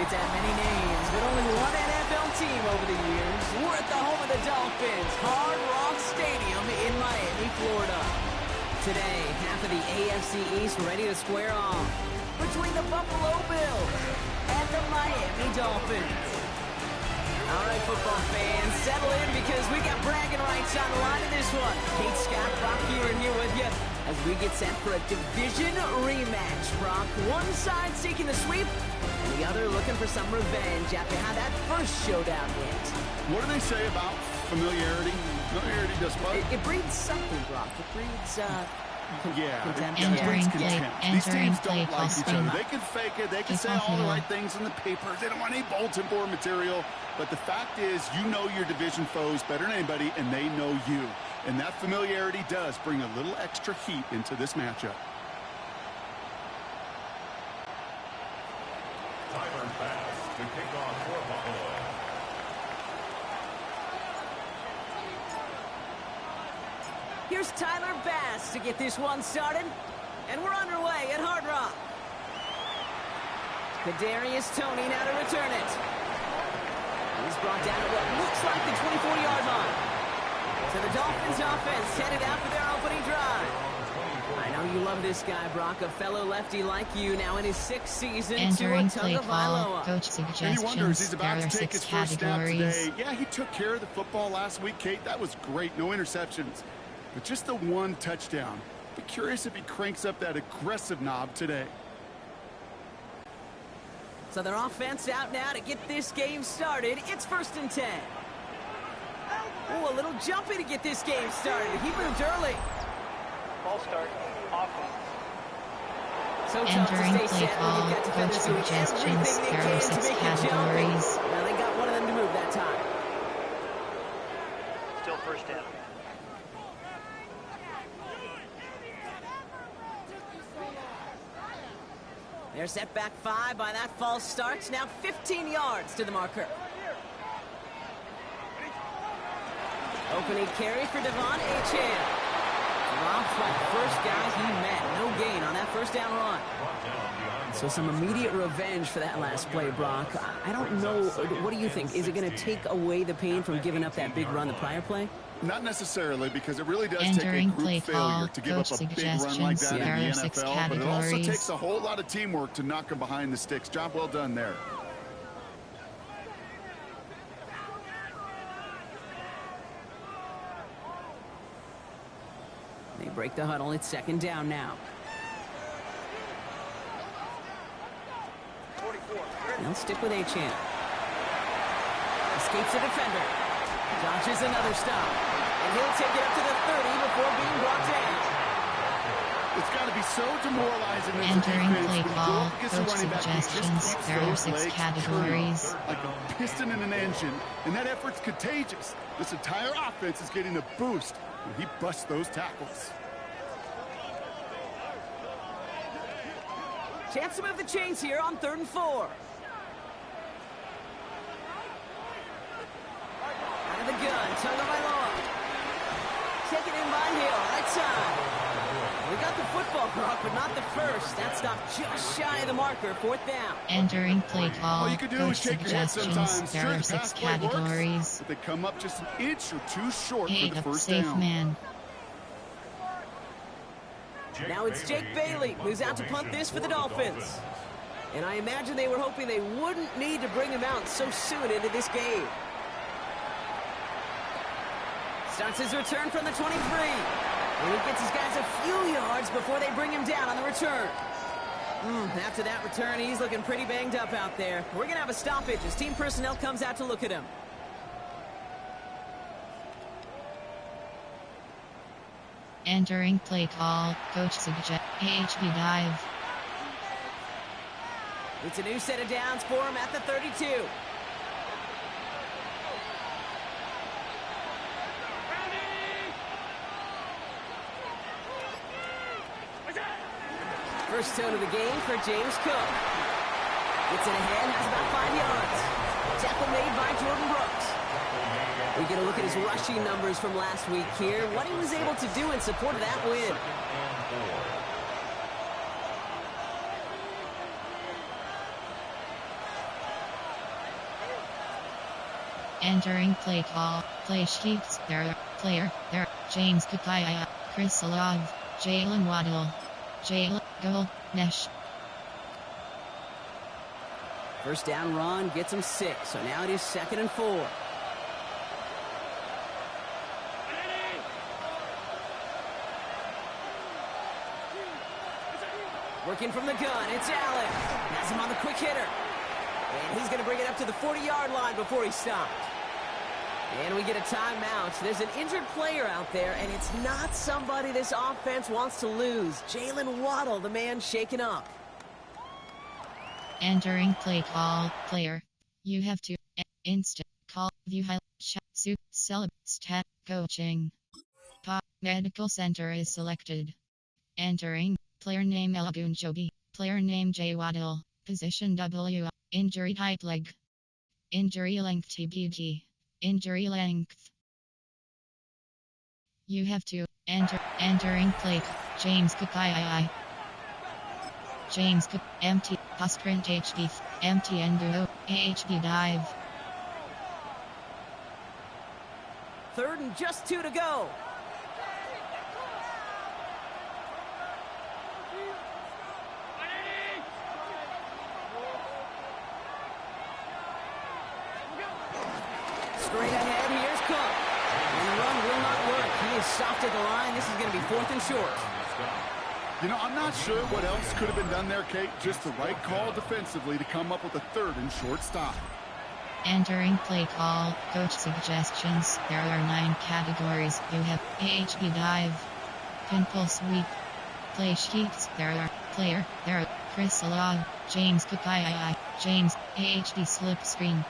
It's had many names, but only one NFL team over the years. We're at the home of the Dolphins, Hard Rock Stadium in Miami, Florida. Today, half of the AFC East ready to square off between the Buffalo Bills and the Miami Dolphins. All right, football fans, settle in because we got bragging rights on the line in this one. Kate, Scott, Brock here with you as we get set for a division rematch. Brock, one side seeking the sweep, and the other looking for some revenge after how that first showdown went. What do they say about familiarity? Familiarity does what? It breeds something, Brock. It breeds, contempt. These teams don't like each other. They can fake it. They can say all the right things in the paper. They don't want any bulletin board material. But the fact is, you know your division foes better than anybody, and they know you. And that familiarity does bring a little extra heat into this matchup. Tyler Bass to kick off for Buffalo. Here's Tyler Bass to get this one started. And we're underway at Hard Rock. Kadarius Toney now to return it. He's brought down at what looks like the 24-yard line. So the Dolphins offense headed out for their opening drive. I know you love this guy, Brock, a fellow lefty like you, now in his 6th season. Entering play call, coach suggestions, He's about to take his first snap today. Yeah, he took care of the football last week, Kate. That was great. No interceptions. But just the one touchdown. Be curious if he cranks up that aggressive knob today. So their offense out now to get this game started. It's 1st and 10. Oh, a little jumpy to get this game started. He moved early. Ball start. Offense. So entering play call, coach suggestions, there are 6 categories. Well, they got one of them to move that time. Still first down. They're set back 5 by that false start. Now 15 yards to the marker. Opening carry for Devon Achane. Dropped by the first guy he met. No gain on that first down run. So some immediate revenge for that last play, Brock. I don't know. What do you think? Is it going to take away the pain from giving up that big run the prior play? Not necessarily, because it really does entering take a group failure to give up a big run like that in the NFL. But it also takes a whole lot of teamwork to knock them behind the sticks. Job well done there. They break the huddle. It's 2nd down now. They'll stick with Achane. Escapes the defender. Dodges another stop. And he'll take it up to the 30 before being brought down. It's got to be so demoralizing as entering a play defense call, when coach suggestions, there are 6 categories. Like a piston in an engine, and that effort's contagious. This entire offense is getting a boost when he busts those tackles. Chance to move the chains here on 3rd and 4. Out of the gun, Tagovailoa. Taken in by Hill, right side. We got the football, Brock, but not the first. That stopped just shy of the marker, 4th down. Entering play call, all you can do coach is shake your head sometimes. suggestions, there are 6 categories. But they come up just an inch or two short for the first safe down. Man. Now it's Jake Bailey who's out to punt this for the Dolphins. And I imagine they were hoping they wouldn't need to bring him out so soon into this game. Starts his return from the 23. And he gets his guys a few yards before they bring him down on the return. After that return, he's looking pretty banged up out there. We're going to have a stoppage as team personnel comes out to look at him. Entering play call, coach suggest HB dive. It's a new set of downs for him at the 32. First tone of the game for James Cook. Gets it ahead, has about 5 yards. Tackle made by Jordan Brooks. We get a look at his rushing numbers from last week here. What he was able to do in support of that win. Entering play call. Play sheets. There. Player. There. James Kakaya. Chris Olave. Jalen Waddle. Jalen. Goal. Nesh. First down run gets him 6. So now it is 2nd and 4. Working from the gun, it's Allen. Has him on the quick hitter. And he's going to bring it up to the 40-yard line before he stopped. And we get a timeout. There's an injured player out there, and it's not somebody this offense wants to lose. Jalen Waddle, the man shaken up. Entering play call. Player. You have to instant call view highlight suit celeb stat coaching. Pop medical center is selected. Entering player name Elagunjobi. Player name J Waddle. Position W. Injury type leg. Injury length TBD. Injury length. You have to entering play. James Cook II. James Cook empty sprint HB empty enduo HB dive. 3rd and just 2 to go. Straight ahead, here's Cook. And the run will not work. He is stopped at the line. This is going to be 4th and short. You know, I'm not sure what else could have been done there, Kate. Just the right call defensively to come up with a 3rd and short stop. Entering play call. Coach suggestions. There are 9 categories. You have AHB dive. Pinball sweep. Play sheets. There are player. There are Chris Olave. James Cook II. James. AHB slip screen.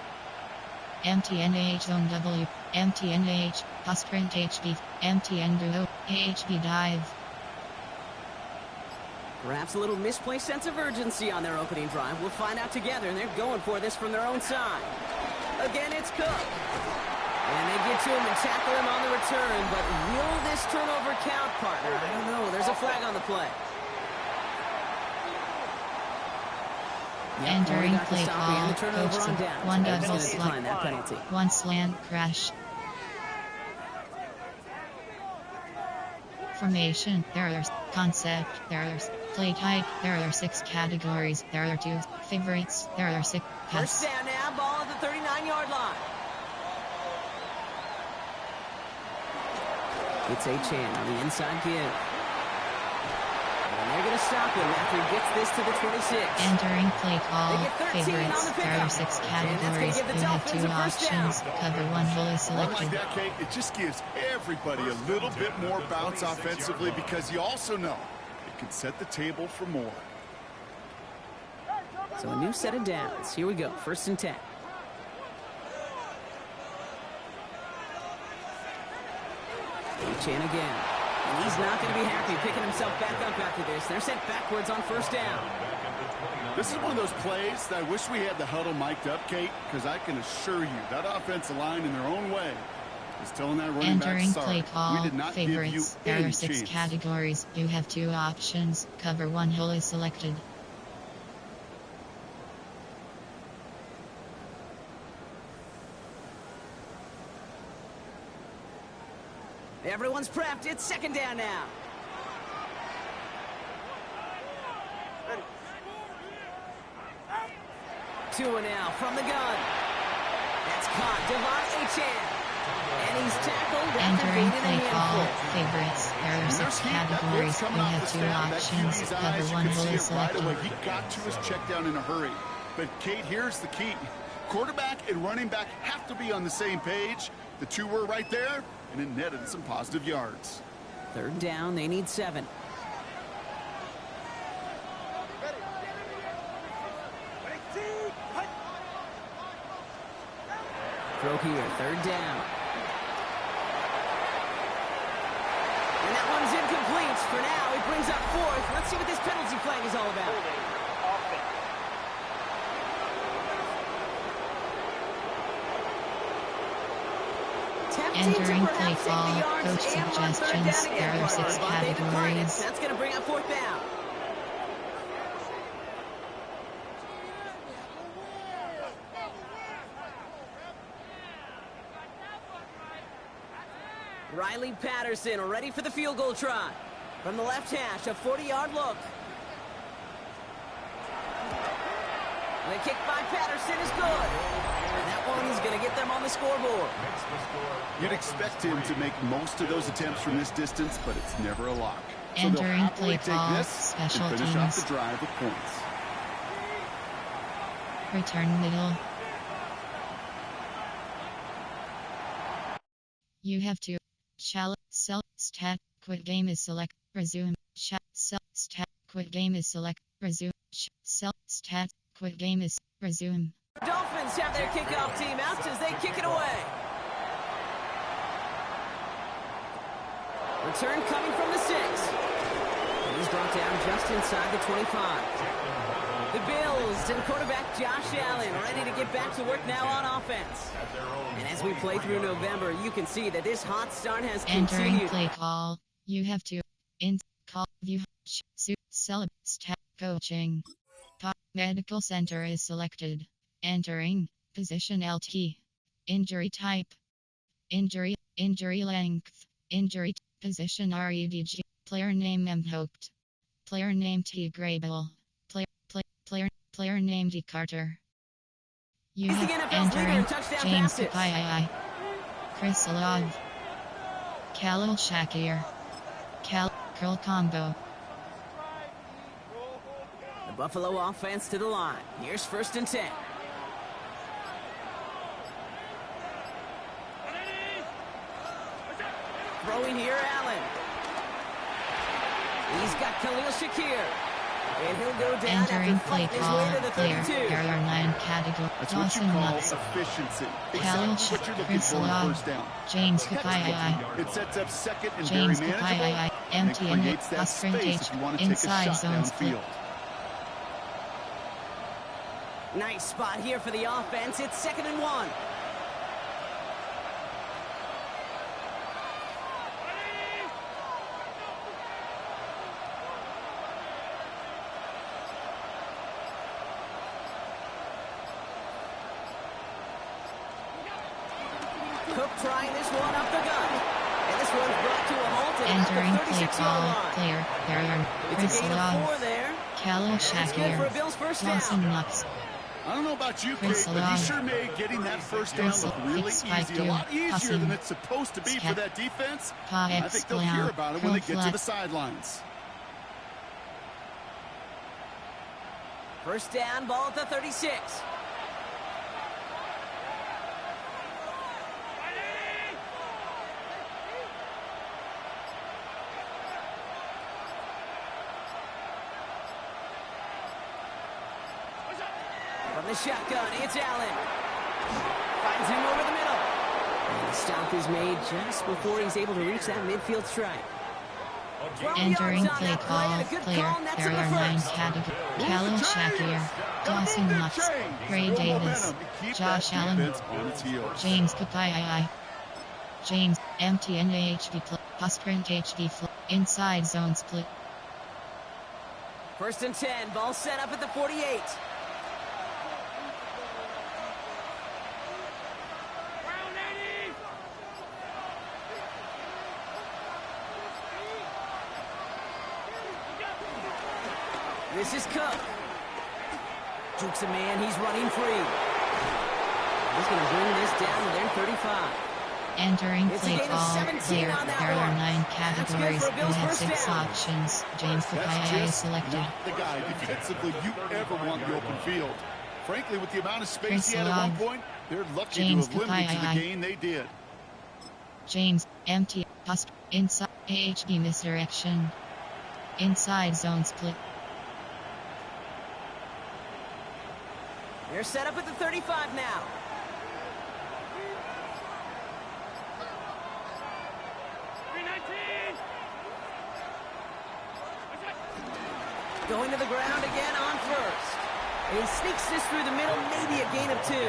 MTNAH zone W. MTNAH. Sprint HB. MTN duo. AHB dive. Perhaps a little misplaced sense of urgency on their opening drive. We'll find out together, and they're going for this from their own side. Again, it's Cook. And they get to him and tackle him on the return, but will this turnover count, partner? I don't know. There's a flag on the play. Entering play call. Turnover on down. One So double decline that slant. penalty. One slant crash. Formation. There are concept. There are play type. There are 6 categories. There are 2 favorites. There are 6 pass. First down now. Ball at the 39-yard line. It's Achane on the inside give. And they're going to stop him after he gets this to the 26. Entering play call. They get 13 Favorites. on the There are pickup. 6 And that's gonna categories. give the You have 2 Dolphins a first down. options. Cover 1 hole is Like selected. that, Kate, it just gives everybody a little bit more bounce offensively because you also know it can set the table for more. So a new set of downs. Here we go. 1st and 10. Achane again. And he's not going to be happy picking himself back up after this. They're sent backwards on 1st down. This is one of those plays that I wish we had the huddle mic'd up, Kate, because I can assure you that offensive line in their own way is telling that running back, Entering sorry, play call. we did not give you Favorites. There any are 6 chance. categories. You have 2 options. Cover 1 hole is selected. Everyone's prepped. It's 2nd down now. Tua now from the gun. That's caught. Devon Achane. And he's tackled. after Entering gaining a play call. handful. Favorites. There are 6 categories. You have 2 options. Cover 1 hole is selected. He got to his check down in a hurry. But Kate, here's the key. Quarterback and running back have to be on the same page. The 2 were right there, and it netted some positive yards. 3rd down. They need 7. Throw here. 3rd down. And that one's incomplete. For now, he brings up 4th. Let's see what this penalty flag is all about. Holding. Offense. Entering play call. Coach suggestions. There are 6 categories. That's going to bring up 4th down. Riley Patterson ready for the field goal try. From the left hash, a 40-yard look. The kick by Patterson is good. And that one's going to get them on the scoreboard. You'd expect him to make most of those attempts from this distance, but it's never a lock. So they'll Entering happily play take call, this special and finish off teams. the drive with points. Return middle. You have to. Shall sell stat quit game is select resume shall sell stat quit game is select resume sell stat quit game is resume. Dolphins have their kickoff team out as they kick it away. Return coming from the 6. And he's brought down just inside the 25. The Bills and quarterback Josh Allen ready to get back to work now on offense. And as we play through November, you can see that this hot start has Entering continued. play call. You have to. In call view sell stat coaching. Medical center is selected. Entering position LT. Injury type. Injury length. Injury position REDG. Player name M Hooked. Player name T Grable. Player name D Carter. You He's the have NFL's leader in entering touchdown James passes. Kupai, Chris Love, Khalil Shakir, Curl Combo. The Buffalo offense to the line. Here's 1st and 10. Throwing here, Allen. He's got Khalil Shakir. And he'll go down Entering after play fighting his call, way to the player, 32. there are 9 categories. That's what you Dawson call Knox, efficiency. Khalil Exactly what you're looking Chris for on Love, first down. James Kupai, It sets up second and James very manageable, Kupai, and it empty and creates that plus sprint space H, if you want to take a inside shot zone split. downfield. Nice spot here for the offense. It's 2nd and 1. Cook trying this one up the gut. And this one's brought to a halt at Entering the play 36-yard call, line. player, there are It's Chris a gain of 4 Love, there. Khalil That's good for a Shakir, Bills first Dawson down. Knox, I don't know about you, Chris Kate, but he Love. sure made getting that first down Chris look Love. really It's spike easy. A lot two. easier Passing. than it's supposed to be for Step. that defense. Pa I think they'll hear X about it when they get to flat. the sidelines. First down, ball at the 36. From the shotgun, it's Allen. Finds him over the middle. And the stop is made just before he's able to reach that midfield strike. 12 Entering yards on play that play, and call, a good player, call, and that's there in the are 9 first. categories. Khalil Shakir, Dawson Knox, Ray Davis, Josh Allen, James Kupai, James, MTNAHD, plus sprint HD, inside zone split. 1st and 10, ball set up at the 48. This is Cook. Jukes a man, he's running free. He's going to bring this down to their 35. Entering It's a play gain of call, 17 player, on that there are one. 9 That's good categories. for a You Bills have first 6 down. options. James That's Kupai is just selected. not the guy defensively you ever want in the open field. Frankly, with the amount of space Chris he had at one Love. point, they're lucky James to have limited to the Kupai. gain they did. James, empty, post, inside, AHB misdirection. Inside zone split. They're set up at the 35 now. Going to the ground again on first. And he sneaks this through the middle, maybe a gain of 2. The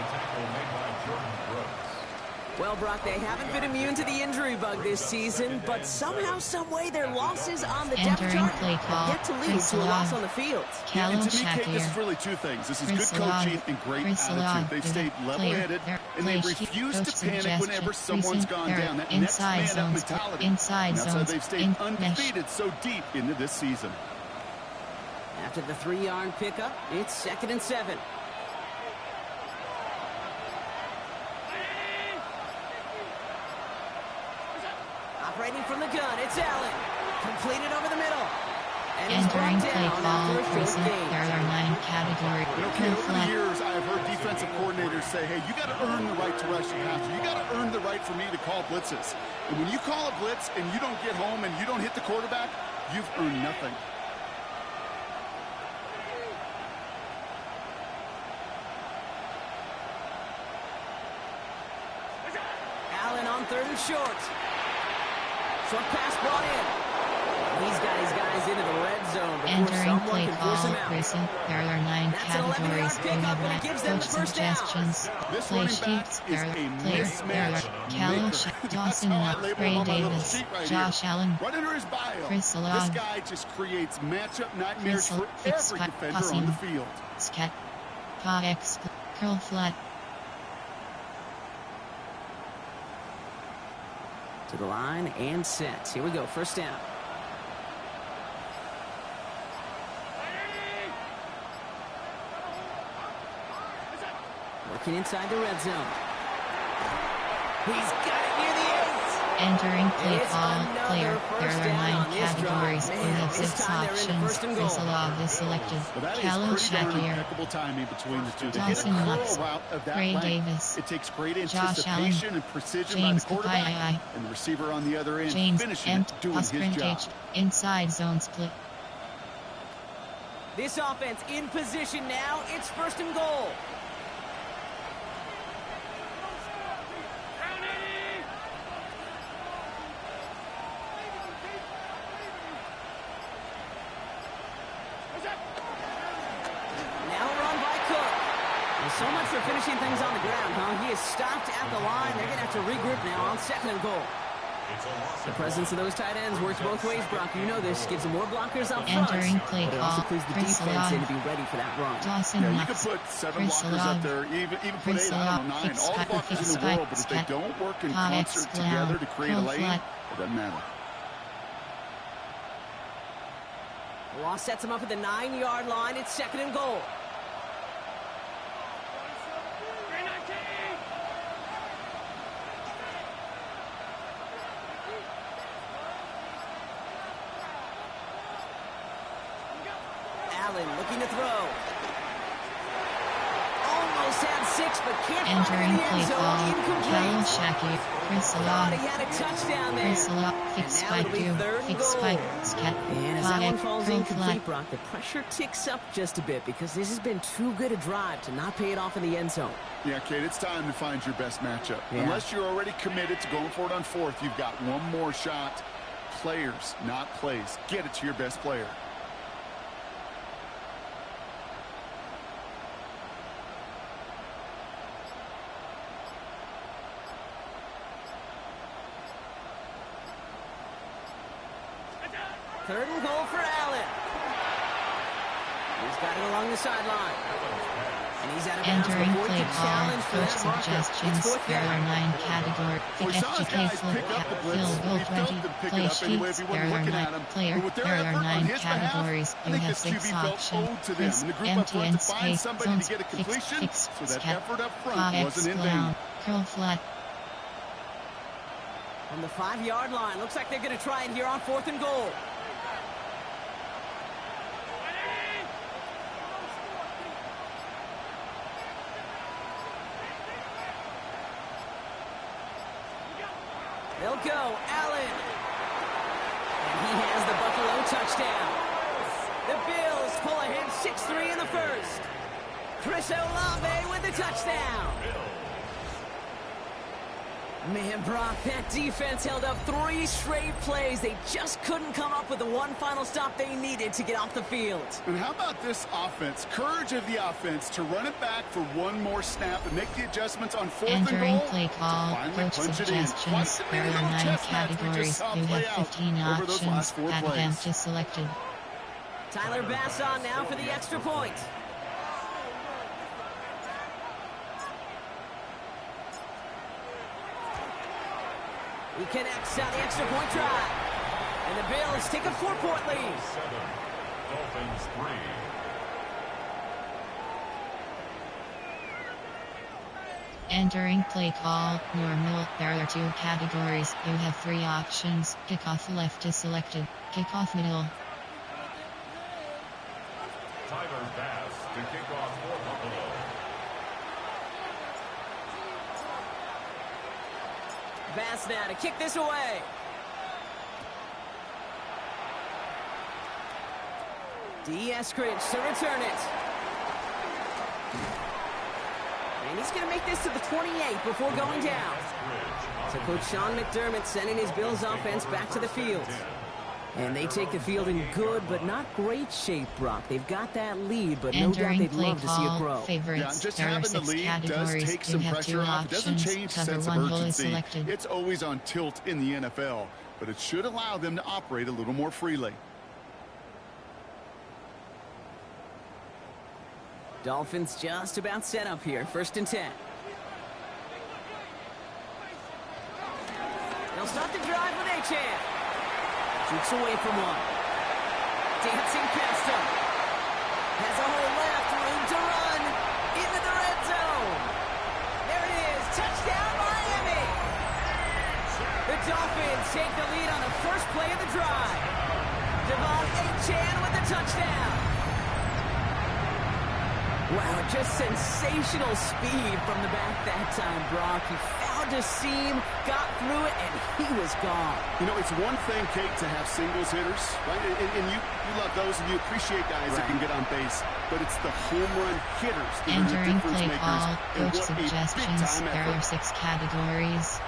tackle made by Jordan Brooks. Well, Brock, they haven't been immune to the injury bug this season, but somehow, someway, their losses on the depth chart have yet to lead to a loss on the field. Yeah, and to me, Kate, this is really two things. This is good coaching and great attitude. They've stayed level-headed, and they refuse to panic whenever someone's gone down. That next man up mentality. And that's how they've stayed undefeated so deep into this season. After the 3-yard pickup, it's 2nd and 7. Operating from the gun, it's Allen. Completed over the middle. And he's brought down after a short gain. There are 9 categories. Over the years, I have heard defensive coordinators say, hey, you got to earn the right to rush the passer. You got to earn the right for me to call blitzes. And when you call a blitz and you don't get home and you don't hit the quarterback, you've earned nothing. Allen on 3rd and short. Short pass brought in. He's got his guys into the red zone before someone can force him out. There are 9 categories. You have 9 coach suggestions. Play sheets. There are players. There are Callow, Dawson, Ray Davis, Josh Allen, Right under his bio, Chris this Alon, guy just creates matchup nightmares for every defender on the field. Scat, Cox, Curl Flat. To the line and set. Here we go, 1st down. Working inside the red zone. He's got it near the 8. Entering play call, player. There are 9 categories. You have 6 options. Chris is selected. Callow Shakir, Dawson Lux, Ray Davis, It takes great Josh Allen, anticipation and precision James by the quarterback Kapai, and the receiver on the other end James finishing M. it, doing his job. Inside zone split. This offense in position now. It's 1st and goal. So much for finishing things on the ground, huh? He is stopped at the line. They're going to have to regroup now on 2nd and goal. The presence of those tight ends works both ways, Brock. You know this. Gives them more blockers up front. Entering play but it also clues the defense in to be ready for that run. Dawson Yeah, you can put 7 blockers up there, even put 8, I don't know, 9. All the blockers in the world, but if they don't work in concert together to create a lane, it doesn't matter. The loss sets him up at the 9-yard line. It's 2nd and goal. Allen looking to throw. Almost had 6, but can't entering find the end play zone. call, Incomplete. Callow Shaki, Chris Thought he Alon, had a touchdown there. Chris Alon, fix And now spike it'll be 2, 3rd and fix goal. spike, scat, And as that one falls curl incomplete, flat. Brock, the pressure ticks up just a bit because this has been too good a drive to not pay it off in the end zone. Yeah, Kate, it's time to find your best matchup. Yeah. Unless you're already committed to going for it on 4th, you've got one more shot. Players, not plays. Get it to your best player. Third and goal for Allen. He's got it along the sideline. And he's out of bounds Entering before he play can call, challenge for coach that marker. suggestions, It's 4th there are down. 9 categories. Well, he saw his FGK guys flip pick up cap, the blitz. field goal He felt 20, them pick play it up anyway if sheets, he there wasn't are looking 9 at him. player, But with their there are effort on 9 his behalf, categories, I you think have this 6 QB felt options. owed to them. Chris, And the group up empty front and to find space, somebody zones, to get a completion, so that scat, effort up front KX wasn't in clown, vain. curl flat. From the 5-yard line. Looks like they're going to try it here on 4th and goal. They'll go. Allen. And he has the Buffalo touchdown. The Bills pull ahead 6-3 in the first. Chris Olave with the touchdown. Man, Brock, that defense held up 3 straight plays. They just couldn't come up with the one final stop they needed to get off the field. And how about this offense? Courage of the offense to run it back for one more snap and make the adjustments on 4th and goal. Entering play call, coach suggestions. There are 9 categories. You have 15 options. Attempt is selected. Tyler Bass on now for the extra point. He connects on the extra point try. And the Bills take a 4-point lead. 7, Dolphins 3. Entering play call, normal. There are 2 categories. You have 3 options. Kickoff left is selected. Kickoff middle. Tyler Bass to kick off for Buffalo. Bass now to kick this away. Eskridge to return it. And he's going to make this to the 28 before going down. So Coach Sean McDermott sending his Bills offense back to the field. And they take the field in good but not great shape, Brock. They've got that lead, but no doubt they'd love to see it grow. Favorites. Just there are having the 6 lead does categories. take some pressure off. It doesn't change the sense of urgency. It's always on tilt in the NFL, but it should allow them to operate a little more freely. Dolphins just about set up here. 1st and 10. They'll start the drive with Achane. Shoots away from one. Dancing past him. Has a hole left. Room to run. Into the red zone. There it is. Touchdown, Miami. The Dolphins take the lead on the first play of the drive. Devon Achane with the touchdown. Wow, just sensational speed from the back that time, Brock. He found a seam, got through it, and he was gone. You know, it's one thing, Kate, to have singles hitters, right? And you love those, and you appreciate guys that can get on base. But it's the home run hitters that are the Entering difference play makers. call, And coach what a suggestions. big-time There are effort. 6 categories.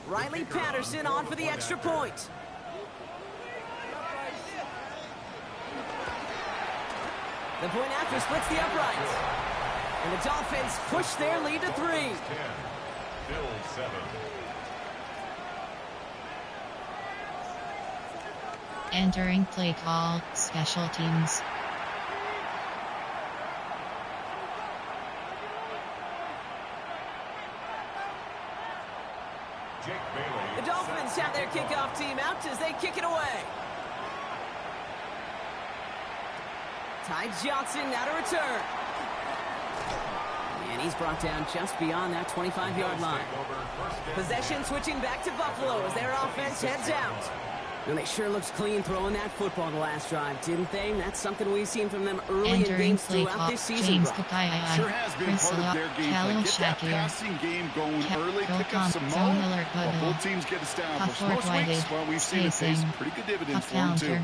Riley Patterson on for the extra point. The point after splits the uprights. And the Dolphins push their lead to 3. 10, Bill 7. Entering play call, special teams. Jake Bailey. The Dolphins have their kickoff team out as they kick it away. Ty Johnson now to return. And he's brought down just beyond that 25-yard line. Possession switching back to Buffalo as their offense heads out. And they sure looked clean throwing that football the last drive, didn't they? That's something we've seen from them early in games throughout this season. Sure has been part of their game plan. Get that passing game going early, pick up some more, while both teams get established. Most weeks, well, we've seen it pay some pretty good dividends for them, too.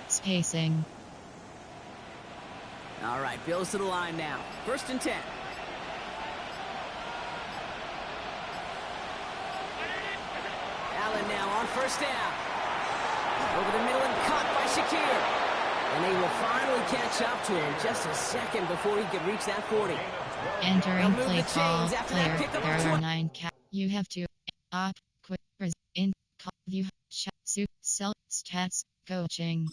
Spacing. All right, Bills to the line now. 1st and 10. Allen now on 1st down. Over the middle and caught by Shakir. And they will finally catch up to him just a second before he can reach that 40. Entering play call, player. There are 9 You have to op, quick, in, call, view, chat, soup, sell, stats, coaching.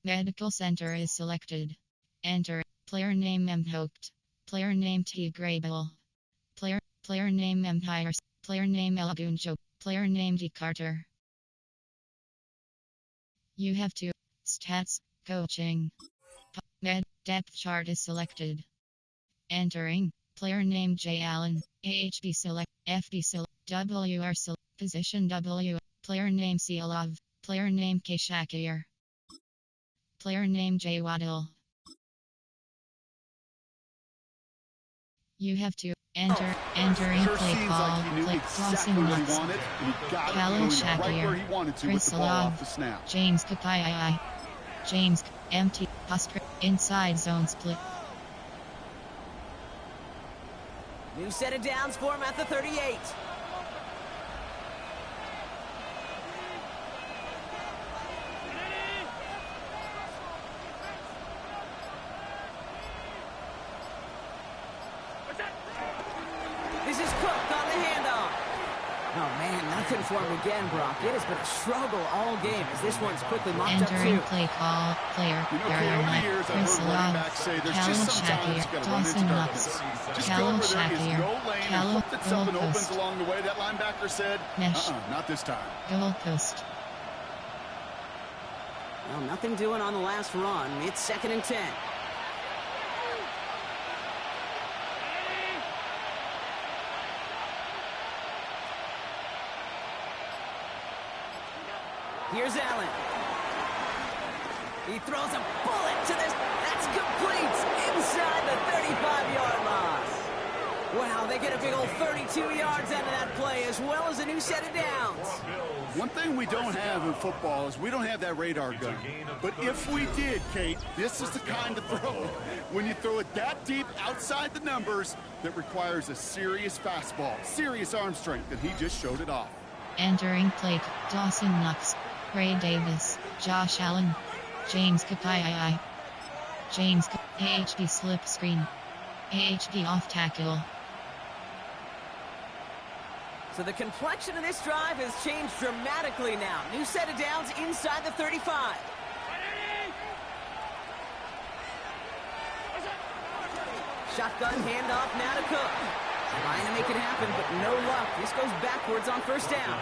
Medical center is selected. Enter. Player name M. Hooked. Player name T. Grable. Player name M. Hires. Player name El Gunjo. Player name D. Carter. You have to. Stats. Coaching. Med. Depth chart is selected. Entering. Player name J. Allen. AHB select. FB select. WR select. Position W. Player name C. Love. Player name K. Shakir. Player name J. Waddle. You have to entering Sure play seems call, like he knew play exactly crossing what he nuts. wanted, and he got it Callow going right where Shakir, he wanted to with Chris the ball Love, off the snap. James Kakai, James empty, Husker, inside zone split. New set of downs for him at the 38. This is Cook on the handoff. Oh, man, nothing for him again, Brock. It has been a struggle all game as this one's quickly mopped up, Entering too. play call, player, You know, Kate, over the years, I've Chris heard running Love, backs say there's Callow just sometimes you Shakir, got to run into Dawson darkness. Knox, Just go Callow where there is Shakir, no lane and Callow hope that something opens goalpost, along the way. That linebacker said, Mesh. not this time. goalpost. Well, nothing doing on the last run. It's 2nd and 10. Here's Allen. He throws a bullet to this. That's complete inside the 35-yard line. Wow, they get a big old 32 yards out of that play as well as a new set of downs. One thing we don't have in football is we don't have that radar gun. But if we did, Kate, this is the kind of throw when you throw it that deep outside the numbers that requires a serious fastball, serious arm strength, and he just showed it off. Entering play, Dawson Knox, Ray Davis, Josh Allen, James Kakai, James AHD slip screen, AHD off tackle. So the complexion of this drive has changed dramatically now. New set of downs inside the 35. Shotgun handoff now to Cook. Trying to make it happen, but no luck. This goes backwards on 1st down.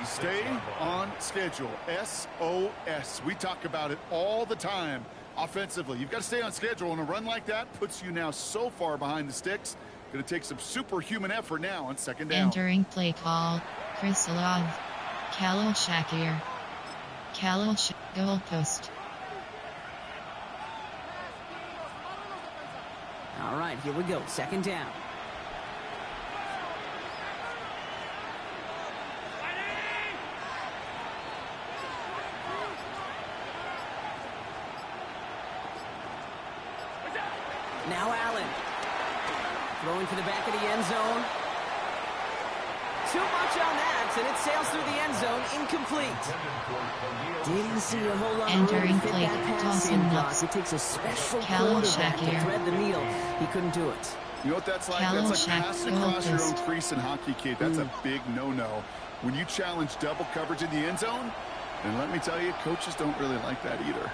Stay on schedule. SOS. We talk about it all the time offensively. You've got to stay on schedule, and a run like that puts you now so far behind the sticks. Going to take some superhuman effort now on 2nd down. Entering play call, Chris Love, Callow Shakir, goalpost. All right, here we go. 2nd down. Now Allen. Throwing to the back of the end zone. Too much on that, and it sails through the end zone, incomplete. Didn't see a whole lot of room Entering to fit play, that pass Dawson in, Brock. Knox, It takes a special Callow quarterback to Shakir. thread the needle. He couldn't do it. You know what that's like? Callow That's like passing across your own goalpost. crease in hockey, kid. That's a big no-no. When you challenge double coverage in the end zone, and let me tell you, coaches don't really like that either.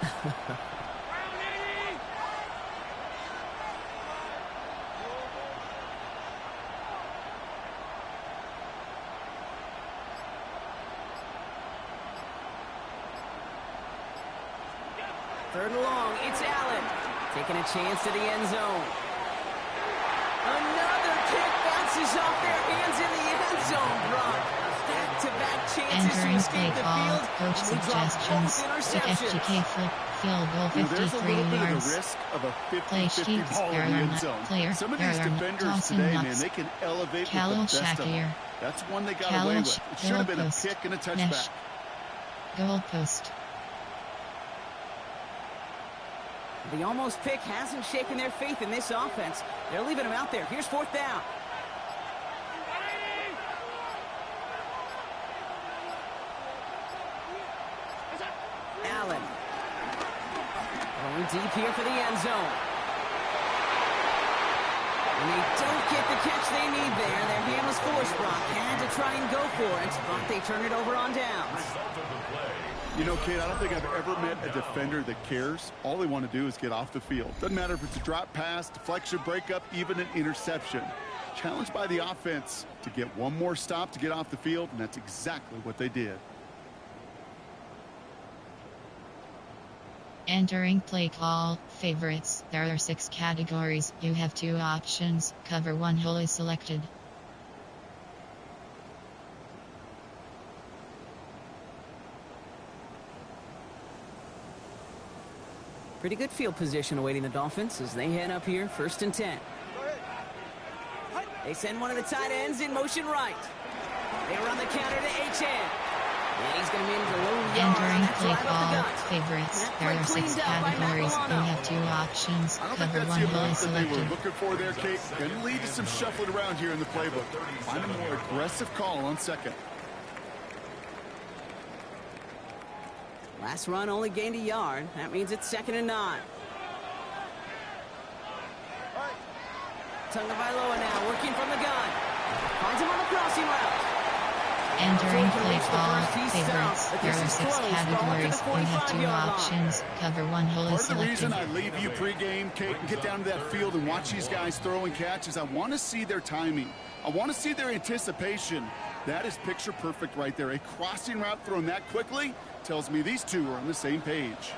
Third and long, it's Allen. Taking a chance to the end zone. Another kick bounces off their hands in the end zone, Brock. Back-to-back chances to Entering escape play the call, field. coach and they drop suggestions, both the interceptions. FGK field goal You know, there's a 53 little bit of yards. the risk of a Play 50-50 sheets, ball in the there are end not zone. player, Some of there these are not defenders Dawson today, man, Knox, they can elevate Callow with the best of them. Shakir, That's one they got Callow away with. It should have been a goalpost, pick and a Mesh, touchback. goalpost. The almost pick hasn't shaken their faith in this offense. They're leaving him out there. Here's 4th down. Allen. Going deep here for the end zone. And they don't get the catch they need there. Their hand was forced, Brock. Had to try and go for it, but they turn it over on downs. You know, Kate, I don't think I've ever met a defender that cares. All they want to do is get off the field. Doesn't matter if it's a drop pass, deflection, breakup, even an interception. Challenged by the offense to get one more stop to get off the field, and that's exactly what they did. Entering play call, favorites. There are 6 categories. You have 2 options. Cover 1 hole is selected. Pretty good field position awaiting the Dolphins as they head up here, 1st and 10. They send one of the tight ends in motion right. They run the counter to HN. And he's going to manage a low yard on Entering that play drive up the call, gut. favorites. That There play are 6 cleaned up by categories. You Matalano. have 2 options. I don't think Cover that's 1 the hill amount is that they were selected. looking for there, Kate. Going to lead to some shuffling around here in the playbook. Find a more aggressive call on second. Last run only gained a yard. That means it's 2nd and 9. Tagovailoa now working from the gun. Finds him on the crossing route. Entering play call, favorites. There are 6 categories. You have 2 options. Cover 1 hill Part is of the reason selected. I leave you pregame, Kate, and get down to that field and watch these guys throw and catch is I want to see their timing. I want to see their anticipation. That is picture perfect right there. A crossing route thrown that quickly tells me these two are on the same page.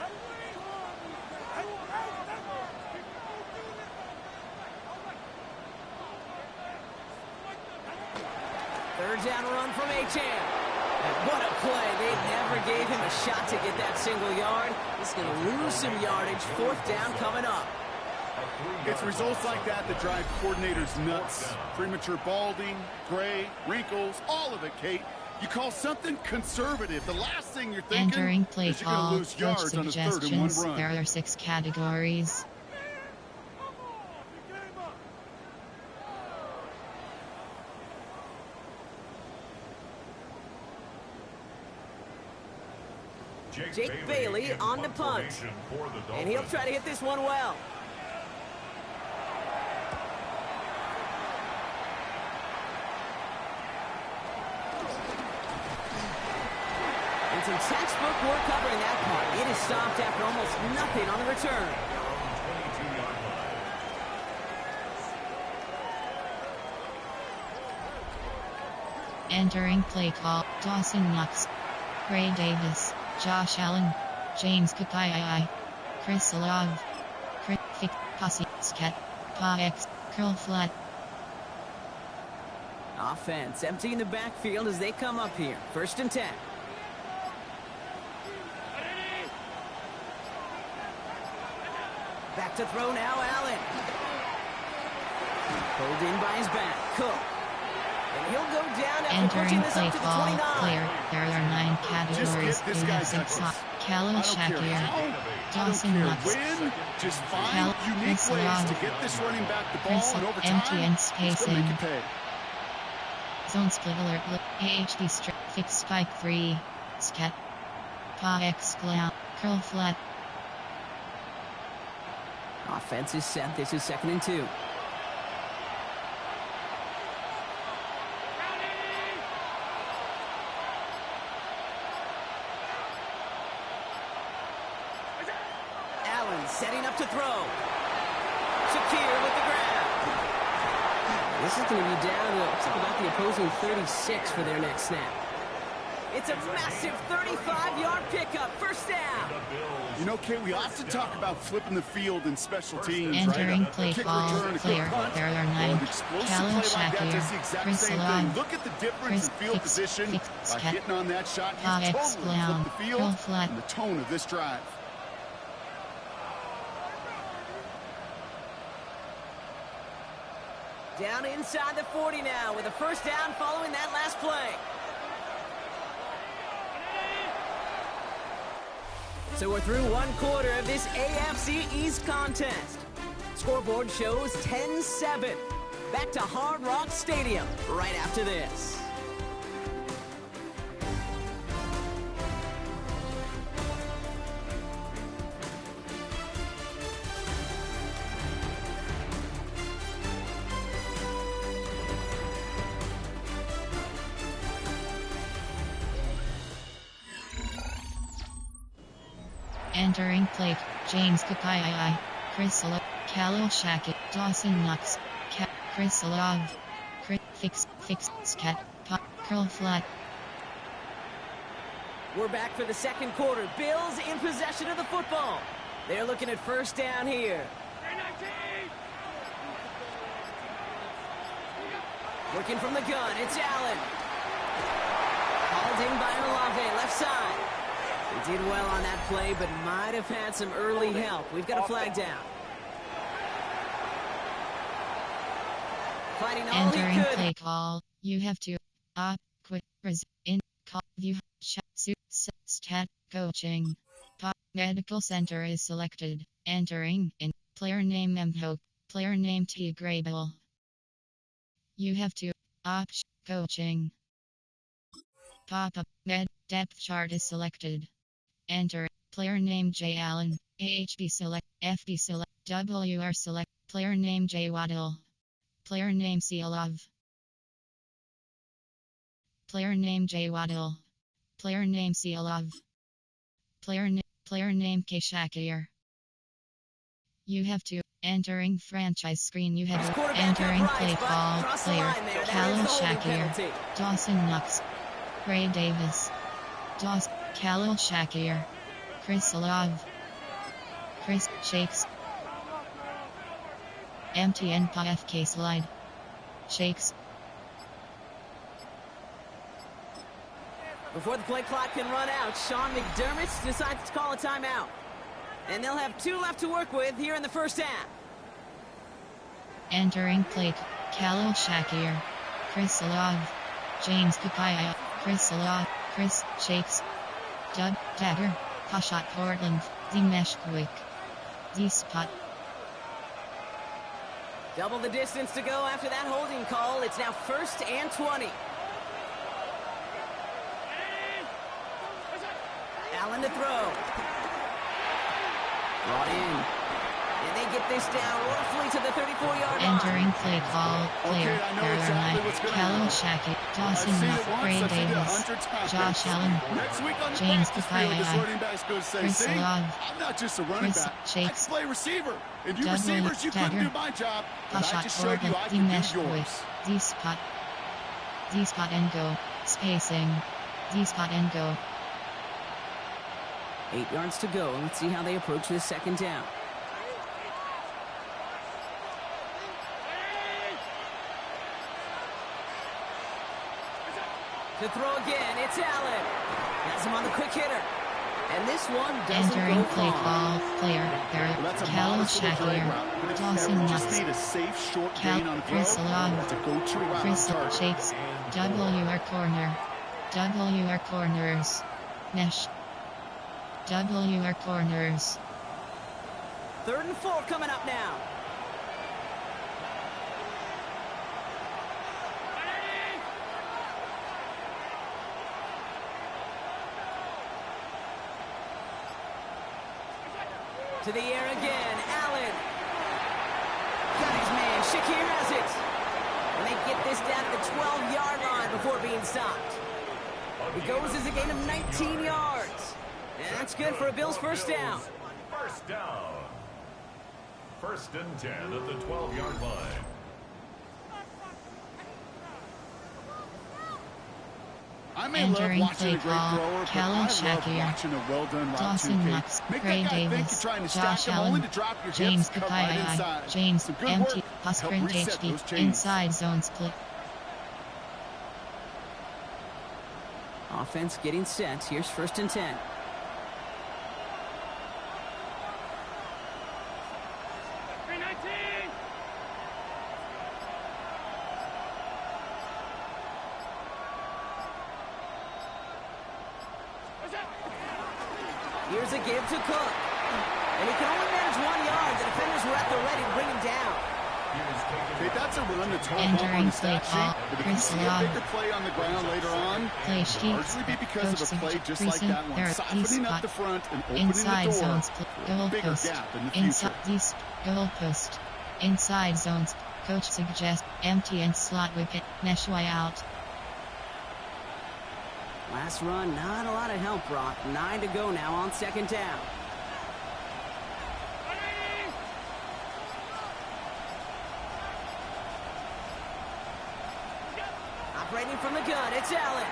Third down run from HN. And what a play. They never gave him a shot to get that single yard. He's going to lose some yardage. 4th down coming up. It's results like that that drive coordinators nuts. Premature balding, gray, wrinkles, all of it, Kate. You call something conservative. The last thing you're thinking Entering play is you're going to call, lose coach yards on a 3rd and 1 suggestions. run. There are 6 categories. Jake Bailey on the punt. And he'll try to hit this one well. And some textbook work covering that part. It is stopped after almost nothing on the return. Entering play call, Dawson Knox, Ray Davis, Josh Allen, James Kukai, Chris Olave, Chris Fick, Posse, Scat, Pa X, Curl Flat. Offense emptying the backfield as they come up here. 1st and 10. Back to throw now, Allen. Pulled in by his back. Cook. And he'll go down after Entering pushing this play up to the call, 29. player. There are 9 categories. this You guy have 6 touches. Callow I don't care Shakir, how, I don't Dawson care Knox, when, just find Cal- unique Chris ways Love, to get this running back the Chris ball, and over empty time, and he's going to spacing. make it pay. Zone split alert. HD strip. Fix spike 3. Scat. Pa X clown. Curl flat. Offense is set. This is 2nd and 2. Allen setting up to throw. Shakir with the grab. This is going to be down to looks like about the opposing 36 for their next snap. It's a massive 35-yard pickup. 1st down. You know, Kate, we often talk about flipping the field in special teams, Entering right? play Kick call, return, a player. quick punt. There are Well, 9. an explosive Callow play like that Shakir, does the exact Chris same Love, thing. Look at the difference in Chris field Fix, position Fix, by Scat, hitting on that shot. Pa You've X totally clown, flipped the field Curl flat. and the tone of this drive. Down inside the 40 now with a 1st down following that last play. So we're through 1 quarter of this AFC East contest. Scoreboard shows 10-7. Back to Hard Rock Stadium right after this. Entering play. James Kukai, Chris Olave, Callow Shakir, Dawson Knox, Chris Olave, Chris Fix, Scat, Pa, Curl flat. We're back for the 2nd quarter. Bills in possession of the football. They're looking at 1st down here. Working from the gun, it's Allen. Hauled in by Olave, left side. He did well on that play, but might have had some early help. We've got a flag down. Fighting all he Entering could. play call. You have to quit in call view stat coaching. Medical center is selected. Entering in player name Mhope. Player name T Grable. You have to coaching. Pop-up med depth chart is selected. Enter player name J Allen. AHB select. FB select. WR select. Player name J Waddle. Player name Sealov. Player name J Waddle. Player name Sealov. Player name K Shakir. You have to entering franchise screen. You have to entering play call. Player Khalil Shakir. Dawson Knox. Ray Davis. Khalil Shakir. Chris Alov. Chris Shakes. MTN PFK slide. Shakes. Before the play clock can run out, Sean McDermott decides to call a timeout. And they'll have 2 left to work with here in the first half. Entering play. Khalil Shakir. Chris Alov. James Kukaya. Chris Alov. Chris Shakes. Doug Dagger. Pashat Portland. Dimesh Quick. D-Spot. Double the distance to go after that holding call. It's now 1st and 20. Allen to throw. Brought in. And they get this down roughly to the 34-yard line. Entering play call. Player. Khalil Shakir. Dawson Knox. Ray Davis. Josh Allen. James Kukaya. Chris Alov. I'm not just a running Chris back. Shakes. I play receiver. And you Doug receivers, you couldn't Dagger. do my job. But I Pashat just showed you Portland. I can Dimesh do Quick. yours. D-Spot. D-Spot and go. Spacing. D-Spot and go. 8 yards to go. Let's see how they approach this second down. To throw again, it's Allen. Has him on the quick hitter. And this one doesn't Entering go play far. call. Player. Well, that's a Khalil modest little drag Shakir. route. But if Dawson you just Knox. need a safe, short gain on a throw, Chris Alov. that's a go-to route on Chris target. Shakes. WR corner. WR corners. Mesh. WR corners. 3rd and 4 coming up now. To the air again, Allen. Got his man, Shakir has it. And they get this down to the 12-yard line before being stopped. It goes as a gain of 19 yards. And that's good for a Bills first down. First down. 1st and 10 at the 12-yard line. I may love Entering watching a play great call. thrower, but Khalil I love Shakir. watching a well-done route Dawson too, Knox. Kate. Make Ray that guy think Davis. you're trying to Josh stack him only Allen. to drop your James hips, cut right Kukaya. inside. James Some good empty. work. Help Husprint reset those HB. chains. Inside zone split. Offense getting set. Here's 1st and 10. Here's a give to Cook. And he can only manage 1 yard. The defenders were at the ready to bring him down. Kate, that's a run that's home Entering on the play stat call. sheet. But if you Chris see a Alov. bigger play on the ground later on, Play it'll sheets. largely be because of a play just like that one. Softening up the front and opening Inside the door zone split. for a Goal bigger post. gap in the Inside future. these goal post. Inside zones. Coach suggests empty and slot wicket. Mesh way out. Last run, not a lot of help, Brock. 9 to go now on 2nd down. Operating from the gun, it's Allen.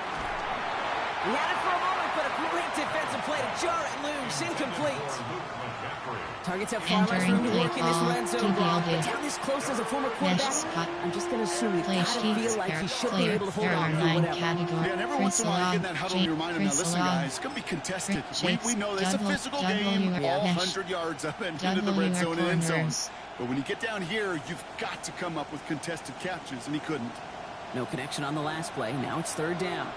He had it for a moment, but a great defensive play to jar it loose. Incomplete. Targets have far less Entering room to play work in this call. red zone, Brock. TBLD. But down this close as a former Mesh quarterback, spot. I'm just going to assume you Play gotta sheets. feel like he should be Player. able to hold There are on for 9 whatever. categories. Yeah, and every Chris once in a while you get in Alov. that huddle and you remind them, now Chris listen Alov. guys, it's going to be contested. Shakes. We know this is a Double- physical double game, your all mesh. 100 yards up and into the red WR zone and end zone. corners. But when you get down here, you've got to come up with contested catches, and he couldn't. No connection on the last play. Now it's third down.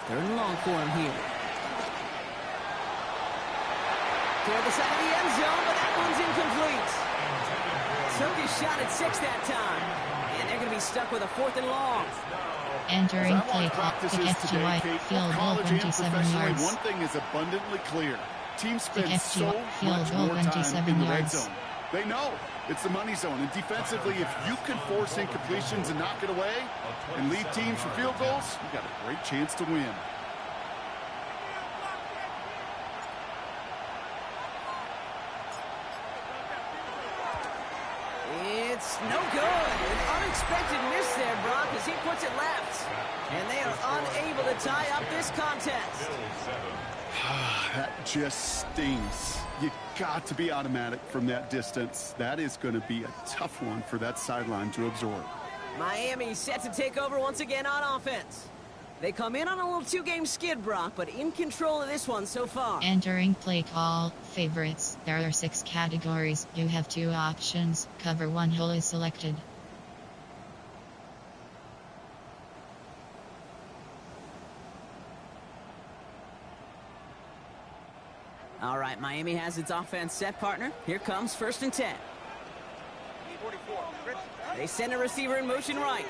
Third and long for him here. Toward the side of the end zone, but that one's incomplete. Took his shot at 6 that time. And they're going to be stuck with a 4th and long. Entering play clock, the FGY field goal 27 yards. One thing is abundantly clear. Teams spend so much goal more time in the red yards. zone. They know it's the money zone. And defensively, if you can force incompletions and knock it away and lead teams for field goals, you got a great chance to win. It's no good. An unexpected miss there, Brock, as he puts it left. And they are unable to tie up this contest. That just stings. You got to be automatic from that distance. That is going to be a tough one for that sideline to absorb. Miami set to take over once again on offense. They come in on a little 2-game skid, Brock, but in control of this one so far. Entering play call, favorites. There are 6 categories. You have 2 options. Cover 1 hole is selected. All right, Miami has its offense set, partner. Here comes 1st and 10. They send a receiver in motion right.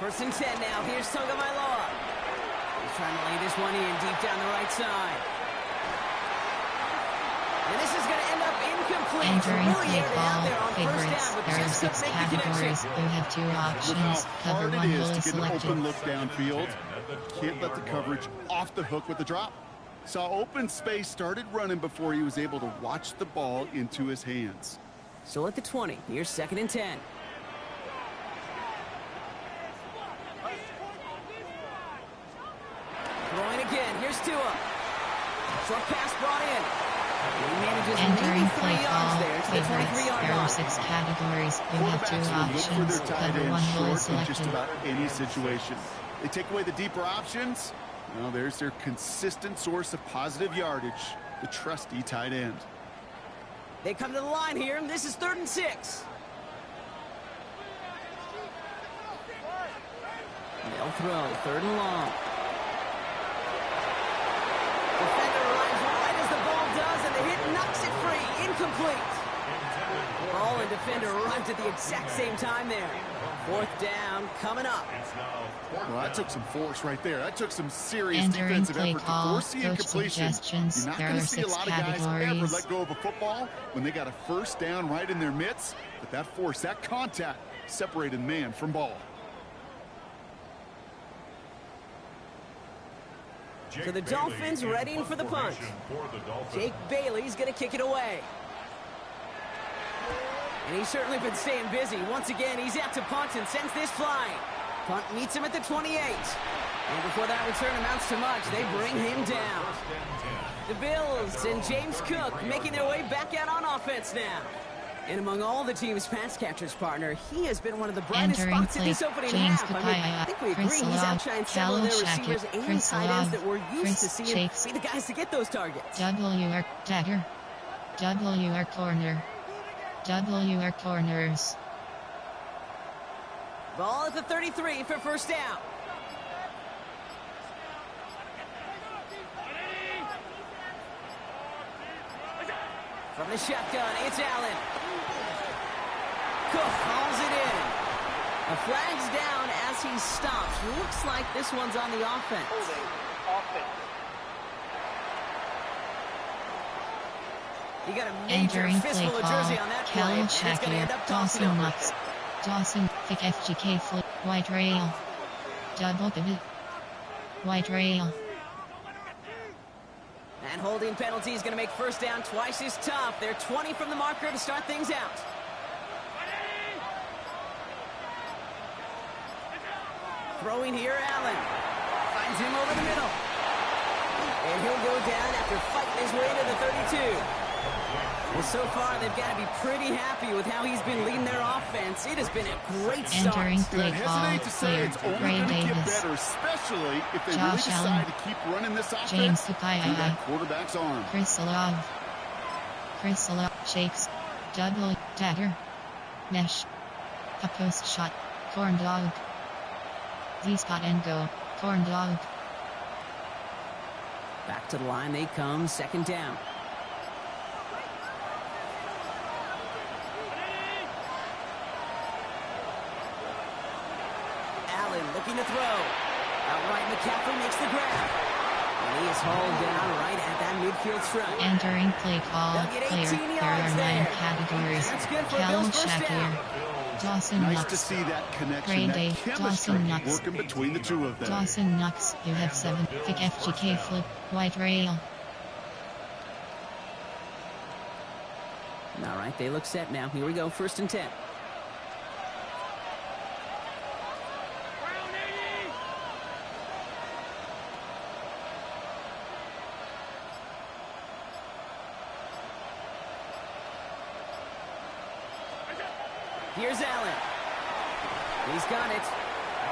1st and 10 now. Here's Tagovailoa. He's trying to lay this one in deep down the right side. And this is going to end up incomplete. Entering play call, favorites. There are 6 categories. You have 2 options. Cover 1 hole is to get an selected. open look downfield. Can't let the coverage off the hook with the drop. Saw open space, started running before he was able to watch the ball into his hands. So at the 20, here's 2nd and 10. Throwing again, here's Tua. Short pass brought in. He manages Entering maybe 3 play yards call, there to the favorites. 23-yard There are line. 6 categories. You have 2 Quarterbacks will look for options. their tight Cover end 1 hole is short in just selected. about any situation. They take away the deeper options. Well, there's their consistent source of positive yardage, the trusty tight end. They come to the line here, and this is 3rd and 6. They'll throw, 3rd and long. Defender arrives right as the ball does, and the hit knocks it free. Incomplete. Ball and defender arrived at the exact same time there. 4th down coming up. Well, that took some force right there. That took some serious Entering defensive play effort to call, force the coach incompletion. suggestions. You're not There going are to see a 6 lot of guys ever categories. let go of a football when they got a 1st down right in their midst. But that force, that contact, separated man from ball. So the Dolphins readying for the punt. Jake Bailey's going to kick it away. And he's certainly been staying busy. Once again, he's out to punt and sends this flying. Punt meets him at the 28. And before that return amounts to much, they bring him down. The Bills and James Cook making their way back out on offense now. And among all the team's pass catchers, partner, he has been one of the brightest Entering spots in play, this opening James half. Kapaya, I think we agree Chris he's Love, outshined several of their Khalil receivers Shackett, and Chris tight ends Love, that we're used Chris to seeing Shakes. be the guys to get those targets. WR dagger. WR corner. WR corners. Ball at the 33 for 1st down. From the shotgun, it's Allen. Cook hauls it in. A flag's down as he stops. Looks like this one's on the offense. Holding offense. He got a major Entering play fistful of call, jersey on that play. Khalil And it's going to end Shackett, up tossing Dawson over. Lux. Dawson, Fick FGK flip, white rail. Double pivot. White rail. And holding penalty is going to make 1st down twice as tough. They're 20 from the marker to start things out. Throwing here, Allen. Finds him over the middle. And he'll go down after fighting his way to the 32. Well, so far, they've got to be pretty happy with how he's been leading their offense. It has been a great start. Entering play call, player, Ray Davis. Better, especially if they Josh really Allen. decide to keep running this offense James through Kupai. that quarterback's arm. Chris Love shakes. Double dagger. Mesh. A post shot. Corn dog. Z spot and go. Corn dog. Back to the line they come, second down. Allen looking to throw. Outright McCaffrey makes the grab. And he is hauled down right at that midfield stripe. Entering play call, They'll get player. 18 There yards are 9 there. categories. That's good for Callum Bill's first Shakir. down. Dawson Nice Knox. to see that connection, Gray that Day. chemistry Dawson Knox. working between the two of them. Dawson Knox. You have 7. Vic FGK flip. White rail. All right, they look set now. Here we go, 1st and 10. Here's Allen. He's got it.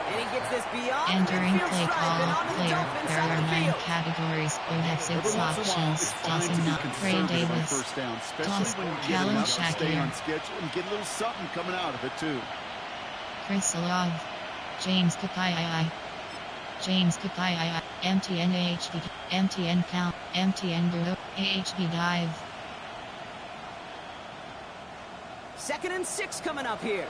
And he gets this beyond Entering midfield play stripe and call, onto the player. Dolphins There side are of the 9 field. categories. You have 6 Every once in a while, options. it's fine Dawson to be Knox. Ray conservative on Davis. first down, especially Dawson. when you get Callum enough to stay Shakir. on schedule and get a little something coming out of it too. Chris Love. James Kupai. James Kupai. MTN AHD. MTN count. MTN Bureau. AHD dive. 2nd and 6 coming up here.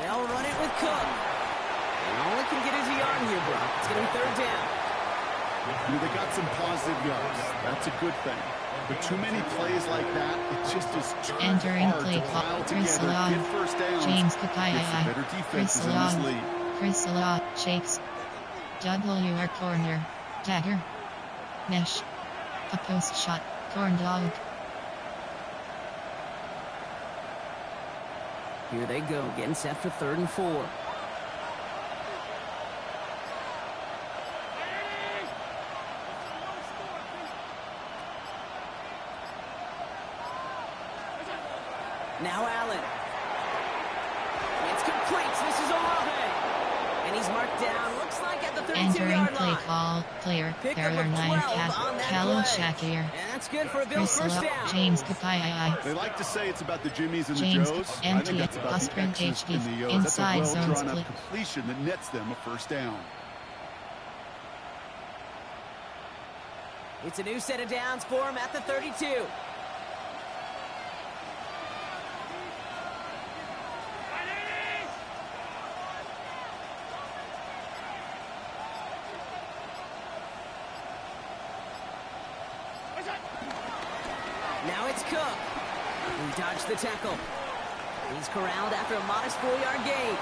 They'll run it with Cook. And all they can get is a yard here, bro. It's going to be 3rd down. They got some positive yards. That's a good thing. But too many plays like that, it just is too Entering hard play to call. pile Chris together, Love. get first downs. James It's the Kupai. better Chris defenses in this Love. league. Chris Love shakes. WR corner. Dagger. Mesh. A post shot. Corn dog. Here they go, getting set for 3rd and 4. Now Allen. It's complete. This is Olave. And he's marked down. Looks like at the 32-yard Entering play line. call. Player. Pick There up are of 9 12 on that Callum play. Shakir. And that's good for a Bill Chris first Love. down. James Kupai. They like to say it's about the Jimmies and James the Joes. I empty think that's about the Osprey X's HD and the O's. inside That's a zone well-drawn-up split. completion that nets them a first down. It's a new set of downs for him at the 32. Now it's Cook. He dodged the tackle. He's corralled after a modest 4-yard gain.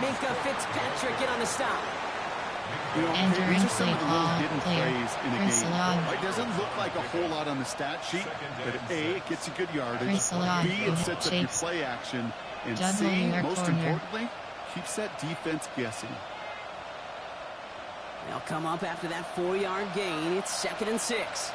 Minka Fitzpatrick in on the stop. You know, Entering these are some of the play little call, hidden player. plays in a Chris game. Love. It doesn't look like a whole lot on the stat sheet, but A, it gets you good yardage. Chris Love. B, it sets up your Shakes. play action. And Double C, your most corner. importantly, keeps that defense guessing. They'll come up after that 4-yard gain. It's 2nd and 6.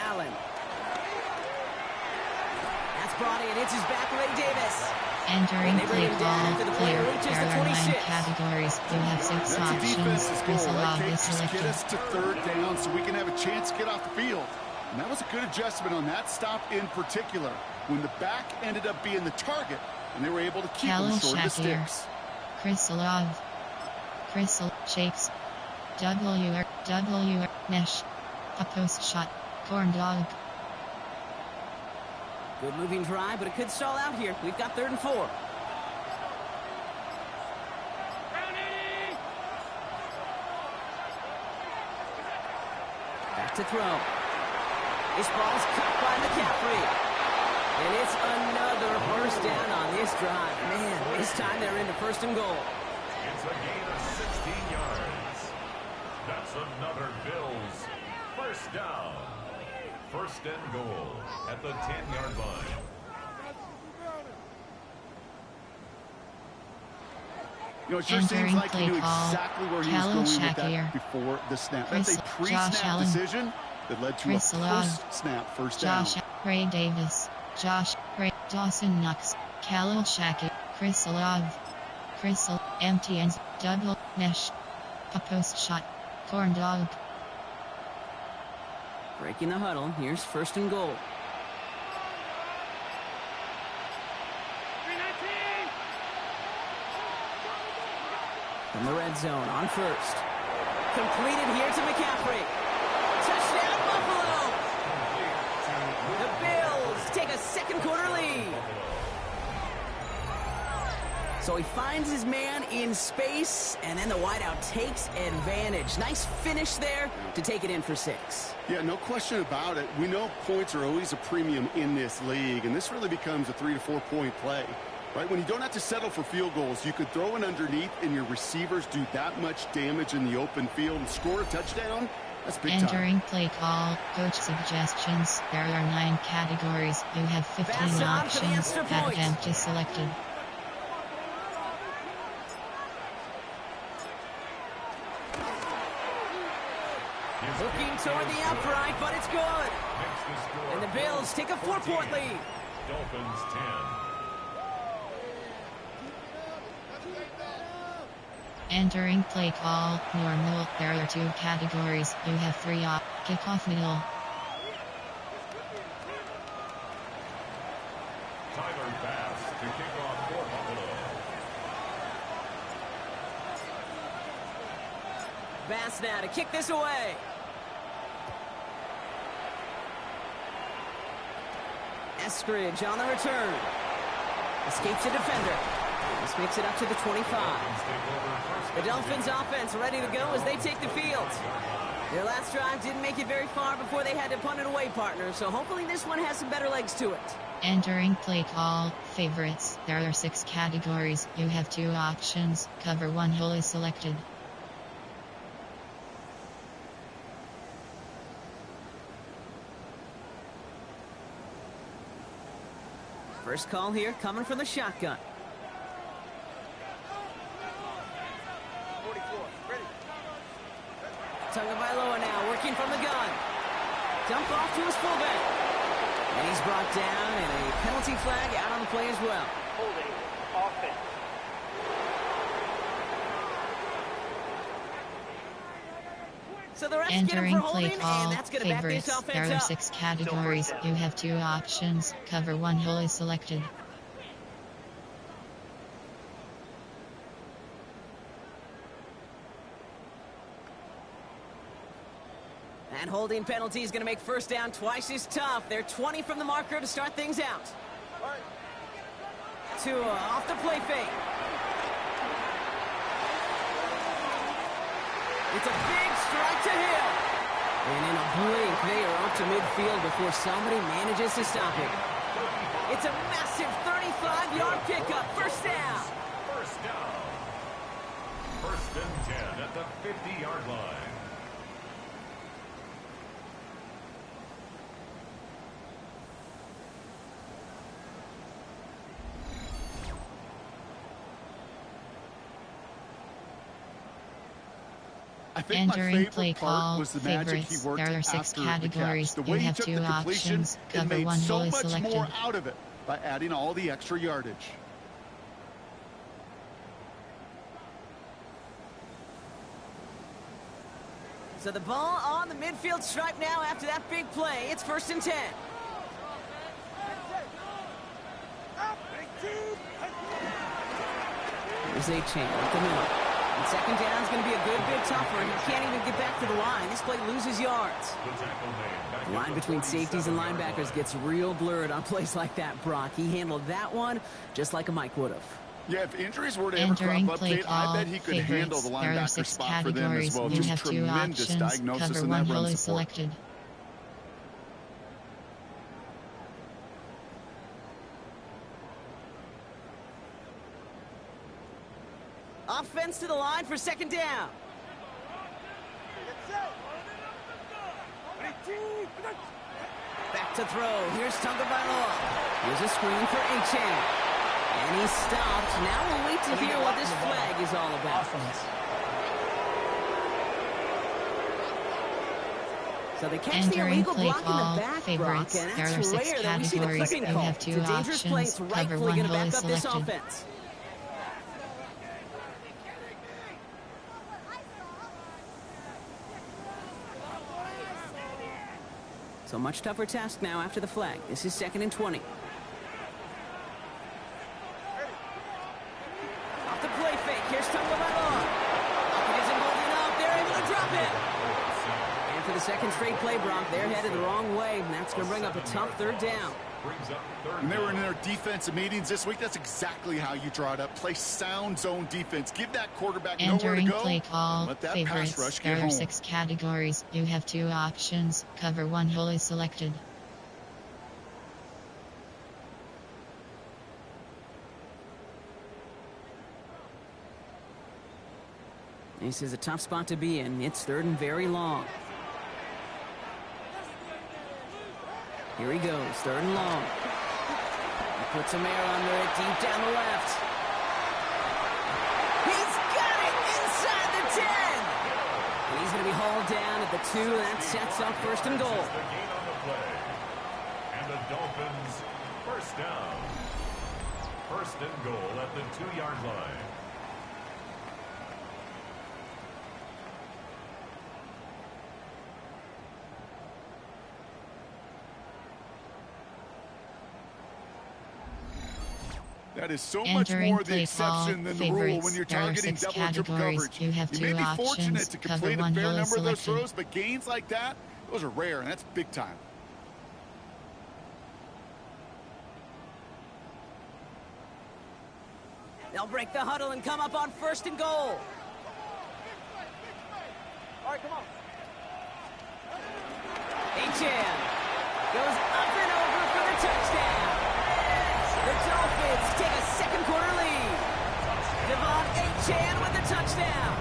Allen. That's brought in. It's his back, Ray Davis. Entering They bring play him down call. after the Player. player reaches There the are 9 26. categories. You have 6 That's a options. defense's Chris goal, right, Love Kate? is Just get selected. us to 3rd down so we can have a chance to get off the field. And that was a good adjustment on that stop in particular, when the back ended up being the target, and they were able to keep Callum him short of the Shakir. sticks. Chris Love. Chris shakes. WR mesh. A post shot. Corn dog. Good moving drive, but it could stall out here. We've got 3rd and 4. Back to throw. This ball's caught by McCaffrey. And it's another first down on this drive. Man, this time they're into 1st and goal. It's a gain of 16 yards. That's another Bills first down. First and goal at the 10-yard line. You know, it sure seems like he knew exactly where he was going with that before the snap. That's a pre-snap decision that led to a post-snap first down. Ray Davis, Ray Dawson Knox, Khalil Shakir, Chris Olave, empty ends, double mesh, a post shot, corn dog. Breaking the huddle. Here's first and goal. From the red zone on first. Completed here to McCaffrey. Touchdown, Buffalo! The Bills take a second quarter lead. So he finds his man in space, and then the wideout takes advantage. Nice finish there to take it in for 6. Yeah, no question about it. We know points are always a premium in this league, and this really becomes a 3 to 4 point play. Right, when you don't have to settle for field goals, you could throw it underneath and your receivers do that much damage in the open field and score a touchdown. That's big time. Entering play call, coach suggestions. There are 9 categories. You have 15 options. Add empty selected. Looking toward the upright, but it's good. And the Bills take a 4-point lead. Dolphins 10. Entering play call, normal. There are 2 categories. You have 3 kickoff middle. Tyler Bass to kick off for Buffalo. Bass now to kick this away. Eskridge on the return. Escapes a defender. This makes it up to the 25. The Dolphins offense ready to go as they take the field. Their last drive didn't make it very far before they had to punt it away, partner, so hopefully this one has some better legs to it. Entering play call, favorites. There are 6 categories. You have 2 options. Cover 1 hole is selected. First call here coming from the shotgun. 44, ready. Tagovailoa now working from the gun. Dump off to his fullback. And he's brought down, and a penalty flag out on the play as well. Holding, offense. So the refs get him Entering for play holding, call, and that's going to back this favorites. offense There are up. 6 categories. You have 2 options. Cover 1 hole is selected. And holding penalty is going to make first down twice as tough. They're 20 from the marker to start things out. Tua off the play fake. It's a big strike to Hill. And in a blink, they are up to midfield before somebody manages to stop it. It's a massive 35-yard pickup. First down. First down. First and 10 at the 50-yard line. I think my Entering favorite play part call, was the magic he favorites. worked There are 6 after the categories. catch. The You way he have took 2 the completion, options. it Cover made 1 so hole is much selected. more out of it by adding all the extra yardage. So the ball on the midfield stripe now after that big play. It's first and 10. Here's A-Chain at the middle. And second down is going to be a good bit tougher. He can't even get back to the line. This play loses yards. The line between safeties and linebackers gets real blurred on plays like that, Brock. He handled that one just like a Mike would have. Yeah, if injuries were to ever Entering crop up, play Tate, call, I bet he could handle the favorites. There are linebacker 6 spot for them as categories. well. You Just have 2 tremendous options. diagnosis Cover in 1 that hole run is support. selected. Offense to the line for second down. Back to throw. Here's Tagovailoa. Here's a screen for Achane. And he stopped. Now we'll wait to hear what this flag is all about. So they catch the illegal block in the back, Brock, and that's rare that we see the clipping call. It's a dangerous play. It's rightfully going to back up this offense. So much tougher task now after the flag. This is 2nd and 20. Off the play fake. Here's Tagovailoa. It isn't holding up. They're able to drop it. And for the second straight play, Brock, they're headed the wrong way. And that's going to bring up a tough third down. When they were in their defensive meetings this week, that's exactly how you draw it up. Play sound zone defense. Give that quarterback nowhere to go. Play call, let that favorites. pass rush get there are home. 6 categories. You have 2 options. Cover 1 hole is selected. This is a tough spot to be in. It's 3rd and very long. Here he goes, 3rd and long. He puts some air under it, deep down the left. He's got it inside the 10. And he's going to be hauled down at the 2. That sets up 1st and goal. The gain on the play. And the Dolphins, 1st down. 1st and goal at the 2-yard line. That is so much more the exception than the rule when you're targeting double and triple coverage. You have 2 may be options. fortunate to complete Cover a 1 fair hole number of those selected. throws, but gains like that, those are rare, and that's big time. They'll break the huddle and come up on 1st and goal. All right, come on. Achane goes up and over for the touchdown. The Dolphins take a 2nd quarter lead. Devon Achane with the touchdown.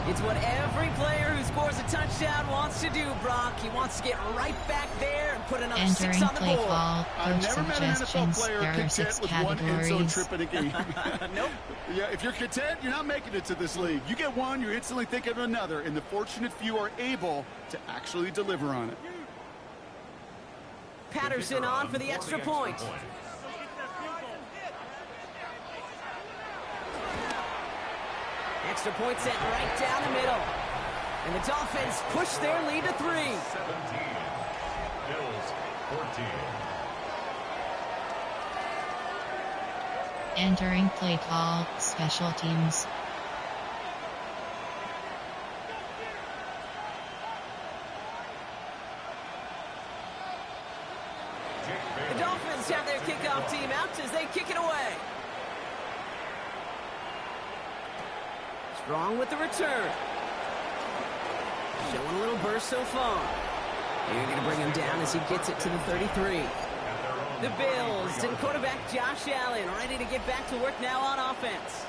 It's what every player who scores a touchdown wants to do, Brock. He wants to get right back there and put another 6 on the board. I've never met an NFL player content with 1 end zone trip in a game. Nope. Yeah, if you're content, you're not making it to this league. You get 1, you're instantly thinking of another, and the fortunate few are able to actually deliver on it. Patterson on for the extra point. Extra point set right down the middle. And the Dolphins push their lead to 3. 17. Bills, 14. Entering play call, special teams. The Dolphins have their kickoff team out as they kick it away. Strong with the return. Showing a little burst so far. They're going to bring him down as he gets it to the 33. The Bills and quarterback Josh Allen ready to get back to work now on offense.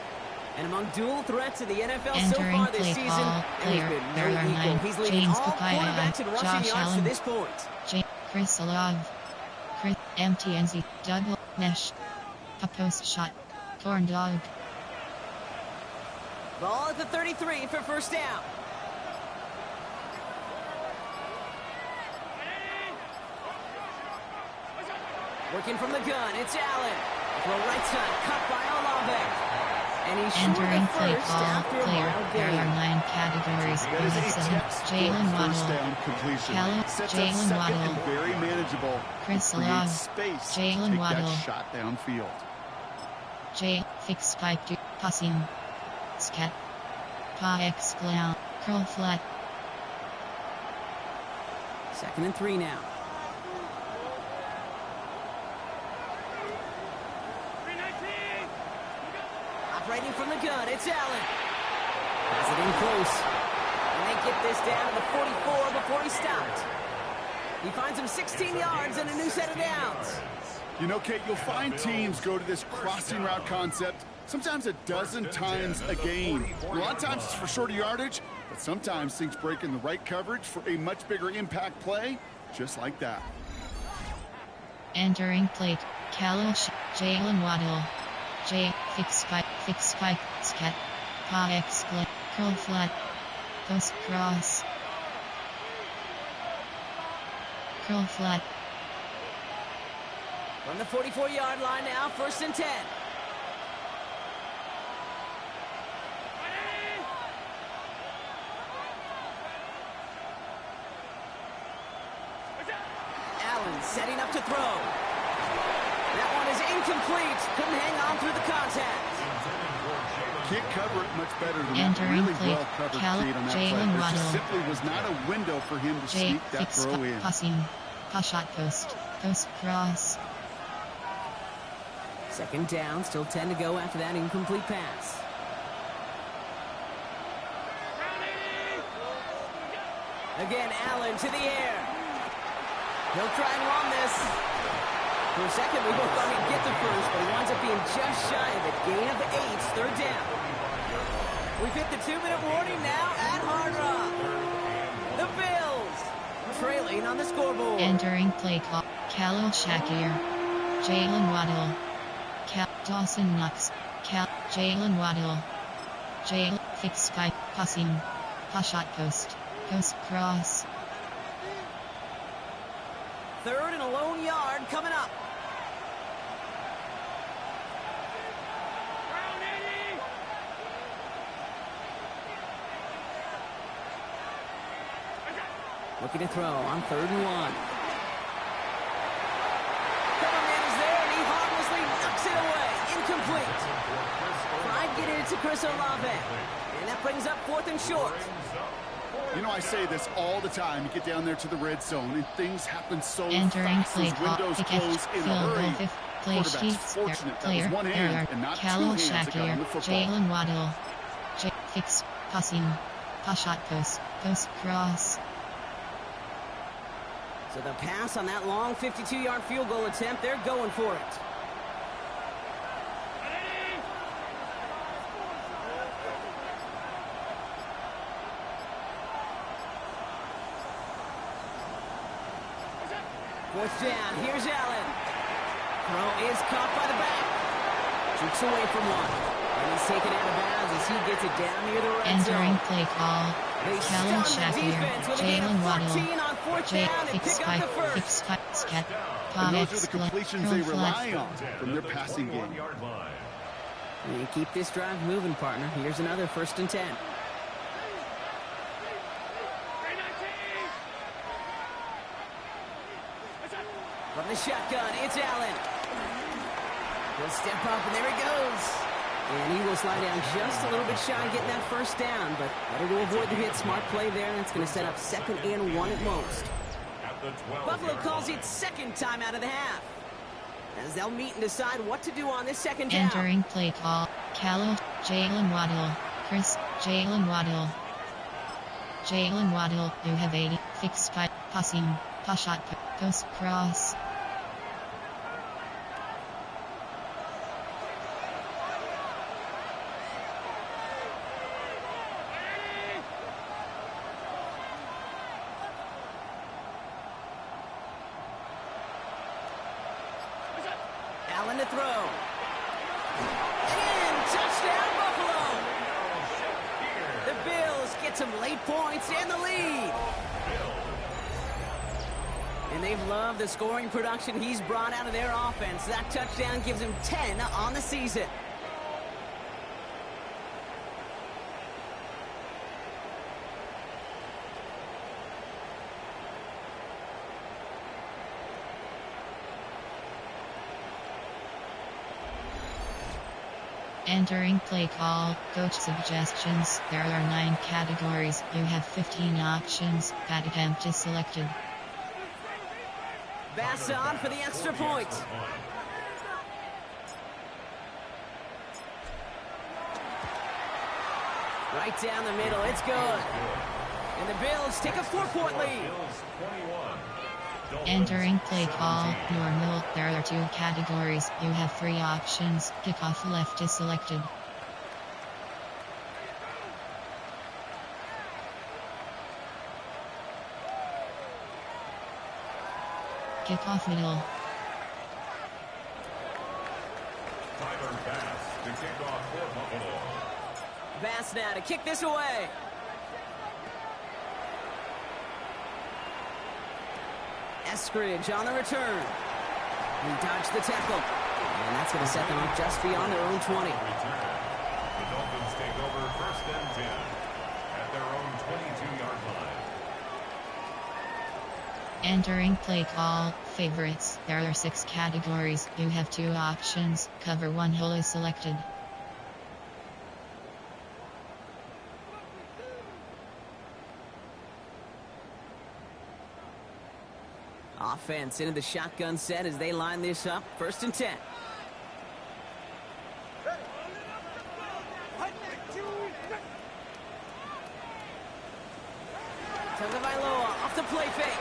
And among dual threats in the NFL so far this season, and he's been no equal. He's leading all quarterbacks in rushing yards to this point. Chris Olave. Chris MTNZ. Double mesh. A post shot. Corn dog. Ball at the 33 for 1st down. Working from the gun, it's Allen. Throw right side, cut by Olave. And he's entering play first call, after a player. wild There game. are 9 categories. You have 7. Jalen Waddle. Jalen Waddle. Very manageable. Chris Olave. Jalen Waddle. Shot downfield. J. Fix spike to passing. Scat. Pa exclam. Curl flat. 2nd and 3 now. Operating from the gun, it's Allen. Has it in close. And they get this down to the 44 before he stopped. He finds him 16 yards and a new set of downs. You know, Kate, you'll find teams go to this crossing route concept sometimes a dozen times a game. A lot of times it's for shorter yardage, but sometimes things break in the right coverage for a much bigger impact play, just like that. Entering plate, Kalosh, Jalen Waddle. Fix spike, scat, pa exclamation, curl flat, post cross, curl flat. From the 44-yard line now, 1st and 10. Allen setting up to throw. That one is incomplete. Couldn't hang on through the contact. Can't cover it much better than Entering that. Really plate, well covered Jalen on that play. There Waddle. just simply was not a window for him to sneak that throw in. Passing, shot post cross. 2nd down, still 10 to go after that incomplete pass. Again, Allen to the air. He'll try and run this. For a second, we both thought he'd get the first, but he winds up being just shy of a gain of 8, 3rd down. We've hit the 2-minute warning now at Hard Rock. The Bills trailing on the scoreboard. Entering play clock, Khalil Shakir, Jalen Waddle, Dawson Knox, Jalen Waddle, fix spike, passing, shot post cross. 3rd and a lone yard coming up. Looking to throw on 3rd and 1. Coverman is there, and he harmlessly knocks it away. Incomplete. Tried getting it to Chris Olave. And that brings up 4th and short. You know, I say this all the time. You get down there to the red zone, and things happen so Entering fast. play Those windows close in a hurry. Play Quarterback's fortunate. That was one hand and not two Khalil hands that got on the Shakir, football. Jalen Waddle, fix, passing, shot post cross. So the pass on that long 52-yard field goal attempt, they're going for it. Fourth down, here's Allen. Throw is caught by the back. Jerks away from one. And he's taken out of bounds as he gets it down near the red zone. Entering play call, Khalil Shakir, Jalen Waddle, fix spike, scat, And those are the completions they rely on from their passing game. And keep this drive moving, partner. Here's another 1st and 10. From the shotgun, it's Allen. He'll step up, and there he goes. And he will slide down just a little bit shy of getting that 1st down, but better to avoid the hit. Smart play there, and it's going to set up 2nd and 1 at most. Buffalo calls it 2nd time out of the half, as they'll meet and decide what to do on this 2nd down. Entering play call, Khalil, Jalen Waddle, Jalen Waddle, you have 80, fix spike, passing, shot post cross. Allen to throw. And touchdown, Buffalo. The Bills get some late points and the lead. And they've loved the scoring production he's brought out of their offense. That touchdown gives him 10 on the season. Entering play call, coach suggestions. There are 9 categories. You have 15 options. That attempt is selected. Bass on for the extra point. Right down the middle, it's good. And the Bills take a 4-point lead. Entering play call, normal. There are 2 categories. You have 3 options. Kickoff left is selected. Kickoff middle. Tyler Bass to kick off for Buffalo. Bass now to kick this away. Eskridge on the return. He dodged the tackle. And that's going to set them up just beyond their own 20. Return. The Dolphins take over 1st and 10 at their own 22-yard line. Entering play call, favorites. There are 6 categories. You have 2 options. Cover 1 hole is selected. Offense into the shotgun set as they line this up. 1st and 10. Tagovailoa off the play fake.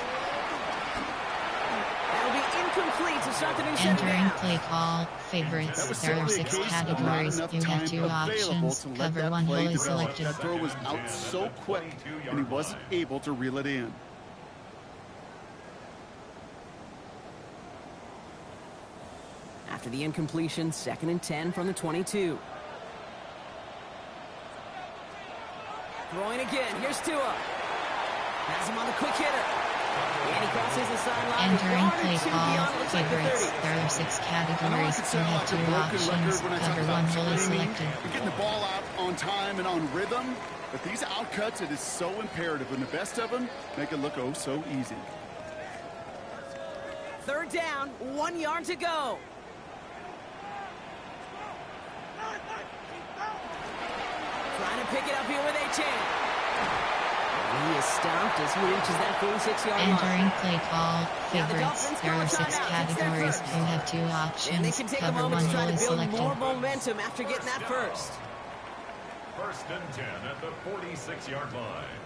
That'll be incomplete to start the new set Entering down. play call, favorites. There are 6 categories. You have 2 options. Cover 1 hole is selected. That throw was out so quick, and he wasn't able to reel it in. After the incompletion, 2nd and 10 from the 22. Throwing again. Here's Tua. Has him on the quick hitter. And he crosses the sideline. Entering play Yard or two call, beyond what looks like the favorites. 30. There are 6 I know I categories. could You sound have like 2 a broken options. record when I talk Cover 1 about hole is screaming selected. and getting the ball out on time and on rhythm. But these outcuts, it is so imperative. And the best of them make it look oh so easy. 3rd down, 1 yard to go. Trying to pick it up here with A-Chain. He is stopped as he reaches that 46-yard line. Entering play call, Now the favorites. Dolphins There call are 6 timeout. It's their categories. first. You have 2 And they options. can take a Cover 1 moment to try hole to is build selected. more momentum after getting that first. 1st and 10 at the 46-yard line.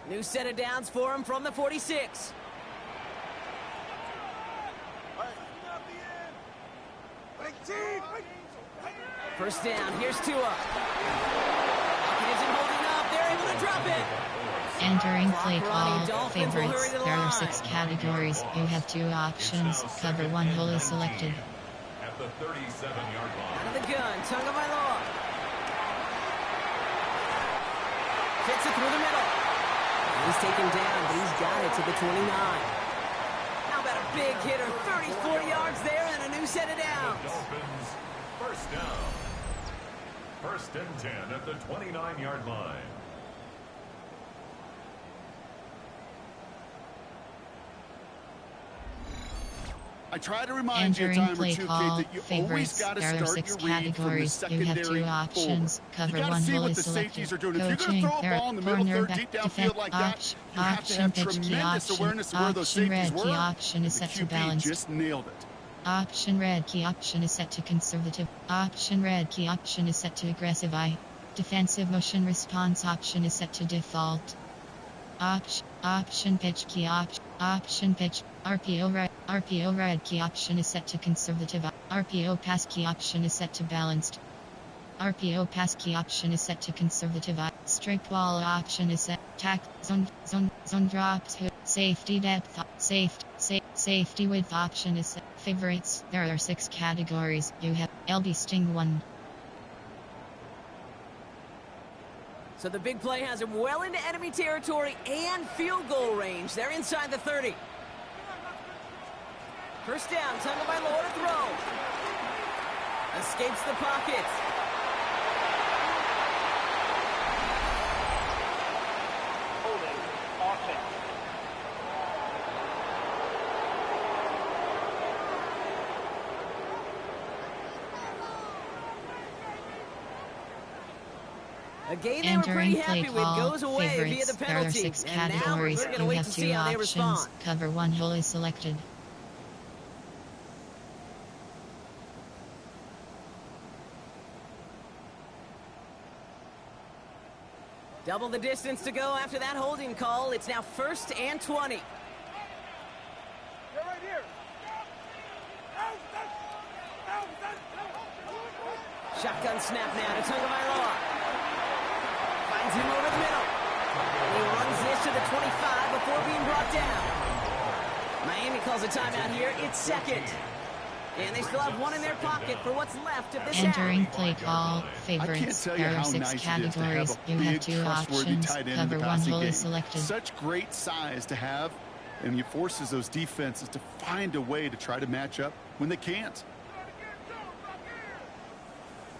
New set of downs for him from the 46. First down, here's Tua. He isn't holding up. They're able to drop it. Entering play Ronnie, call, Dolphins will favorites. hurry to the There are line. 6 categories. You have 2 options. Cover 1 hole is selected. At the 37-yard line. Out of the gun, Tagovailoa. Fits it through the middle. He's taken down, but he's got it to the 29. How about a big hitter? 34 yards there and a new set of downs. Dolphins, 1st down. 1st and 10 at the 29-yard line. I try to remind you a Entering time or play two, call, Kate, that you always favorites. got to There are start 6 your read from the categories. You have 2 secondary options. forward. Cover You got 1 to see hole what is the selected. safeties are doing. If you're going to Coaching, throw a there ball in the middle third, cornerback, deep downfield defense, like that, you have to option, have pitch key tremendous option, awareness of where those option safeties red were. key option is The set to QB balance. just nailed it. Option red key option is set to conservative. Option red key option is set to aggressive. Defensive motion response option is set to default. Option pitch key option pitch. RPO red key option is set to conservative. RPO pass key option is set to balanced. RPO pass key option is set to conservative. Straight ball option is set. Tack zone drop to safety depth. Safety width option is set. Favorites. There are 6 categories. You have LB Sting 1. So the big play has him well into enemy territory and field goal range. They're inside the 30. First down, Tagovailoa to throw. Escapes the pocket. Holding. Offense. A game they were pretty Entering play happy with call, goes away via favorites. the There penalty. are 6 And now categories. we're going to You wait have to 2 see how they options. respond. Cover 1 hole is selected. Double the distance to go after that holding call. It's now 1st and 20. Right here. Shotgun snap now to Tagovailoa. Finds him over the middle. He runs this to the 25 before being brought down. Miami calls a timeout here. It's 2nd. And they still have one in their pocket for what's left of this half. Entering play call, favorites. There are 6 categories. You have 2 options. Cover 1 hole is selected. Such great size to have, and it forces those defenses to find a way to try to match up when they can't.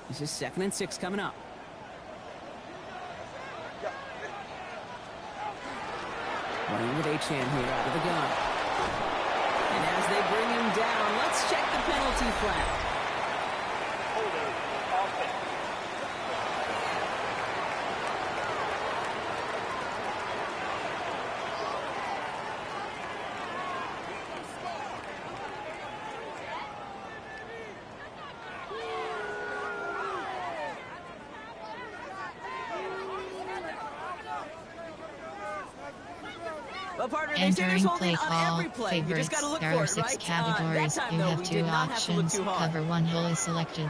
This is 2nd and 6 coming up. Running with Achane here out of the gun. And as they bring him down, let's check the penalty flag. Holding offense. Well, partner, they say there's Entering holding play on call, every play. You just favorites. got to look There for are it, 6 right? categories. That time, You though, have we 2 did not have to look options. too hard. Cover 1 hole is selected.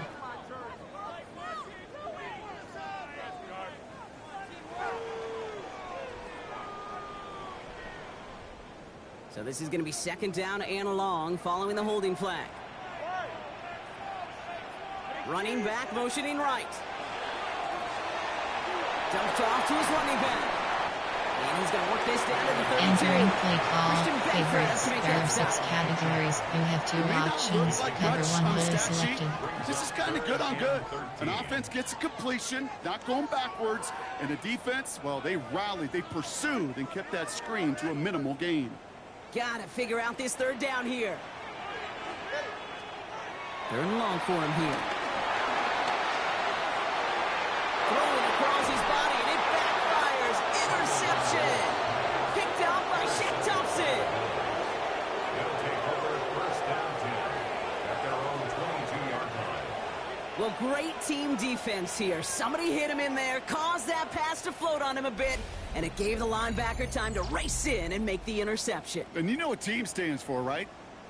So this is going to be 2nd down and long following the holding flag. Running back, motioning right. Dumped off to his running back. And he's going to work this down to the 32. Entering play call, Christian Benford favorites. has to make There are that 6 stop. categories. You have 2 options. Cover 1 hole is selected. This is kind of good on good. An offense gets a completion, not going backwards, and a defense, well, they rallied, they pursued, and kept that screen to a minimal gain. Got to figure out this 3rd down here. 3rd and long for him here. Throwing across his body, and it backfires. Interception. Picked out by Shaq Thompson. They'll take over 1st down 10 at their own 22-yard line. Well, great team defense here. Somebody hit him in there, caused that pass to float on him a bit, and it gave the linebacker time to race in and make the interception. And you know what team stands for, right?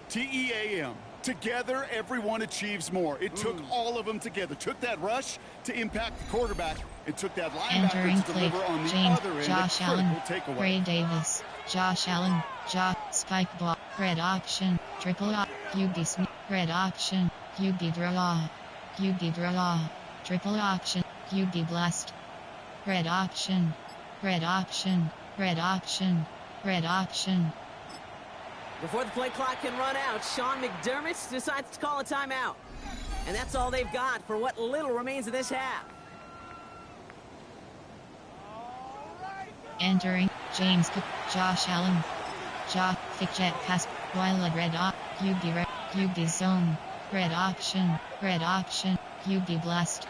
T-E-A-M. Together, everyone achieves more. It took all of them together. Took that rush to impact the quarterback. It took that Entering linebacker to play, deliver on the James, other end. Josh A Allen, critical takeaway. Ray Davis, Josh Allen, spike ball, red option, triple op, QB Smith, red option, QB draw, triple option, QB blast, red option, red option, red option, red option. Before the play clock can run out, Sean McDermott decides to call a timeout. And that's all they've got for what little remains of this half. Entering, James Cook, Josh Allen, fake jet pass, while red op, QB zone, red option, QB blast.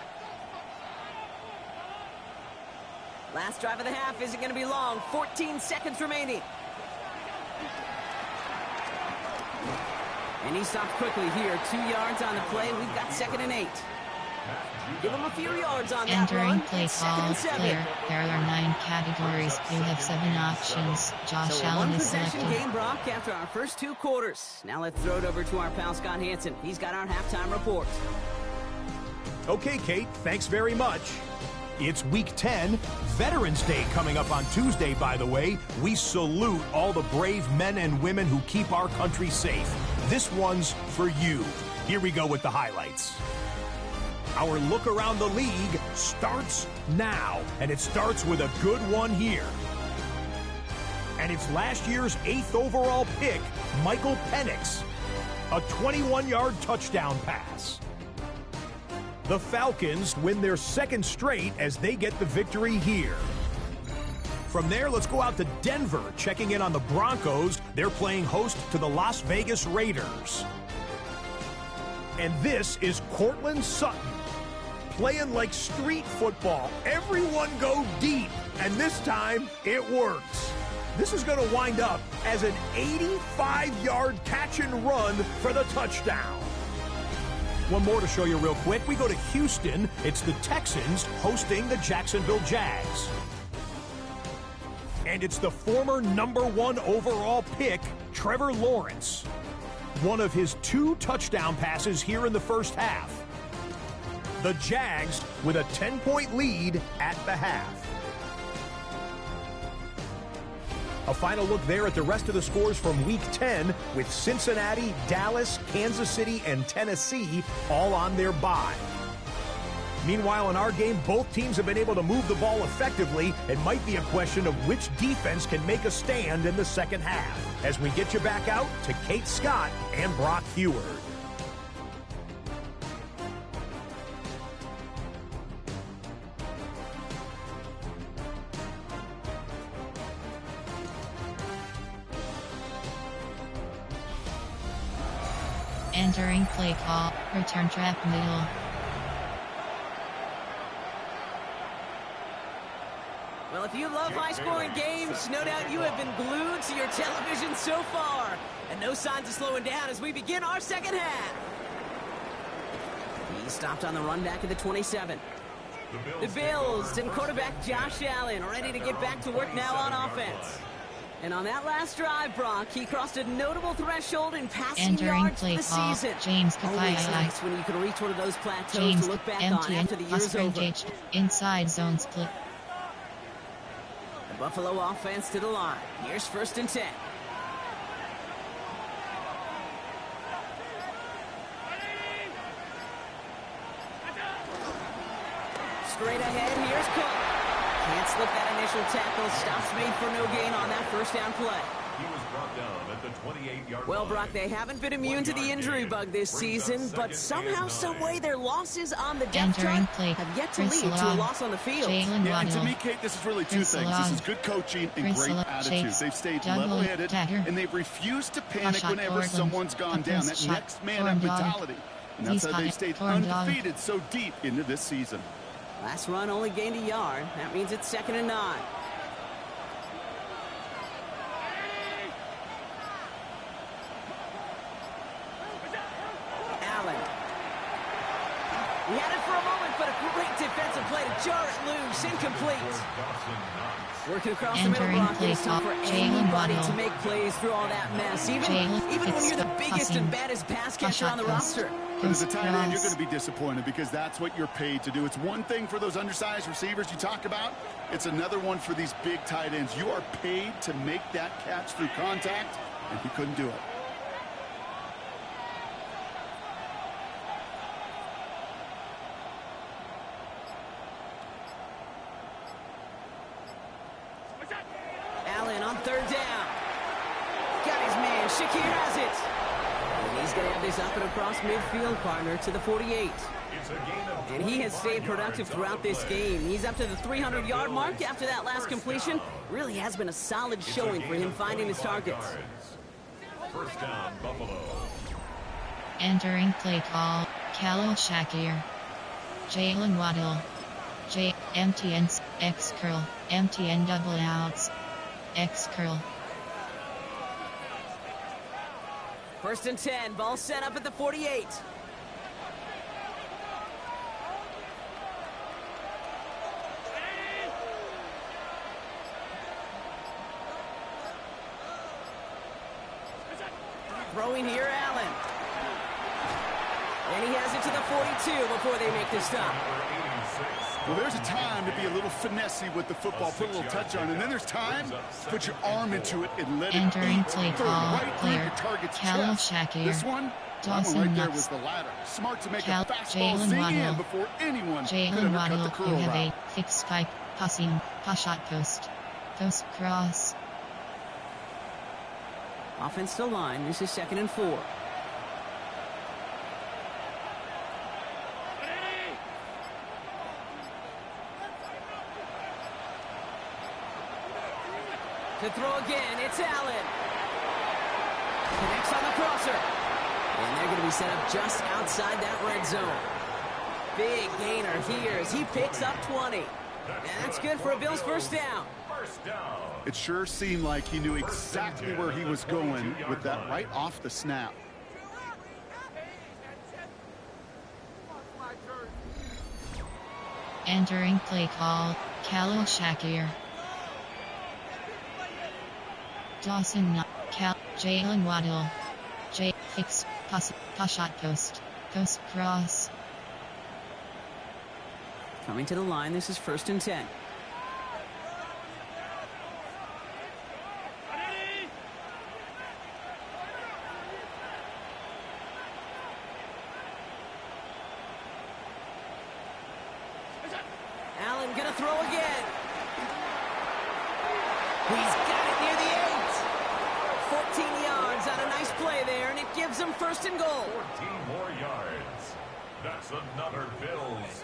Last drive of the half isn't going to be long. 14 seconds remaining. And he stopped quickly here. 2 yards on the play. We've got 2nd and 8. Give him a few yards on that Entering run. play It's 2nd call, and 7. player. There are 9 categories. You have 7 options. Josh So a Allen is one-possession selected. game, Brock, after our first 2 quarters. Now let's throw it over to our pal Scott Hansen. He's got our halftime report. Okay, Kate, thanks very much. It's Week 10, Veterans Day coming up on Tuesday, by the way. We salute all the brave men and women who keep our country safe. This one's for you. Here we go with the highlights. Our look around the league starts now, and it starts with a good one here. And it's last year's 8th overall pick, Michael Penix. A 21-yard touchdown pass. The Falcons win their 2nd straight as they get the victory here. From there, let's go out to Denver, checking in on the Broncos. They're playing host to the Las Vegas Raiders. And this is Cortland Sutton, playing like street football. Everyone go deep, and this time it works. This is going to wind up as an 85-yard catch and run for the touchdown. One more to show you real quick. We go to Houston. It's the Texans hosting the Jacksonville Jags. And it's the former #1 overall pick, Trevor Lawrence. One of his 2 touchdown passes here in the first half. The Jags with a 10-point lead at the half. A final look there at the rest of the scores from Week 10 with Cincinnati, Dallas, Kansas City, and Tennessee all on their bye. Meanwhile, in our game, both teams have been able to move the ball effectively. It might be a question of which defense can make a stand in the second half. As we get you back out to Kate Scott and Brock Heward. Entering play call, return trap middle. Well, if you love high-scoring games, no doubt you have been glued to your television so far. And no signs of slowing down as we begin our second half. He stopped on the run back at the 27. The Bills and quarterback Josh Allen ready to get back to work now on offense. And on that last drive, Brock, he crossed a notable threshold in passing yards for the season. James Always nice when you can reach one of those plateaus to look back on after the year's over. Engaged. Inside zone split. The Buffalo offense to the line. Here's 1st and 10. Straight ahead, here's Cook. Can't slip that initial tackle. Stops made for no gain on that first down play. He was brought down at the 28-yard Well, line. Brock, they haven't been immune to the injury bug this season, but somehow, someway, their losses on the depth chart have yet to lead to a loss on the field. Yeah, and to me, Kate, this is really 2 things. This is good coaching and great attitude. They've stayed level-headed, and they've refused to panic whenever someone's gone down. That next man up mentality. And that's how they've stayed undefeated so deep into this season. Last run only gained a yard. That means it's 2nd and 9. Allen. He had it for a moment, but a great defensive play to jar it loose. Incomplete. Working across the middle block, it's time for anybody to make plays through all that mess. Even when you're the biggest and baddest pass catcher on the roster. But as a tight end, you're going to be disappointed because that's what you're paid to do. It's one thing for those undersized receivers you talk about. It's another one for these big tight ends. You are paid to make that catch through contact, and he couldn't do it. Allen on 3rd down. Got his man. Shakir has it. And he's going to have this up and across midfield, partner, to the 48. And he has stayed productive throughout this game. He's up to the 300-yard mark after that last completion. Really has been a solid showing for him finding his targets. 1st down, Buffalo. Entering play call, Khalil Shakir. Jalen Waddle. MTN, X curl, MTN double outs, X curl. 1st and 10, ball set up at the 48. Throwing here, Allen. And he has it to the 42 before they make the stop. Well, there's a time to be a little finessey with the football, put a little touch on, and then there's time to put your arm into it and let it eat. Play Throw call, right through your target's chest. Shakir. This one, that one right there was the latter. Smart to make a fastball zing in before anyone could undercut the curl route. You have a fixed spike, passing, shot post. Post cross. Offense to line. This is 2nd and 4. To throw again, it's Allen. Connects on the crosser. And they're going to be set up just outside that red zone. Big gainer here as he picks up 20. And that's good for a Bills 1st down. It sure seemed like he knew exactly where he was going with that right off the snap. Entering play call, Khalil Shakir. Dawson, Jalen Waddle, Fix, Shot Coast Cross. Coming to the line, this is 1st and 10. Allen gonna throw again. He's got it near the 8. 14 yards on a nice play there, and it gives him 1st and goal. 14 more yards. That's another Bills.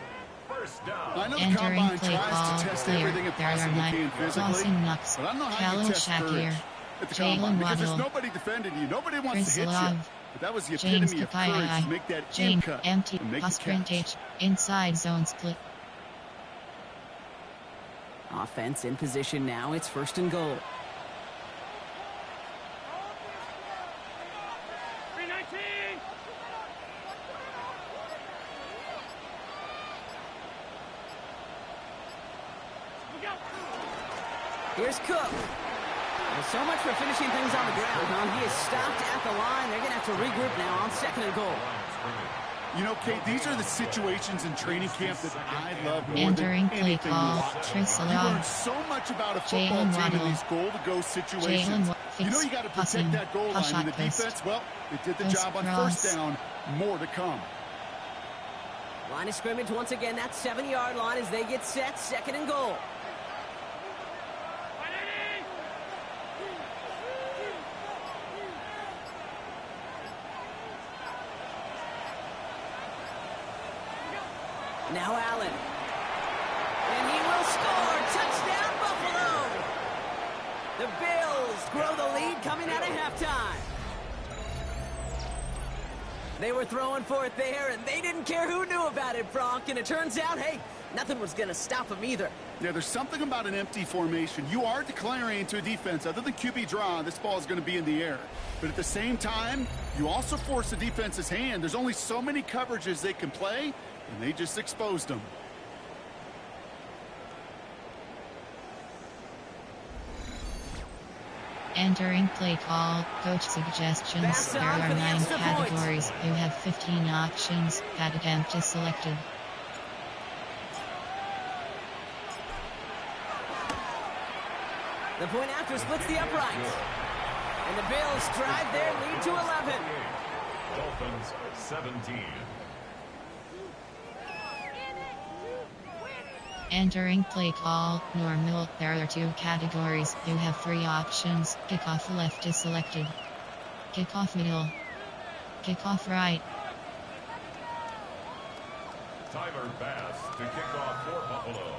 First down. I know the combine tries to test everything it possibly can physically, but I don't know how you test courage at the combine because there's nobody defending you. Nobody wants to hit you. But that was the epitome of courage to make that in cut and make the catch. Inside zone split. Offense in position now. It's 1st and goal. Here's Cook. Well, so much for finishing things on the ground, huh? He is stopped at the line. They're going to have to regroup now on 2nd and goal. You know, Kate, these are the situations in training camp that I love more Entering than play anything call, else. You learn so much about a football team in these goal-to-go situations. You know you got to protect that goal line. And the defense, well, they did the job on 1st down. More to come. Line of scrimmage once again. That 7-yard line as they get set. 2nd and goal. Now Allen. And he will score. Touchdown, Buffalo. The Bills grow the lead coming out of halftime. They were throwing for it there, and they didn't care who knew about it, Brock. And it turns out, hey, nothing was going to stop them either. Yeah, there's something about an empty formation. You are declaring to a defense, other than QB draw, this ball is going to be in the air. But at the same time, you also force the defense's hand. There's only so many coverages they can play, and they just exposed them. Entering play call, coach suggestions. There are 9 categories. You have 15 options. That attempt is selected. The point after splits the upright. And the Bills drive their lead to 11. Dolphins 17. Entering play call, normal. There are 2 categories. You have 3 options. Kickoff left is selected. Kickoff middle. Kickoff right. Tyler Bass to kick off for Buffalo.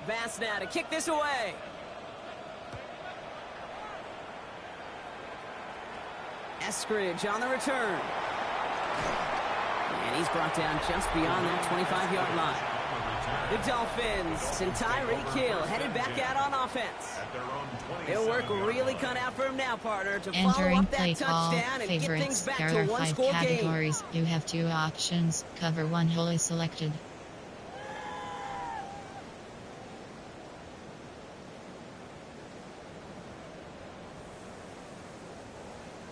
Bass now to kick this away. Eskridge on the return. And he's brought down just beyond that 25-yard line. The Dolphins and Tyreek Hill headed back out on offense. Their work really cut out for him now, partner, to follow up that touchdown and get things back to a one-score game. Categories. You have 2 options. Cover 1 hole is selected.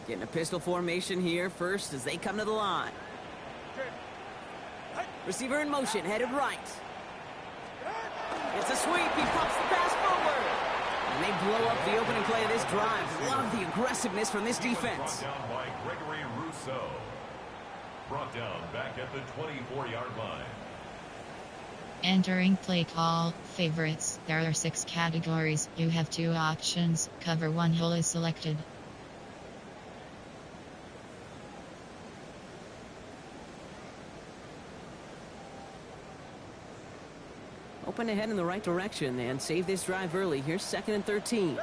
Getting a pistol formation here first as they come to the line. Receiver in motion, headed right. It's a sweep. He pops the pass forward. And they blow up the opening play of this drive. Love the aggressiveness from this defense. Brought down by Gregory Rousseau. Brought down back at the 24-yard line. Entering play call, favorites. There are 6 categories. You have 2 options. Cover 1 hole is selected. Open ahead in the right direction and save this drive early. Here's 2nd and 13.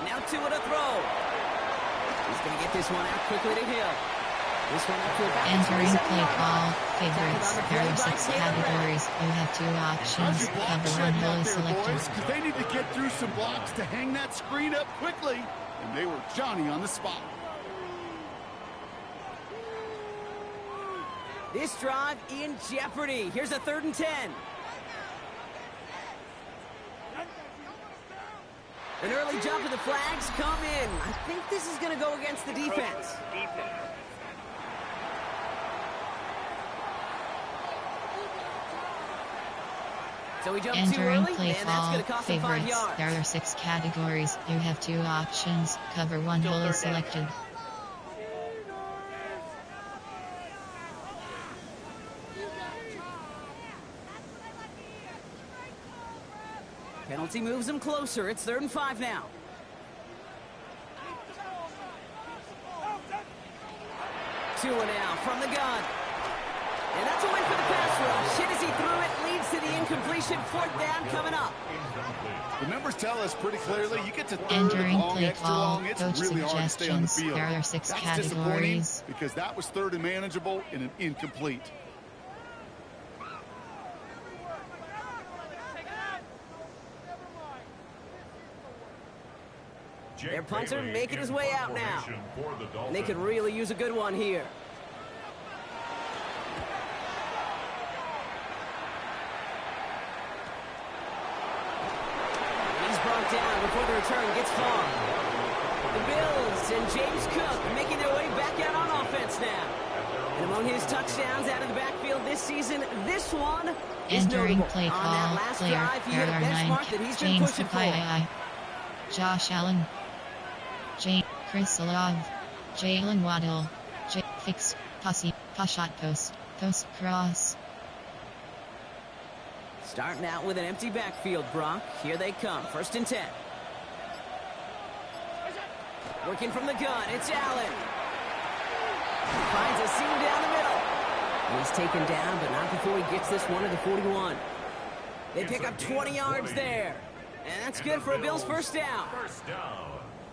Now two at a throw. He's going to get this one out quickly to Hill. This one up to about entering play call, favorites. There are 6 categories. You have 2 options. Cover 1 hole is selected. They need to get through some blocks to hang that screen up quickly. And they were Johnny on the spot. This drive in jeopardy. Here's a 3rd and 10. An early jump and the flags come in. I think this is going to go against the defense. So we jump too Entering early, play and that's going to cost him 5 favorites. yards. There are 6 categories. You have 2 options. Cover 1 hole is selected. Penalty moves him closer. It's 3rd and 5 now. Two and out from the gun. And that's a win for the pass rush. Hit as he threw it, leads to the incompletion. 4th down coming up. The numbers tell us pretty clearly, you get to 3rd Entering and long, play extra call, long, it's coach really hard to stay on the suggestions. field. There are 6 That's categories. disappointing because that was 3rd and manageable and an incomplete. Their punter making his way out now. And they could really use a good one here. And he's brought down before the return gets far. The Bills and James Cook making their way back out on offense now. And among his touchdowns out of the backfield this season, this one is Entering notable. play On call, that last player, drive, he there hit a are 9 benchmark that he's been James pushing for. Kapai, Josh Allen, Chris Olave, Jalen Waddle, Fix, Posse, Shot Post, Cross. Starting out with an empty backfield, Brock. Here they come. 1st and 10. Working from the gun. It's Allen. Finds a seam down the middle. He's taken down, but not before he gets this one to the 41. They pick up 20 yards there. And that's good for a Bills 1st down.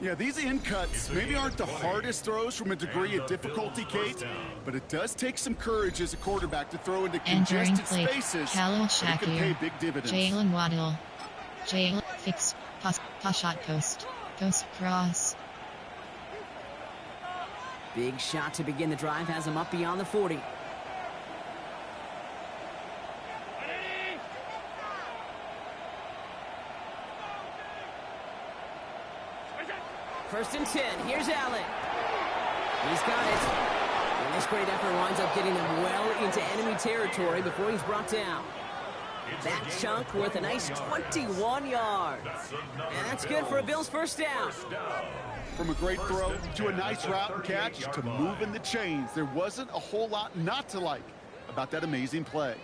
Yeah, these in cuts maybe aren't the hardest throws from a degree of difficulty, Kate, but it does take some courage as a quarterback to throw into Entering congested play, spaces. Khalil It can pay Shakir, big dividends. Jalen Waddle, Fix, Shot Post, Cross. Big shot to begin the drive. Has him up beyond the 40. First and 10. Here's Allen. He's got it. And this great effort winds up getting them well into enemy territory before he's brought down. That chunk worth a nice 21 yards. And that's good for a Bills 1st down. From a great throw to a nice route and catch to moving the chains, there wasn't a whole lot not to like about that amazing play.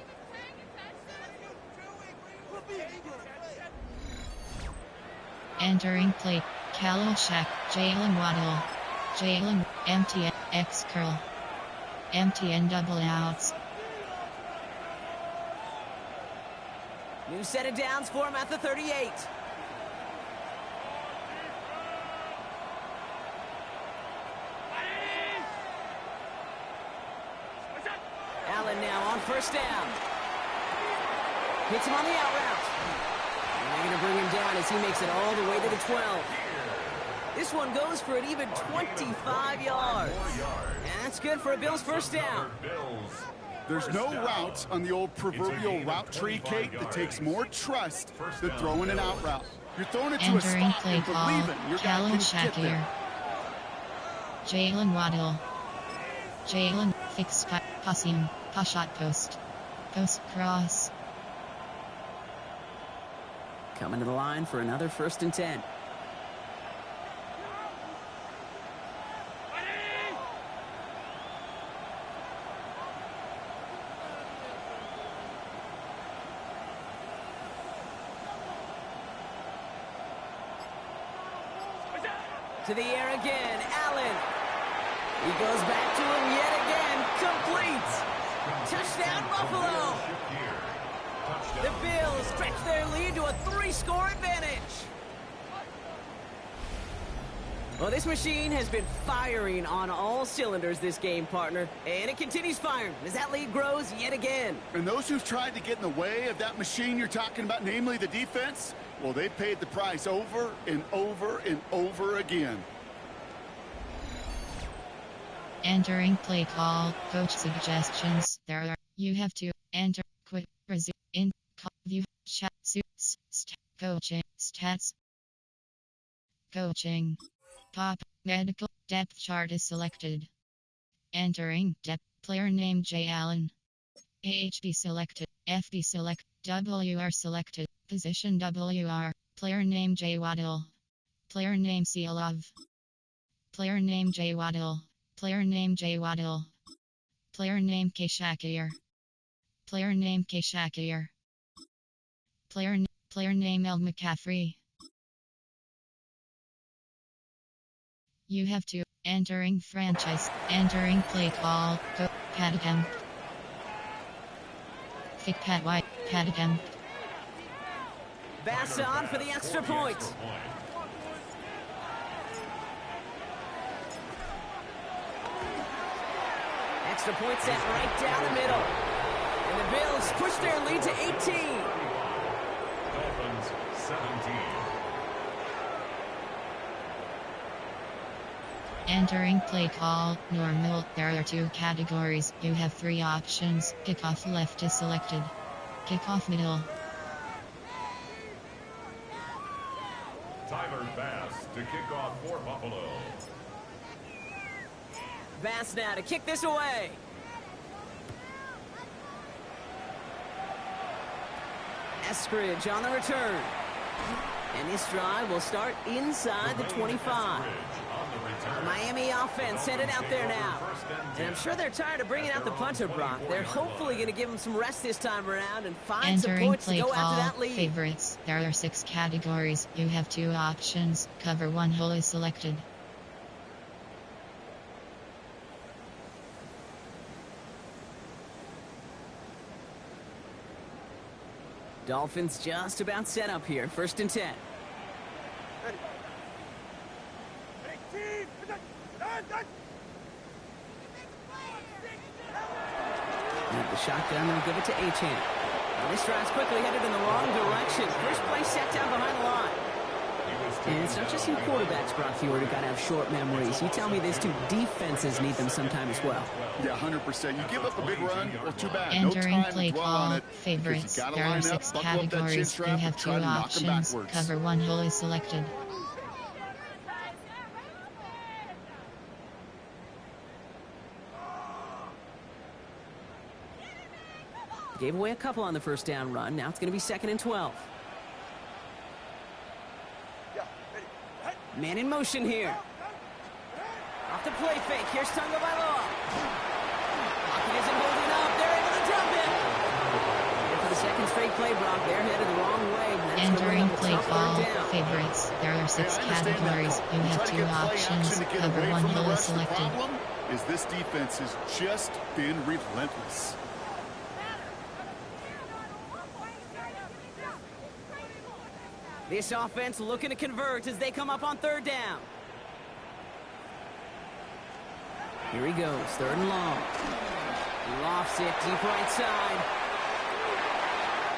Entering play, Khalil Shak, Jalen Waddle, empty X curl, MTN double outs. New set of downs for him at the 38. Allen now on 1st down. Hits him on the out route. And they're going to bring him down as he makes it all the way to the 12. This one goes for an even 25 yards. And that's good for a Bills 1st down. There's no route on the old proverbial route tree, Kate, that takes more trust than throwing an out route. You're throwing it to a Entering spot play and call, believing your guy Khalil can get Shakir, there. Jalen Waddle, Fix, Shot Post, Cross. Coming to the line for another 1st and 10. To the air again, Allen. He goes back to him yet again, complete. Touchdown, Buffalo. The Bills stretch their lead to a 3-score advantage. Well, this machine has been firing on all cylinders this game, partner. And it continues firing as that lead grows yet again. And those who've tried to get in the way of that machine you're talking about, namely the defense, well, they've paid the price over and over and over again. Entering play call, coach suggestions. You have to enter, quit, resume, in, call, view, chat, coaching, stats, coaching, pop, medical, depth chart is selected. Entering depth, player name J. Allen. AHB selected, FB select, WR selected, position WR, player name J. Waddle, player name C. Love, player name J. Waddle, player name J. Waddle, player name K. Shakir, player name K. Shakir, player name L. McCaffrey. You have to entering franchise, entering play call, pad attempt. Thick pad white, pad attempt. Bass on for the extra point. Extra point set right down the middle. And the Bills push their lead to 18. Dolphins 17. Entering play call, normal. There are 2 categories. You have 3 options. Kickoff left is selected. Kickoff middle. Tyler Bass to kick off for Buffalo. Bass now to kick this away. Eskridge on the return. And this drive will start inside the 25. The Miami offense headed out there now. And I'm sure they're tired of bringing out the punter, Brock. They're hopefully going to give him some rest this time around and find some points to go after that lead. Favorites. There are 6 categories. You have 2 options. Cover 1 hole is selected. Dolphins just about set up here. 1st and 10. The shotgun, they'll give it to Achane. This drive's quickly headed in the wrong direction. First play set down behind the line. And it's not just you quarterbacks, Brock Ford, who got to have short memories. You tell me these 2 defenses need them sometime as well. Yeah, 100%. You give up a big run, well, too bad. Entering no time play to dwell call, on it. favorites. There are 6 categories. You have 2 options. Cover 1 hole is selected. Gave away a couple on the first down run. Now it's going to be 2nd and 12. Man in motion here. Off the play fake. Here's Tagovailoa. Pocket isn't holding up. They're able to drop it. And for the 2nd straight play, Brock, they're headed the wrong way. Entering play call, favorites. There are 6 categories. You have 2 options. Cover 1 hole is selected. Is this defense has just been relentless. This offense looking to convert as they come up on 3rd down. Here he goes, 3rd and long. He lofts it deep right side.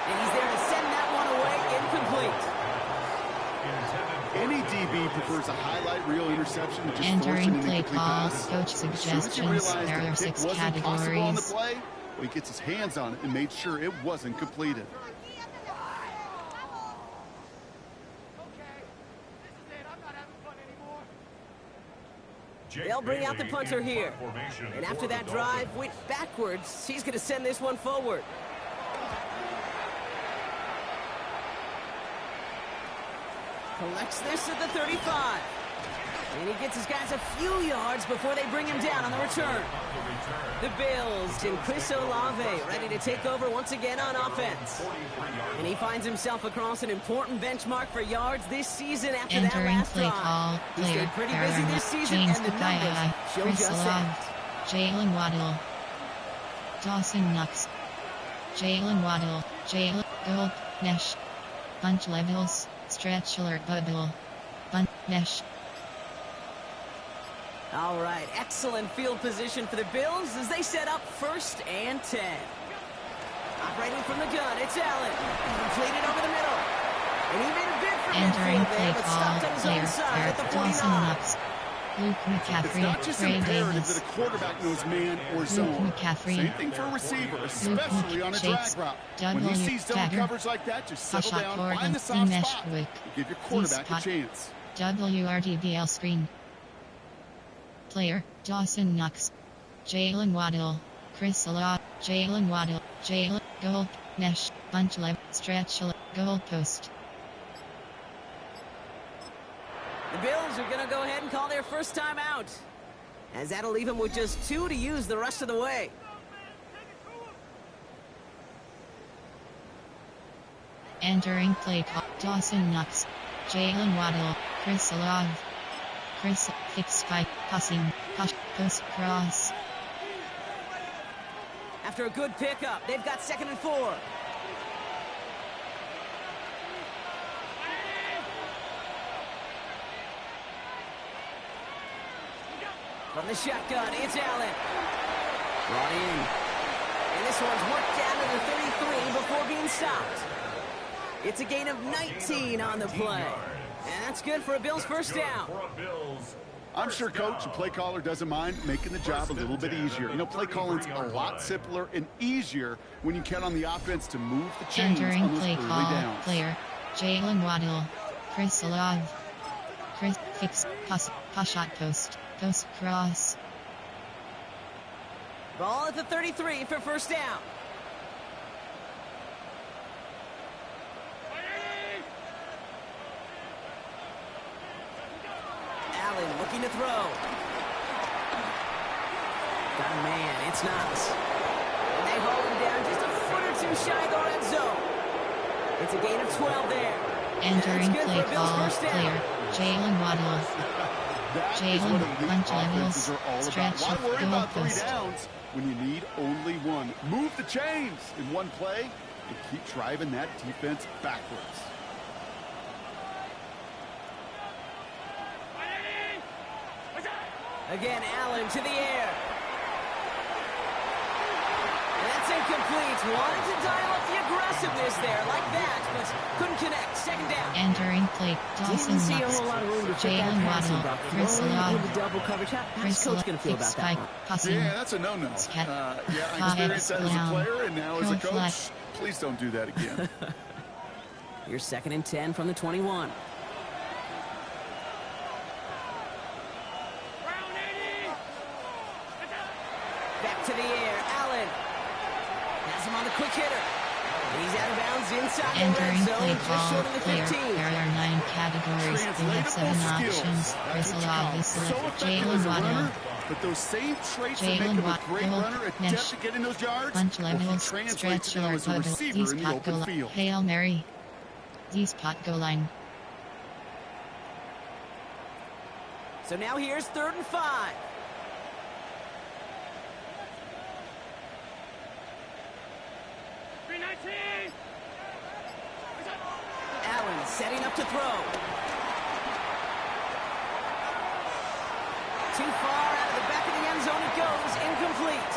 And he's there to send that one away incomplete. Any DB prefers a highlight reel interception to just entering force an play incomplete call, pass. coach suggestions. There are 6 categories. On the play, well, he gets his hands on it and made sure it wasn't completed. They'll bring out the punter here. And after that drive went backwards, he's going to send this one forward. Collects this at the 35. And he gets his guys a few yards before they bring him down on the return. The Bills and Chris Olave ready to take over once again on offense. And he finds himself across an important benchmark for yards this season after that last drive. He stayed pretty busy this season, and the numbers show just that. Jalen Waddle. Dawson Knox. Jalen Waddle. Jalen Gold. Nesh. Bunch levels. Stretch alert bubble. Bunt. Nesh. All right, excellent field position for the Bills as they set up 1st and 10. Operating from the gun, it's Allen. Completed over the middle. And he made a bid for entering midfield play there, but call, stopped on his own side at the 49. Luke McCaffrey, It's not just Ray imperative Davis. that a quarterback knows man or Luke zone. McCaffrey. Same thing for a receiver, especially on a drag route. When he sees zone coverage like that, just settle down, find the soft spot, and give your quarterback a chance. WRDBL screen. Player, Dawson Knox. Jalen Waddle. Chris Law. Jalen Waddle. Jalen, goal, Nesh, bunch left, stretch, goal post. The Bills are going to go ahead and call their first time out, as that'll leave them with just 2 to use the rest of the way. Entering play call, Dawson Knox. Jalen Waddle. Chris Law. Chris, fix spike, passing, post cross. After a good pickup, they've got 2nd and 4. From the shotgun, it's Allen. Brought in. And this one's worked down to the 33 before being stopped. It's a gain of 19 on the play. And that's good for a Bills first down. I'm sure coach and play caller doesn't mind making the job a little bit easier. You know, play calling's a lot simpler and easier when you count on the offense to move the chains Entering on those play early call, downs. player, Jalen Waddle. Chris Law. Chris, fix, pass shot post cross. Ball at the 33 for first down. Allen looking to throw. Got a man, it's Knox. And they hold him down just a foot or 2 shy of the red zone. It's a gain of 12 there. Entering play call, player, Jalen Waddle. Jalen, bunch levels, stretch, Why worry goal about 3 post. downs when you need only 1? Move the chains in one play and keep driving that defense backwards. Again, Allen to the air. And that's incomplete. Wanted to dial up the aggressiveness there like that, but couldn't connect. 2nd down. Entering play, Dawson Didn't see a Knox. whole lot of room to fit that Jalen passing Waddle. buck. Chris Law. With the double coverage. How's Chris coach Law, going to feel fix about that spike, one? passing. Yeah, that's a no-no. Scat. Yeah, I experienced that as a player, and now as a coach, please don't do that again. Here's 2nd and 10 from the 21. Back to the air, Allen. Has him on the quick hitter. He's out of bounds inside the red Entering zone, play just call, short of the player, 15. there are 9 categories, you have 7 options, Chris Law, Jalen Waddle, but those same traits that make Jalen him a great Waddle, runner, adept Nesh, at getting those yards, bunch well, he levels, translates stretch, it now as a total, receiver these in the pot open goal, field. Hail Mary, these pot goal line. So now here's 3rd and 5. Allen setting up to throw. Too far out of the back of the end zone it goes, incomplete.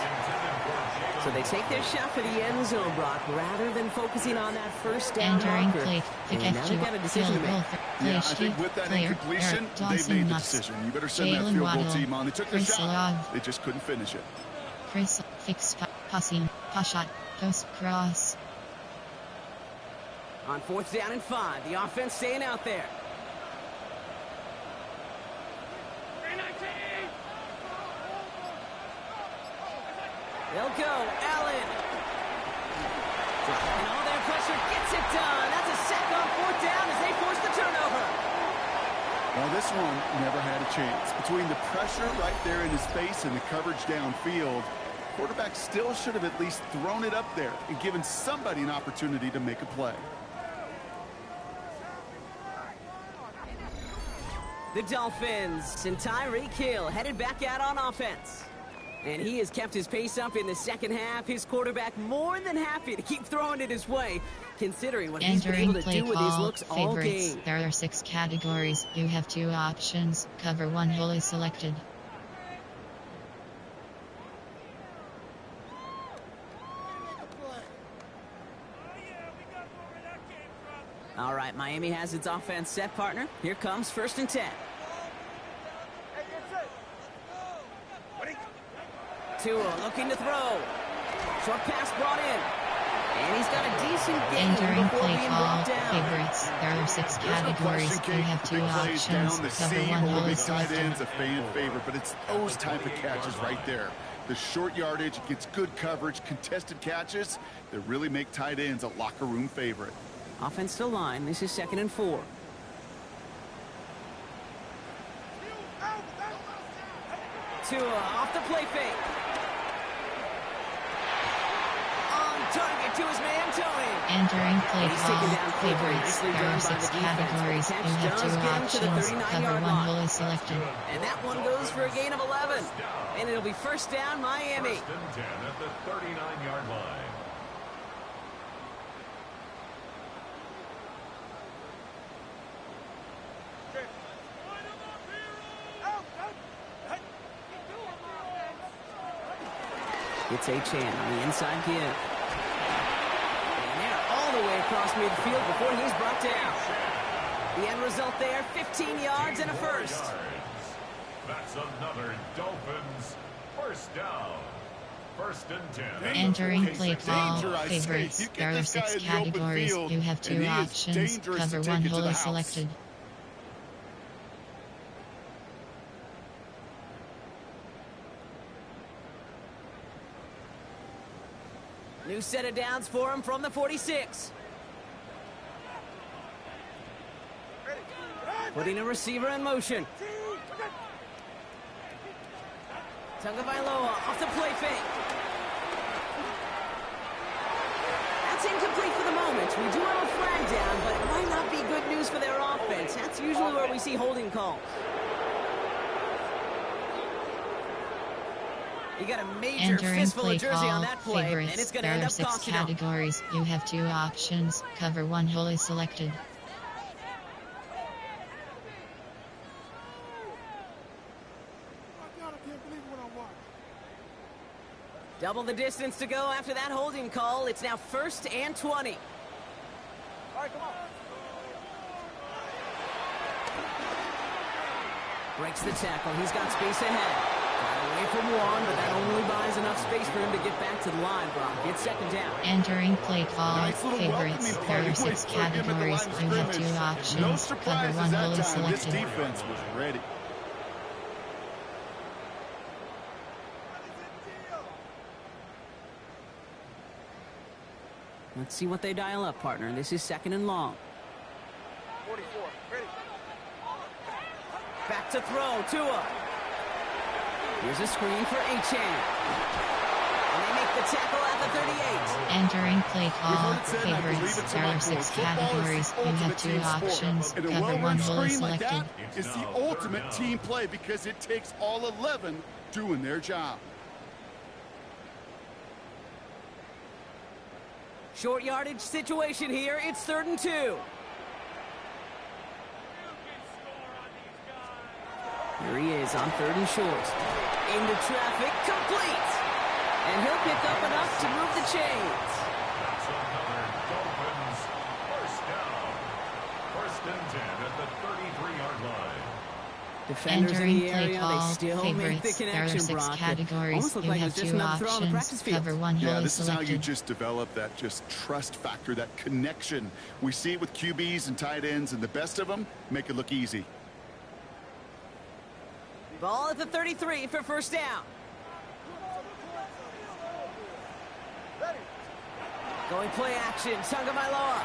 So they take their shot for the end zone, Brock, rather than focusing on that first down Entering marker. play, And now they've got a decision to make. Yeah, I think with that incompletion, they made the decision. You better send that field goal team on. They took the shot. They just couldn't finish it. Chris, fix, passing, pass shot, post cross. On 4th down and 5, the offense staying out there. They'll go, Allen. And all their pressure gets it done. That's a sack on 4th down as they force the turnover. Well, this one never had a chance. Between the pressure right there in his face and the coverage downfield, quarterback still should have at least thrown it up there and given somebody an opportunity to make a play. The Dolphins and Tyreek Hill headed back out on offense. And he has kept his pace up in the second half. His quarterback more than happy to keep throwing it his way, considering what he's been able to do with his looks all game. There are 6 categories. You have 2 options. Cover 1 wholly selected. All right, Miami has its offense set, partner. Here comes 1st and 10. Tua looking to throw. Short pass brought in. And he's got a decent gain Entering before play being call, brought down. favorites. There are 6 categories. You have 2 options. Cover 1 or hole big is tight selected. ends, a fan favorite, but it's those type of catches right there. The short yardage gets good coverage, contested catches that really make tight ends a locker room favorite. Offense to line. This is 2nd and 4. Tua off the play fake. On target to his man, Tony. Entering play He's taken call, down quickly. favorites. Nicely There done are by 6 the defense. categories. The You catch have 2 does get him to the options. 39-yard Cover 1 line. hole is selected. And that one goes for a gain of 11. And it'll be first down, Miami. First and 10 at the 39-yard line. It's Achane on the inside give. And they're all the way across midfield before he's brought down. The end result there, 15 yards and a first. That's another Dolphins first down. First and 10. Entering play call, Danger, I say. favorites. You get There are this guy 6 in the open categories. field, You have and 2 he is options. dangerous Cover to 1 take it to hole the is house. selected. New set of downs for him from the 46. Putting a receiver in motion. Tagovailoa off the play fake. That's incomplete for the moment. We do have a flag down, but it might not be good news for their offense. That's usually where we see holding calls. You got a major Entering fistful play of jersey call, on that play, and favorites. it's going to There end are up 6 costing them. categories. You have 2 options. Cover 1 hole is selected. Double the distance to go after that holding call. It's now 1st and 20. All right, come on. Breaks the tackle. He's got space ahead. Got away from one, but that only buys enough space for him to get back to the line, Brock. It's 2nd down. Entering play call, Nice little favorites. welcoming There party are 6 for him at the categories. line of You have 2 scrimmage. options. No Cover surprises 1 hole that is time. This selected. defense was ready. Let's see what they dial up, partner. This is 2nd and long. 44. Ready. Back to throw. Tua. Here's a screen for Achane. And they make the tackle at the 38. Entering play call, heard it said, and I believe favorites. it's There on are board. 6 Football is the categories. You have ultimate 2 team sport. options. And a Cover 1 well-run hole is screen like selected. that is the ultimate team play because it takes all 11 doing their job. Short yardage situation here. It's 3rd and 2. Here he is on 3rd and short. Into traffic, complete. And he'll pick up enough to move the chains. That's another Dolphins first down. First and 10 at the 33-yard line. Defenders in Entering the play area, call, they still make the favorites. There are connection, 6 Brock. It categories. almost looked You like it have was just 2 another throw on the options. practice field. Cover 1 hole Yeah, is this is how you selected. just develop that just trust factor, that connection. We see it with QBs and tight ends, and the best of them make it look easy. Ball at the 33 for first down. Going play action, Tagovailoa.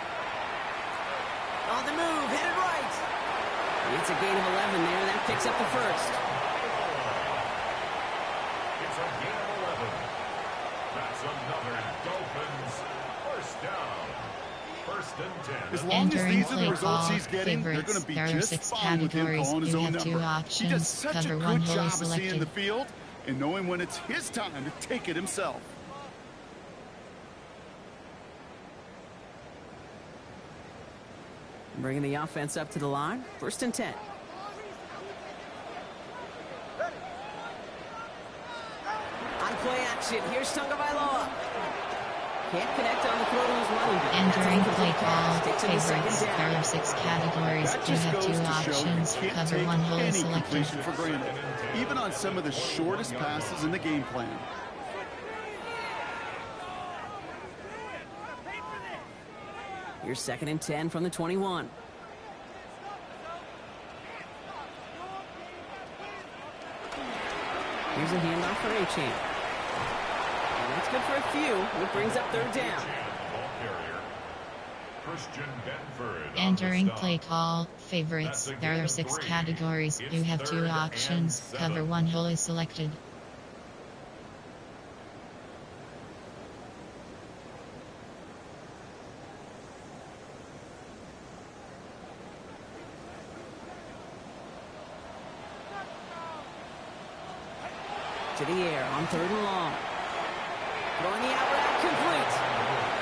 On the move, headed right. It's a gain of 11 there. That picks up the first. It's a gain of 11. That's another Dolphins first down. First and 10. As long Entering as these are play the results call, he's getting, they're going favorites. to be There are just 6 fine with him categories. calling his You own have 2 number. He options. does such Cover a 1 good hole job is of seeing the selected. field and knowing when it's his time to take it himself. Bringing the offense up to the line. 1st and 10. On play action, here's Tagovailoa. Can't connect on the throw to his running back. Entering play call, Takes him to 2nd favorites. down. There are 6 categories. That You just have goes 2 to show you options. can't Cover take 1 hole is any selected. completion for granted, even on some of the shortest passes in the game plan. Here's 2nd and 10 from the 21. Here's a handoff for Achane. And that's good for a few. It brings up 3rd down. Entering play call, favorites. There are 6 categories. You have 2 options. Cover 1 hole is selected. To the air on 3rd and long. Throwing the out route complete.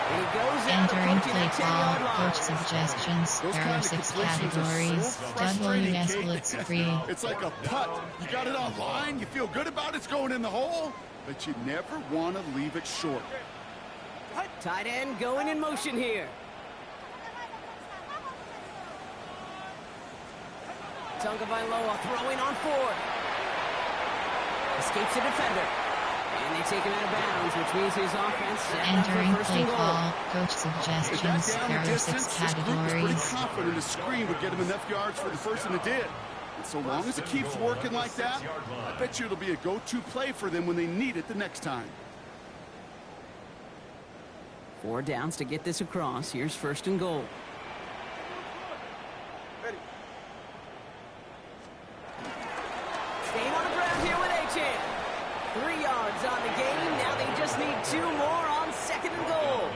And he goes out Entering approaching play the call, 10-yard line. coach suggestions. There are 6 categories. WS Blitzkrieg. It's like a putt. You got it on line. You feel good about it's going in the hole, but you never want to leave it short. Tight end going in motion here. Tagovailoa throwing on 4th. Escapes the defender. And they take him out of bounds, which means his offense set up for Entering 1st play and goal. call, coach suggestions. There are 6 This group was pretty categories. confident the screen would get him enough yards for the first, and it did. And so long as it keeps working like that, I bet you it'll be a go-to play for them when they need it the next time. 4 downs to get this across. Here's 1st and goal. Staying on the ground here with Achane. 3 yards on the game. Now they just need 2 more on 2nd and goal.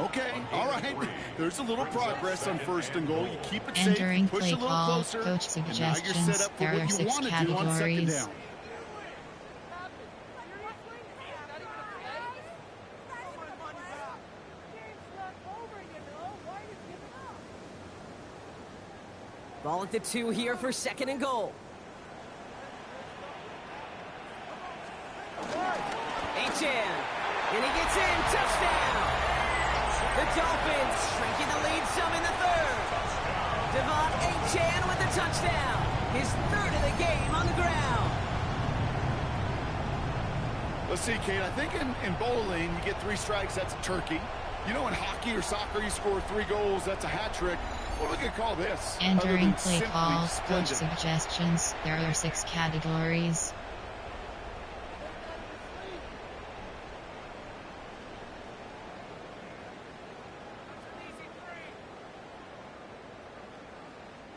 Okay, all right. There's a little progress on 1st and goal. You keep it safe, Entering you push play a little call, closer, coach and now you're set suggestions. up for There are what you 6 want to do on 2nd categories. down. Ball at the 2 here for 2nd and goal. Achane. And he gets in. Touchdown. The Dolphins shrinking the lead some in the 3rd. Devon Achane with the touchdown. His 3rd of the game on the ground. Let's see, Kate. I think in bowling, you get 3 strikes, that's a turkey. You know, in hockey or soccer, you score 3 goals, that's a hat trick. What are we going to call this? Entering play call, coach suggestions. There are 6 categories.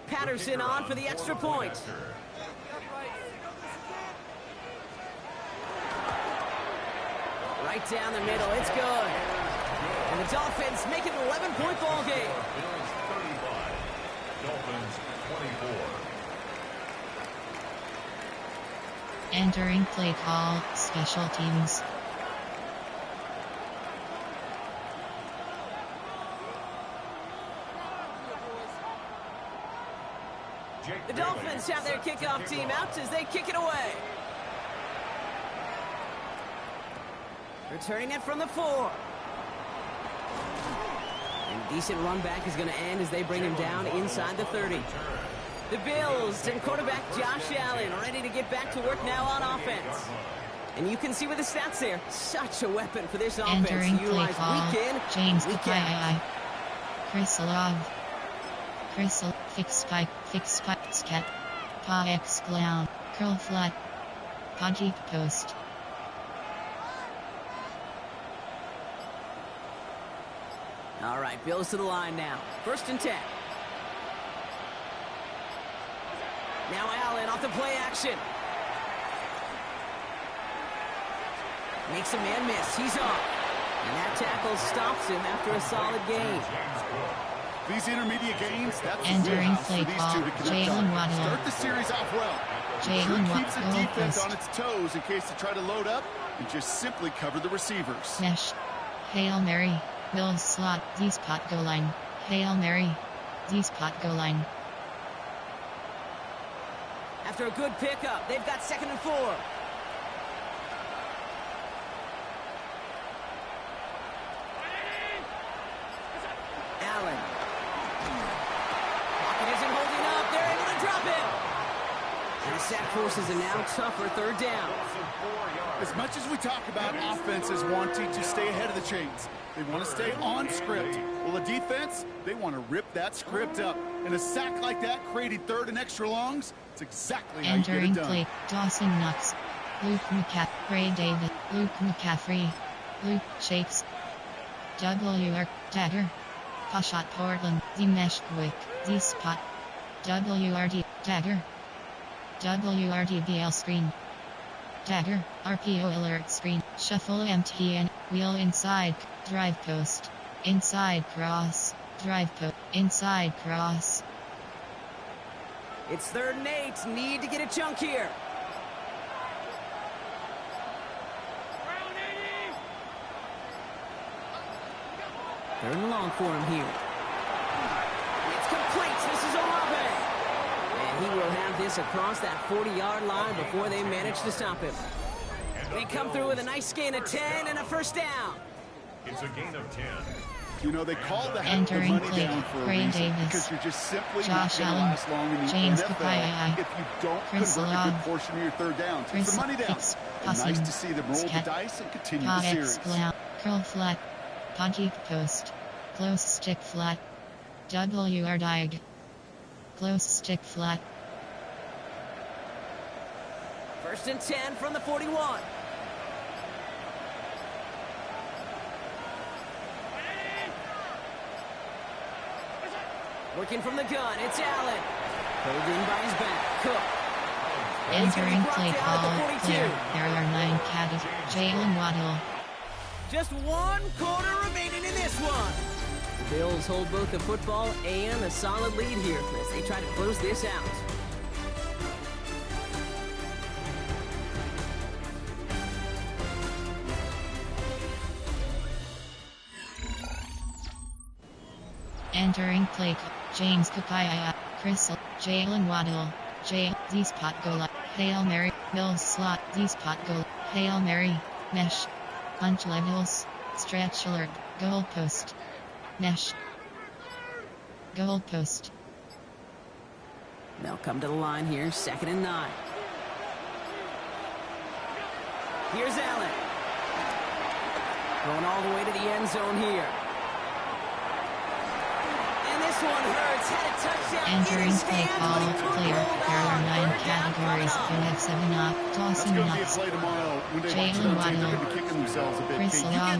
Patterson on for the extra point. Right down the middle. It's good. And the Dolphins make it an 11-point ball game. Dolphins 24. Entering play call, special teams. The Dolphins have their kickoff team out as they kick it away. Returning it from the 4. And decent run back is going to end as they bring him down inside the 30. The Bills and quarterback Josh Allen ready to get back to work now on offense. And you can see with the stats there, such a weapon for this offense. Entering play Utilized call, week in, James week out. Kapai. Chris Love. Fix spike, scat. Pa X clown, curl flat. Podgeek post. All right, Bills to the line now. 1st and 10. Now Allen off the play action. Makes a man miss. He's off. And that tackle stops him after a solid gain. These intermediate gains, that's the Entering wheelhouse play for these call, two to connect Jalen on. Waddle. Start the series off well. Jalen Sure keeps the Waddle defense post. on its toes in case they try to load up and just simply cover the receivers. Mesh. Hail Mary. Bills slot. D spot goal line. Hail Mary. D spot goal line. After a good pickup, they've got 2nd and 4. Allen. Pocket isn't holding up. They're able to drop him. His sack forces a now tougher third down. As much as we talk about offenses wanting to stay ahead of the chains, they want to stay on script. Well, the defense, they want to rip that script up. And a sack like that, creating third and extra longs, it's exactly how you get it done. Entering play, Dawson Knox, Luke McCaffrey, Ray David, Luke McCaffrey, Luke Shakes, WR, Dagger, Pashat Portland, The Mesh Quick, The Spot, WRD, Dagger, WRDBL screen, Dagger, RPO alert screen, Shuffle MTN, Wheel inside, Drive Post, Inside Cross, Drive Post, Inside Cross. It's 3rd and 8. Need to get a chunk here. Third and long for him here. It's complete. This is Olave. And he will have this across that 40-yard line before they manage to stop him. They come through with a nice gain of 10 and a first down. It's a gain of 10. You know, they call the Entering money play, down for a Ray reason, Davis, because you're just simply Josh not going to Allen, last long in the James NFL Papaya, if you don't Chris convert a Love, good portion of your third down. It's the money down. Hicks, And nice Possum, to see them roll the Scat, dice and continue the series. Curl flat, Ponky post, close stick flat, WR diag, close stick flat. 1st and 10 from the 41. Working from the gun, it's Allen. Pulled in by his back. Cook. Entering play call, clear. There are 9 categories. Jalen Waddle. Just 1 quarter remaining in this one. The Bills hold both the football and a solid lead here as they try to close this out. Entering play call, James Papaya, Chris, Jalen Waddle, Z-Spot goal, Hail Mary, Mills slot, Z-Spot goal, Hail Mary, Mesh, Punch levels, Stretch alert, Goal post, Mesh, Goal post. They'll come to the line here, 2nd and 9. Here's Allen. Going all the way to the end zone here. And this one hurts. Had a touchdown. Entering play call, clear. There are 9 categories. You have 7 up. Dawson Knox, Jalen Waddle, Chris Love,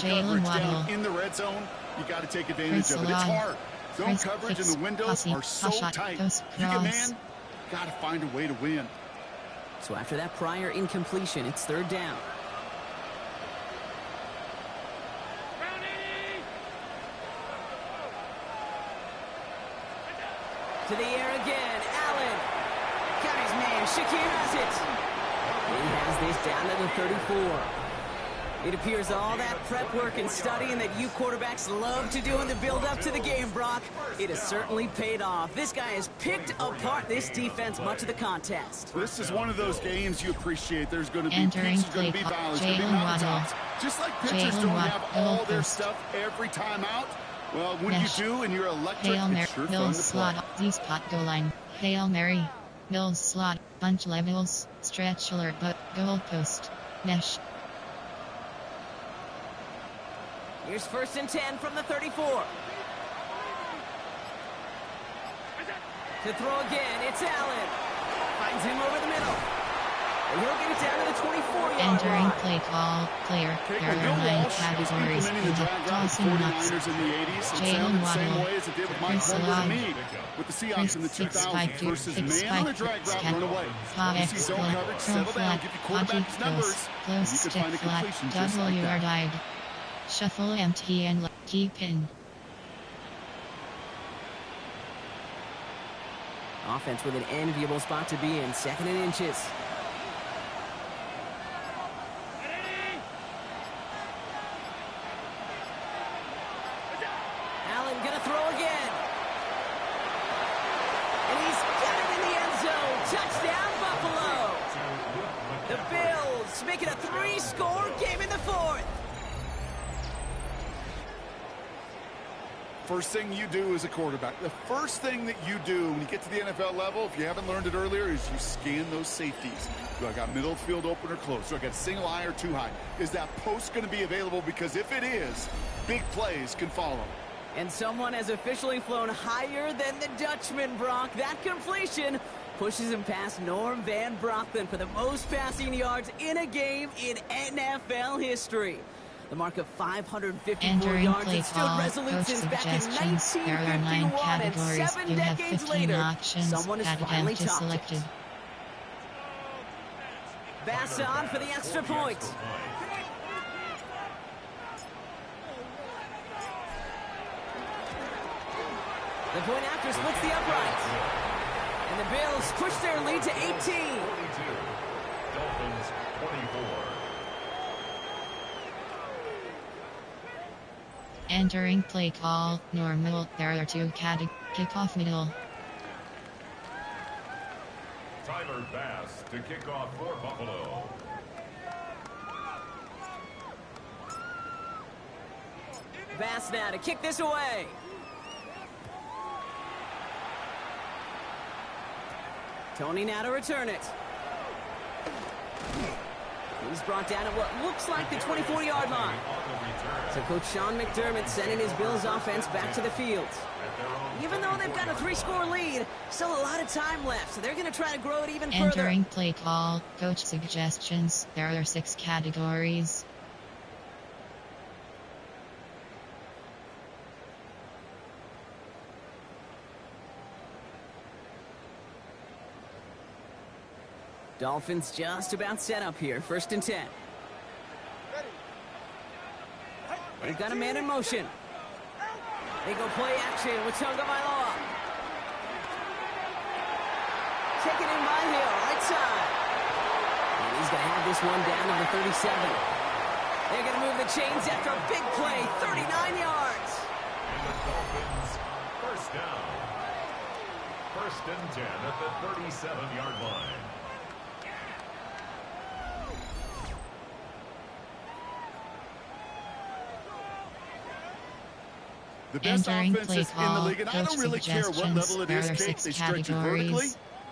Jalen Waddle, in the red zone, you got to take advantage of it. It's hard. Zone coverage and the windows are so tight. If you get man, got to find a way to win. So after that prior incompletion, it's 3rd down. To the air again, Allen. Got his man, Shakir has it. He has this down to the 34. It appears all that prep work and studying that you quarterbacks love to do in the build-up to the game, Brock, it has certainly paid off. This guy has picked apart this defense much of the contest. This is one of those games you appreciate. There's going to be Entering peaks, there's going to be valleys, there's going to be mountaintops. Just like pitchers don't have all their stuff every time out, well, when you do and you're electric, Hail Mary, it's sure fun Mills to slot, Z-Spot goal line, Hail Mary, Mills slot, Bunch levels, Stretch alert, but goal post, Mesh. Here's 1st and 10 from the 34. To throw again, it's Allen. Finds him over the middle. And he'll get it down to the 24-yard line. Entering play call, clear. There are 9 categories. You have Dawson Knox, Jalen Waddle, Chris Love, with the Seahawks in the 2000s versus man on a drag route run away. X Zone coverage, settle down, give your quarterback his numbers, and close you can stick find a flat, completion just like WR that. died. Shuffle empty and keep in. Offense with an enviable spot to be in, 2nd and inches. Allen gonna throw again. And he's got it in the end zone. Touchdown, Buffalo. The Bills making a 3-score game in the 4th. First thing you do as a quarterback, the first thing that you do when you get to the NFL level, if you haven't learned it earlier, is you scan those safeties. Do I got middle field open or close? Do I got single high or two high? Is that post going to be available? Because if it is, big plays can follow. And someone has officially flown higher than the Dutchman, Brock. That completion pushes him past Norm Van Brocklin for the most passing yards in a game in NFL history. The mark of 554 yards has stood resolute since back in 1951, and 7 decades later, someone has finally topped it. Bass on for the extra point. The point after splits the upright. And the Bills push their lead to 18. 42. Dolphins 24. Entering play call, normal, there are 2 kickoff middle. Tyler Bass to kick off for Buffalo. Bass now to kick this away. Tony now to return it. He's brought down at what looks like the 24-yard line. So Coach Sean McDermott sending his Bills offense back to the field. Even though they've got a 3-score lead, still a lot of time left, so they're going to try to grow it even further. Entering play call, coach suggestions, there are 6 categories. Dolphins just about set up here, 1st and 10. They've got a man in motion. They go play action with Tagovailoa. Taken in by Hill, right side. And he's going to have this one down to the 37. They're going to move the chains after a big play, 39 yards. And the Dolphins, first down. 1st and 10 at the 37-yard line. The best offenses in the league, and I don't really care what level it is, Kate. They stretch you vertically,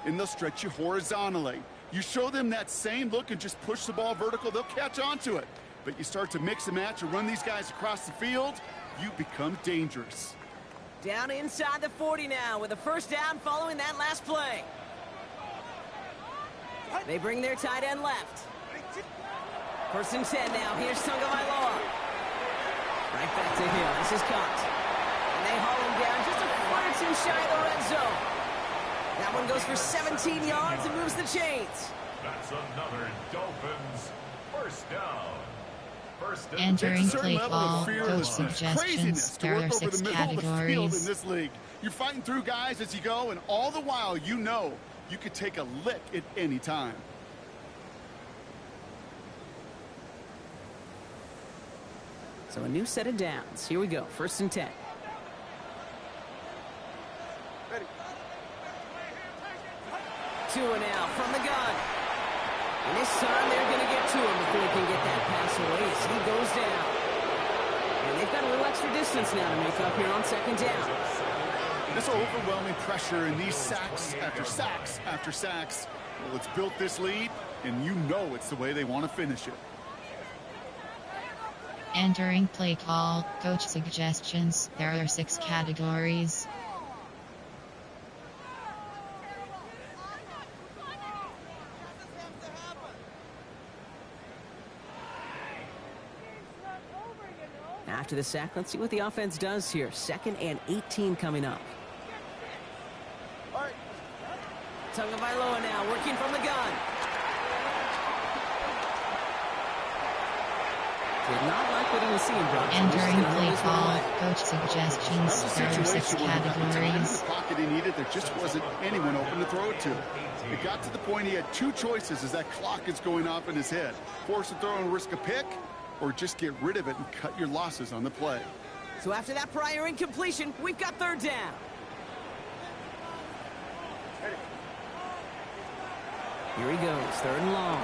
and they'll stretch you horizontally. You show them that same look and just push the ball vertical, they'll catch on to it. But you start to mix and match and run these guys across the field, you become dangerous. Down inside the 40 now with a 1st down following that last play. They bring their tight end left. 1st and 10 now. Here's Tagovailoa. Right back to Hill. This is caught. And they haul him down just a foot or 2 shy of the red zone. That one goes for 17 yards and moves the chains. That's another Dolphins 1st down. 1st and Entering play call, coach suggestions, there are 6 categories. In this league, you're fighting through guys as you go, and all the while you know you could take a lick at any time. So a new set of downs. Here we go. 1st and 10. Ready. Tua now from the gun. And this time they're going to get to him before he can get that pass away as he goes down. And they've got a little extra distance now to make up here on 2nd down. This overwhelming pressure and these sacks after sacks after sacks, well, it's built this lead, and you know it's the way they want to finish it. Entering play call, coach suggestions, there are 6 categories. After the sack, let's see what the offense does here. 2nd and 18 coming up. Tagovailoa now working from the gun. Did not like what he was seeing, Brock. Entering play call, coach suggestions, there are 6 categories. In the pocket he needed, there just wasn't anyone open to throw it to. It got to the point he had 2 choices as that clock is going off in his head. Force a throw and risk a pick, or just get rid of it and cut your losses on the play. So after that prior incompletion, we've got 3rd down. Here he goes, 3rd and long.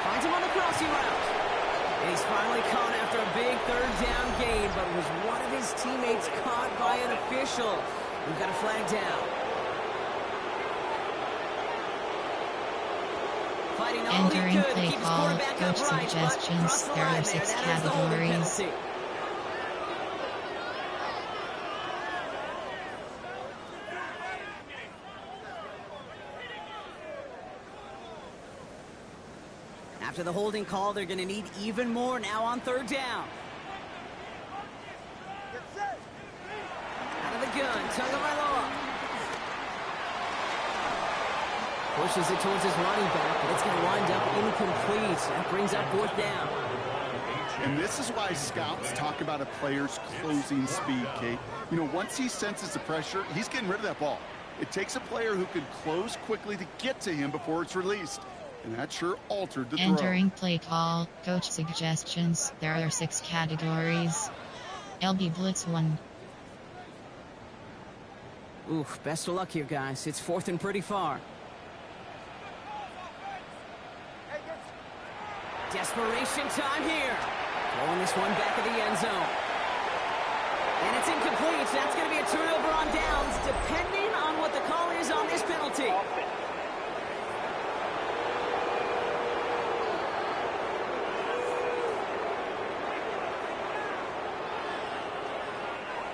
Finds him on the crossing route. And he's finally caught after after a big third down gain, but was one of his teammates caught by an official. We've got a flag down. Fighting all he could to keep his quarterback upright, but crossed the line there. That is the holding penalty. After the holding call, they're going to need even more now on third down. Out of the gun, Tagovailoa. Pushes it towards his running back, but it's going to wind up incomplete. That brings up fourth down. And this is why scouts talk about a player's closing speed, Kate. You know, once he senses the pressure, he's getting rid of that ball. It takes a player who can close quickly to get to him before it's released. And that sure altered the throw. Entering play call, coach suggestions. There are 6 categories. LB Blitz 1. Oof, best of luck here, guys. It's fourth and pretty far. Desperation time here. Throwing this one back of the end zone. And it's incomplete. That's going to be a turnover on downs, depending on what the call is on this penalty.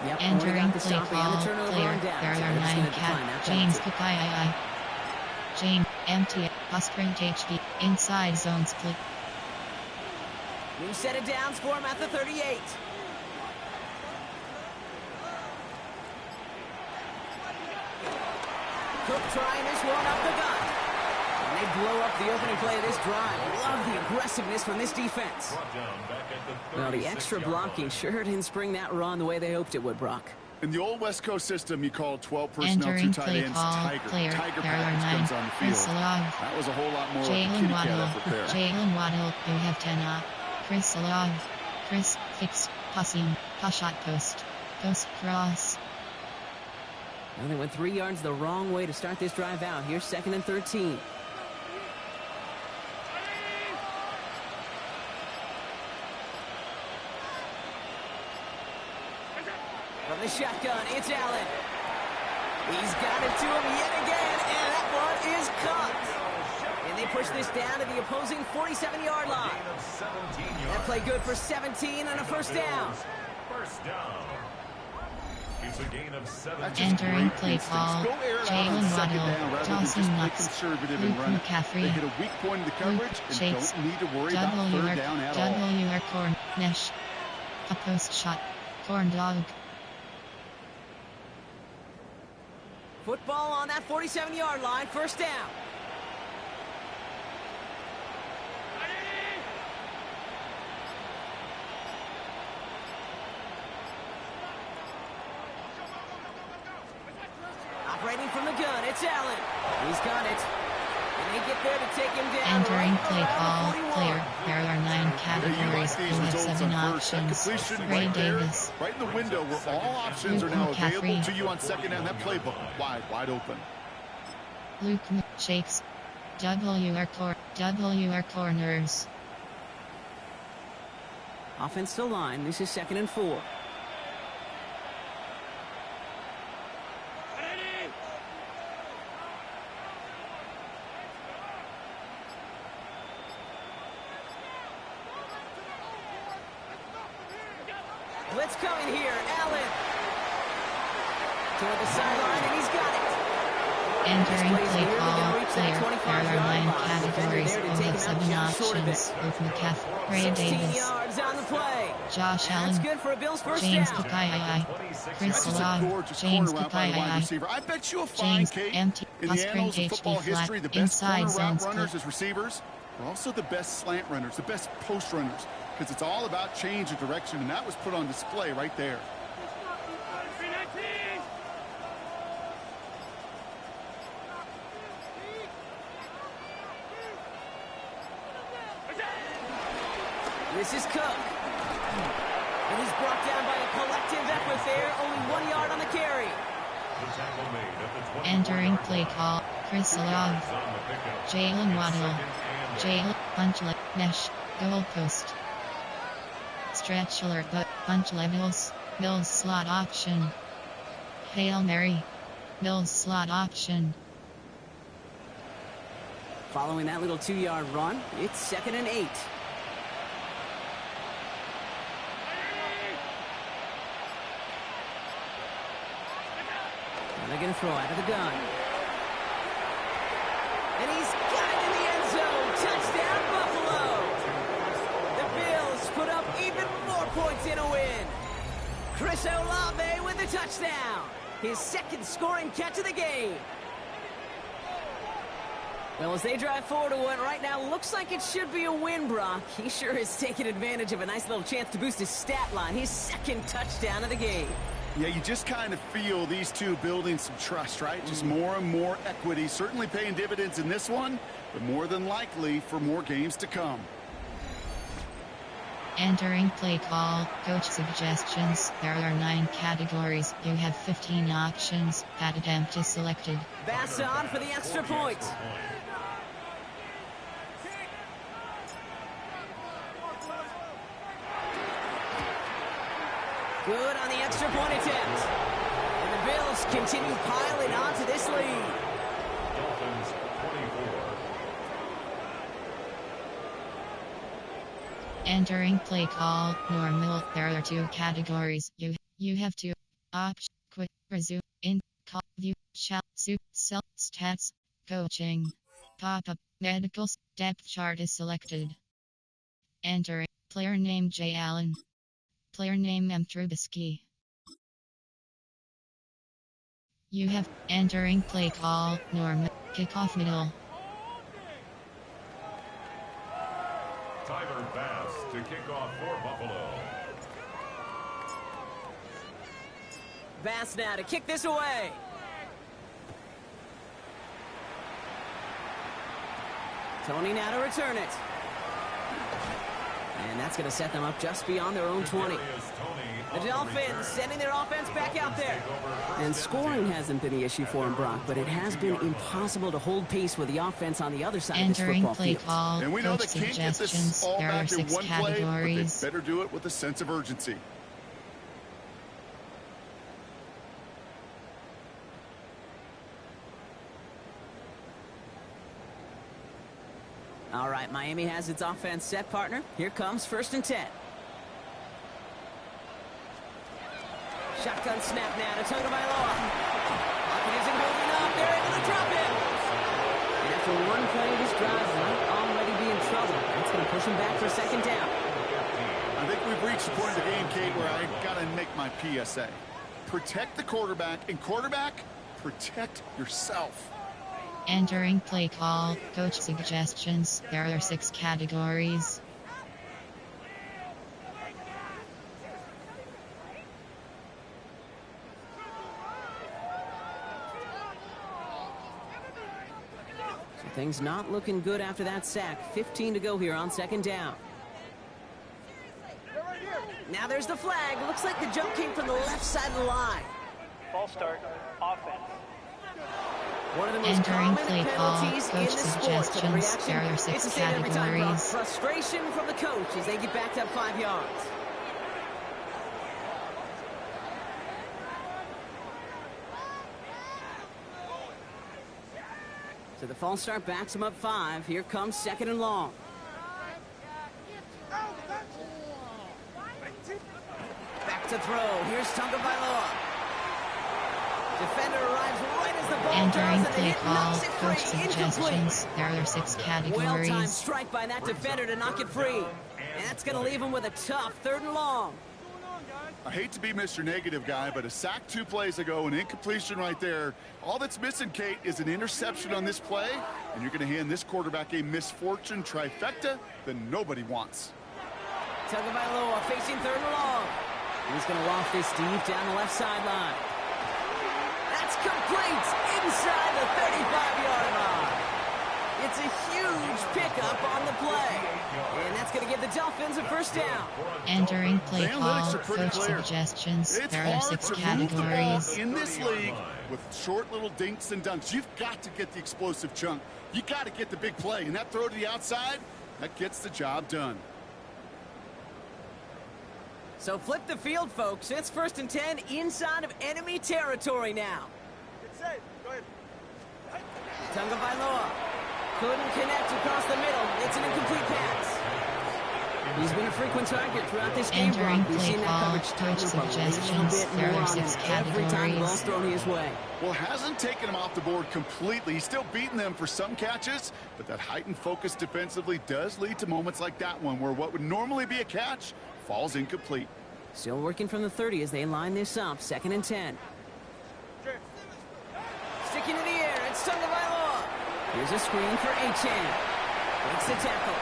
Yep, entering play call, player, there are 9 cat, James Kukai, James, empty, Osprint HB, inside zone split. New set of downs for him at the 38. Cook trying this one up the gut. And they blow up the opening play of this drive. Love the aggressiveness from this defense. Well, the extra blocking sure didn't spring that run the way they hoped it would, Brock. In the old West Coast system, you called 12 personnel, 2 tight ends, Tiger. Tiger package comes on the field. That was a whole lot more like a kitty cat effort there. Jalen Waddle, you have 10 up. Chris Alog, Chris, fix, passing, shot post, post cross. Well, they went 3 yards the wrong way to start this drive out. Here's 2nd and 13. From the shotgun, it's Allen. He's got it to him yet again, and that one is caught. And they push this down to the opposing 47-yard line. That play good for 17 and a first down. First down. It's a gain of 7. Entering play call, Jalen Waddle, Dawson Knox, Luke McCaffrey, they hit a weak point in the coverage and don't need to worry about third down at all. WR Corn, Nesh, a post shot, Corn Dog. Football on that 47-yard line, first down. Operating from the gun, it's Allen. He's got it. And they get there to take him down. Entering play call, player. There are 9 categories. You have 7 options. Ray Davis. Right in the window where all options are now available to you on second down. That playbook wide open. Luke Shakes. WR corners. Offense to line. This is 2nd and 4. Blitz coming here. Allen. Toward the sideline, and he's got it. Entering play call, player. There are 9 categories. You have 7 options. Luke McCaffrey, Ray 16 Davis, yards on the play. Josh Allen, That's good for a Bills first James down. Kukai, Chris Alog, James Kukai, I bet you'll James find, Kate, empty, in the annals of HB football history, the best inside corner zone route split. runners as receivers are also the best slant runners, the best post runners, because it's all about change of direction, and that was put on display right there. This is Cook. And he's brought down by a collective effort there. Only 1 yard on the carry. Entering play call, Chris Alog, Jalen Waddle, Jalen Punchlet, Nesh, goalpost. Stretch alert but punch levels. Bills slot option. Hail Mary. Bills slot option. Following that little 2-yard run, it's 2nd and 8. And they're going to throw out of the gun. And he's got it in the end zone. Touchdown, Buffalo. The Bills put up even more points in a win. Chris Olave with the touchdown. His 2nd scoring catch of the game. Well, as they drive forward to what right now looks like it should be a win, Brock. He sure has taken advantage of a nice little chance to boost his stat line. His 2nd touchdown of the game. Yeah, you just kind of feel these two building some trust, right? Just more and more equity. Certainly paying dividends in this one, but more than likely for more games to come. Entering play call, coach suggestions. There are 9 categories. You have 15 options. Pat attempt is selected. Bass on for the extra point. Good on the extra point attempt. And the Bills continue piling on to this lead. Dolphins 24. Entering play call, normal. There are 2 categories. You have 2 options. Quit, resume, in, call, view, chat, soup, self, stats, coaching. Pop-up, medicals, depth chart is selected. Entering, player name J. Allen. Player name M. Trubisky. You have entering play call, normal, kickoff middle. Tyler Bass to kick off for Buffalo. Bass now to kick this away. Tony now to return it. And that's going to set them up just beyond their own 20. The Dolphins sending their offense back out there. And scoring hasn't been the issue for them, Brock, but it has been impossible to hold pace with the offense on the other side of this football field. Entering play call, And we know coach they can't get this all there are back in 6 one play, but they categories. better do it with a sense of urgency. All right, Miami has its offense set, partner. Here comes 1st and 10. Shotgun snap now to Tagovailoa. Pocket isn't holding up. They're able to drop him. And after one play, this drive might already be in trouble. That's going to push him back for 2nd down. I think we've reached the point of the game, Kate, where I got to make my PSA. Protect the quarterback, and quarterback, protect yourself. Entering play call, coach suggestions. There are 6 categories. So things not looking good after that sack. 15 to go here on 2nd down. Now there's the flag. Looks like the jump came from the left side of the line. False start, offense. One of the most Entering common play call, penalties in coach this sport. suggestions. The reaction, There are it's 6 the same every time, Brock. categories. Frustration from the coach as they get backed up 5 yards. So the false start backs him up 5. Here comes 2nd and long. Back to throw. Here's Tagovailoa. Defender arrives right as the ball Entering does, and the play hit call, knocks it coach free. suggestions. Incomplete. There are 6 Well-timed categories. strike by that defender to knock it free. And that's going to leave him with a tough 3rd and long. I hate to be Mr. Negative guy, but a sack 2 plays ago, an incompletion right there. All that's missing, Kate, is an interception on this play, and you're going to hand this quarterback a misfortune trifecta that nobody wants. Tagovailoa facing 3rd and long. He's going to loft this deep down the left sideline. That's complete inside the 35-yard line. It's a huge pickup on the play. And that's going to give the Dolphins a 1st down. Entering play The call, analytics are pretty coach clear. suggestions. It's There are hard 6 to move the ball categories. in this league with short little dinks and dunks. You've got to get the explosive chunk. You got to get the big play. And that throw to the outside, that gets the job done. So flip the field, folks. It's 1st and 10 inside of enemy territory now. It's safe. Go ahead. Tunga Bailoa couldn't connect across the middle. It's an incomplete pass. He's been a frequent target throughout this game. Entering We've seen play that call, coverage tighten coach up a little suggestions. bit There more are on him 6 every time the ball's categories. thrown his way. Well, hasn't taken him off the board completely. He's still beating them for some catches, but that heightened focus defensively does lead to moments like that one where what would normally be a catch falls incomplete. Still working from the 30 as they line this up. 2nd and 10. Sticking to the air. It's Tunga Bailoa. Here's a screen for Achan. Makes the tackle.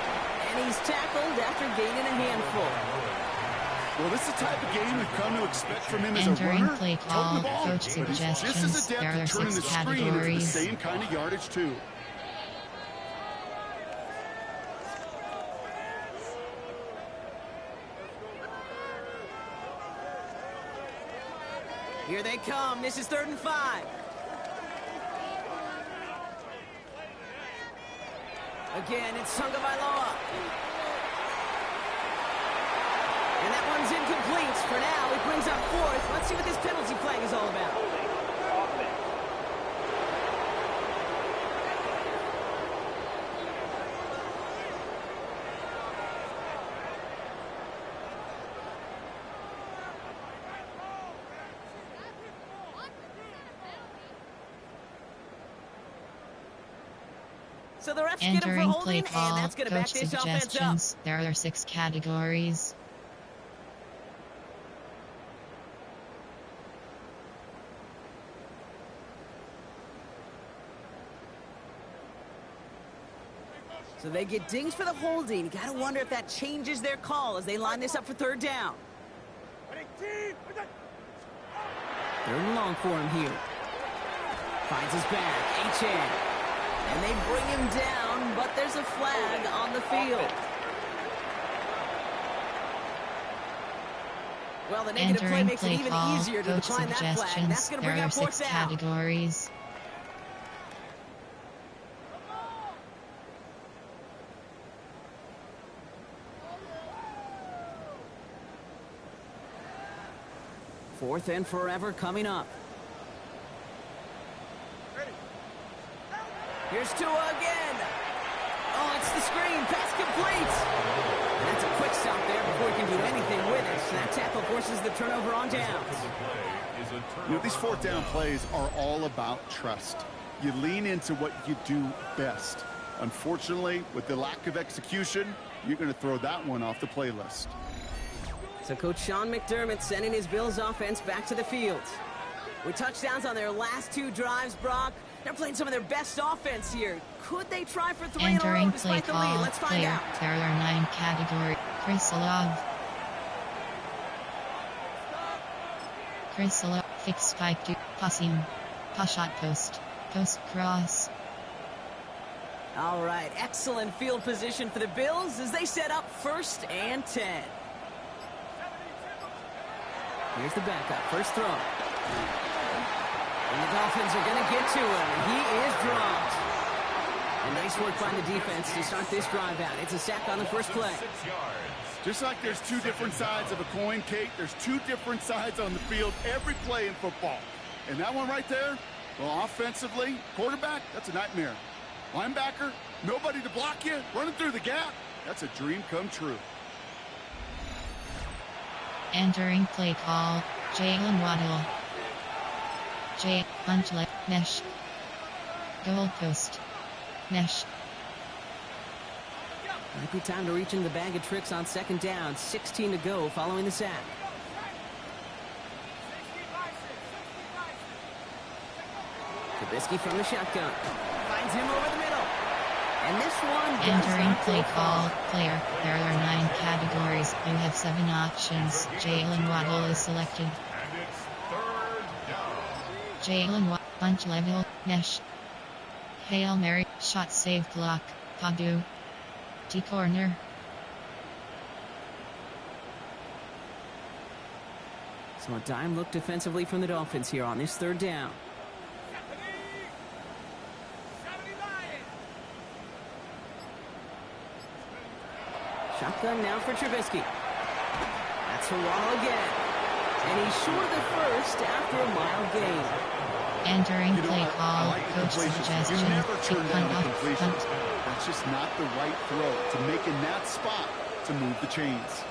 And he's tackled after gaining a handful. Well, this is the type of game we've come to expect from him as a Entering runner, play toting call, the ball, coach but he's just as suggestions. adept There at are turning 6 the screen into the categories. same kind of yardage, too. Here they come. This is 3rd and 5. Again, it's Tunga Bailoa. And that one's incomplete. For now, it brings up 4th. Let's see what this penalty flag is all about. Offense. So the refs get him for Entering play holding, call, and that's going to back coach this offense up. suggestions. There are 6 categories. So they get dinged for the holding. You got to wonder if that changes their call as they line this up for 3rd down. 3rd and long for him here. Finds his back. Achan. And they bring him down, but there's a flag on the field. Well, the negative play Entering makes it play even call, easier to coach decline that flag. That's suggestions. going to There bring are up 6 4th down. categories. Fourth and forever coming up. Here's Tua again. Oh, it's the screen. Pass complete. And that's a quick stop there before he can do anything with it. So that tackle forces the turnover on downs. You know, these 4th down plays are all about trust. You lean into what you do best. Unfortunately, with the lack of execution, you're going to throw that one off the playlist. So Coach Sean McDermott sending his Bills offense back to the field. With touchdowns on their last 2 drives, Brock, they're playing some of their best offense here. Could they try for 3 in a row Entering play despite the lead? call, Let's find player. out. There are 9 categories. Chris Love, fix spike to passing, shot post, post cross. All right, excellent field position for the Bills as they set up 1st and 10. Here's the backup, first throw. And the Dolphins are going to get to him. He is dropped. And nice work by the defense to start this drive out. It's a sack on the first play. Just like there's 2 different sides of a coin, Kate, there's 2 different sides on the field every play in football. And that one right there, well, offensively, quarterback, that's a nightmare. Linebacker, nobody to block you, running through the gap, that's a dream come true. Entering play call, Jalen Waddle. Punch left, mesh. Goal post. Mesh. Might be time to reach in the bag of tricks on 2nd down. 16 to go following the sack. Trubisky from the shotgun. Finds him over the middle. And this one does Entering not play go call, far. player. There are 9 categories. You have 7 options. Jalen Waddle is selected. And it's 3rd down. Jalen Waddle, punch level, mesh. Hail Mary, shot save block, Padu. T-corner. So a dime look defensively from the Dolphins here on this 3rd down. Shotgun now for Trubisky. That's to Waddle again. And he's short of the first after a mild gain. Entering play call, like coach suggestions, you never kick turn punt down a off, completion. punt. That's just not the right throw to make in that spot to move the chains.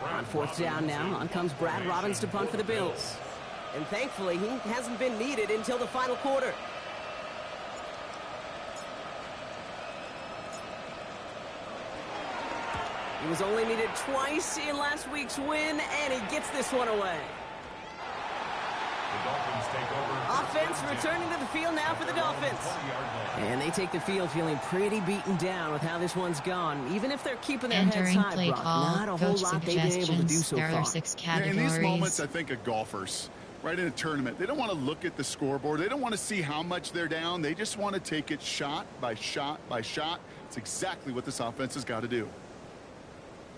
On fourth down now, on comes Brad Robbins to punt for the Bills. And thankfully, he hasn't been needed until the final quarter. He was only needed twice in last week's win, and he gets this one away. The Dolphins take over. Offense returning to the field now for the Dolphins. And they take the field feeling pretty beaten down with how this one's gone. Even if they're keeping their heads Entering high, play Brock, call, not a whole coach lot they've been able to do suggestions. so There far. are 6 Yeah, categories. in these moments, I think of golfers, right in a tournament. They don't want to look at the scoreboard. They don't want to see how much they're down. They just want to take it shot by shot by shot. It's exactly what this offense has got to do.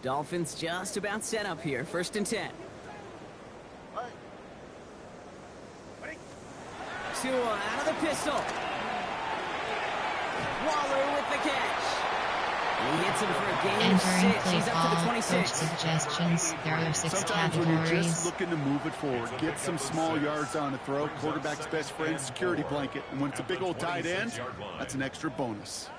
Dolphins just about set up here. 1st and 10. Tua out of the pistol. Waller with the catch. And he hits him for a gain of Entering 6. play He's up to the call, 26. coach suggestions. There are 6 Sometimes when you're just categories. looking to move it forward, get some small yards on a throw, quarterback's best friend, security blanket. And when it's a big old tight end, that's an extra bonus.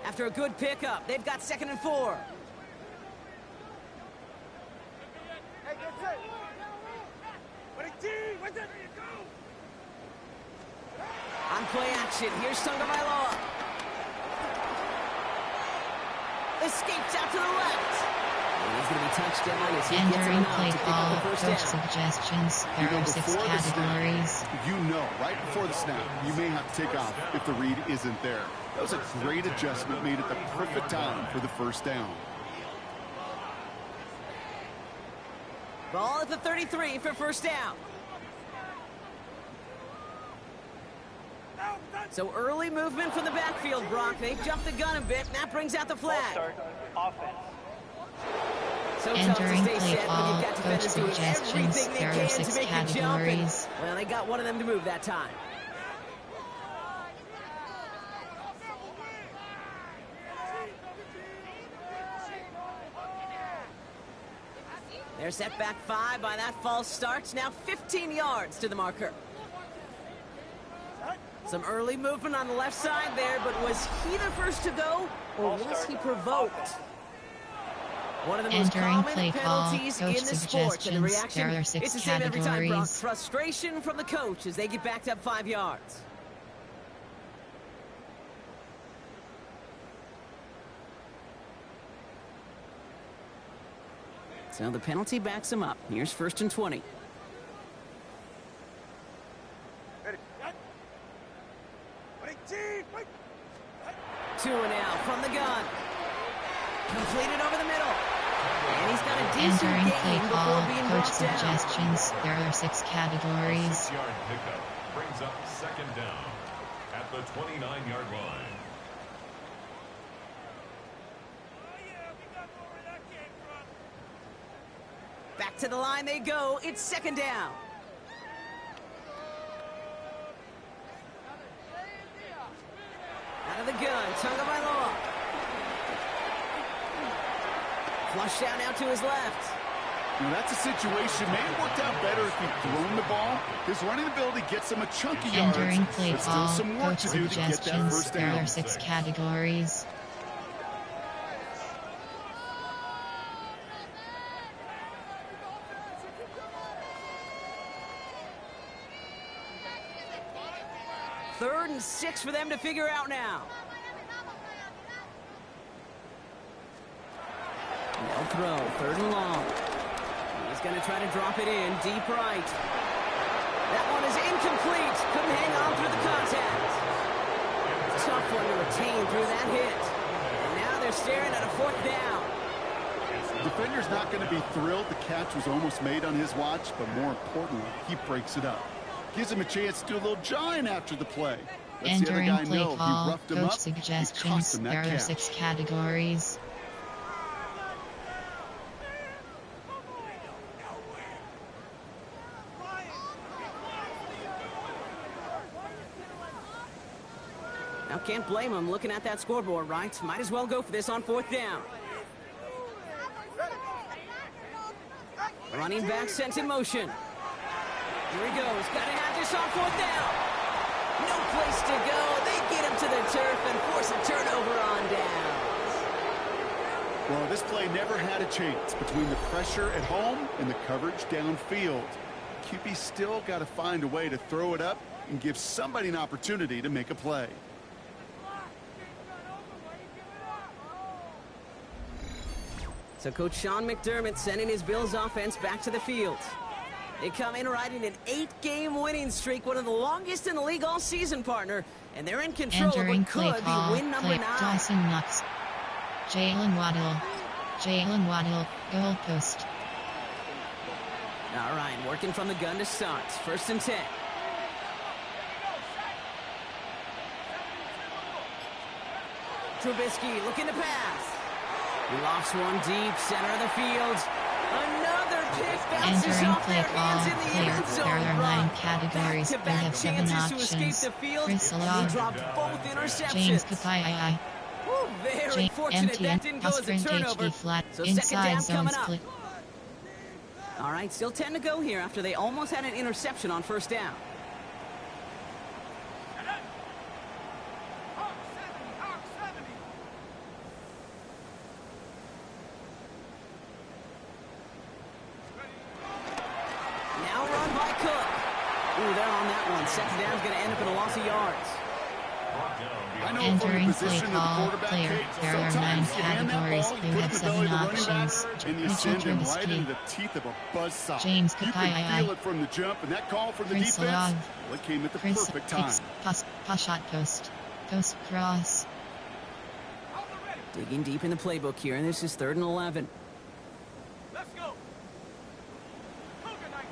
After a good pickup, they've got 2nd and 4. Hey, get set. On play action, here's Tagovailoa. Escapes out to the left. And he's going to be touched down as he gets Entering enough play to pick call, up the first coach down. suggestions. There are 6 Before the snap, categories. you know, right before the snap, you may have to take off if the read isn't there. That was a great adjustment made at the perfect time for the first down. Ball at the 33 for first down. So early movement from the backfield, Brock. They jumped the gun a bit, and that brings out the Full flag. start, offense. So tough to Entering stay play set when call, you've got coach defenders doing suggestions. everything they There are can 6 to make you jump. And, categories. well, they got one of them to move that time. They're set back 5 by that false start. Now 15 yards to the marker. Some early movement on the left side there, but was he the first to go, or was he provoked? One of the most Entering common play call, penalties in coach the sport, and the suggestions. reaction, There are 6 it's the same every time, Brock. categories. Frustration from the coach as they get backed up 5 yards. So the penalty backs him up. Here's 1st and 20. Tua now from the gun. Completed over the middle. And he's got a decent Entering play gain before call, being coach brought down. suggestions. There are 6 categories. 6-yard pickup brings up 2nd down at the 29-yard line. Back to the line they go. It's 2nd down. Out of the gun, Tagovailoa. Flush down out to his left. Now, that's a situation may have worked out better if he'd thrown the ball. His running ability gets him a chunky yards, Entering play but still call, some work coach to do to get that suggestions. first There down. are 6 categories. Third and 6 for them to figure out now. No throw, 3rd and long. He's going to try to drop it in, deep right. That one is incomplete. Couldn't hang on through the contact. Tough one to retain through that hit. And now they're staring at a 4th down. The defender's not going to be thrilled the catch was almost made on his watch, but more importantly, he breaks it up. Gives him a chance to do a little jawing after the play. Lets the other Entering guy play know if he call, roughed him coach up, it cost suggestions. him There that are catch. 6 categories. Now Now, can't blame him looking at that scoreboard, right? Might as well go for this on 4th down. Running back sent in motion. Here he goes. Got to have this on 4th down. No place to go. They get him to the turf and force a turnover on downs. Well, this play never had a chance between the pressure at home and the coverage downfield. QB still got to find a way to throw it up and give somebody an opportunity to make a play. So Coach Sean McDermott sending his Bills offense back to the field. They come in riding an 8-game winning streak, one of the longest in the league all season, partner. And they're in control of what could be win number 9. Dawson Knox. Jalen Waddle, goal post. All right, working from the gun to start. 1st and 10. Trubisky looking to pass. He lofts one deep, center of the field. Another pick bounces Entering off play their call, hands in the clear. end zone. There are 9 categories. We Back-to-back have 7 chances to escape options. the field. Chris He Love, dropped both interceptions. James Kapai, Ooh, very fortunate that didn't go as a sprint turnover. HD flat, So 2nd inside down zone coming up. split. All right, still 10 to go here after they almost had an interception on 1st down. Now run by Cook. Ooh, they're on that one. 2nd down's going to end up in a loss of yards. I know from the Entering play position of the call, quarterback, clear. Kate, There are 9 sometimes you hand that categories. ball, We you put have it in the 7 belly of the running back, options. and you Mitchell send him right Trubisky, into the teeth of a buzzsaw. James You Kapai, can feel it from the jump, and that call from the Chris defense, Love, well, it came at the Chris perfect time. Shot post cross. Digging deep in the playbook here, and this is 3rd and 11. Let's go. Cougar 19.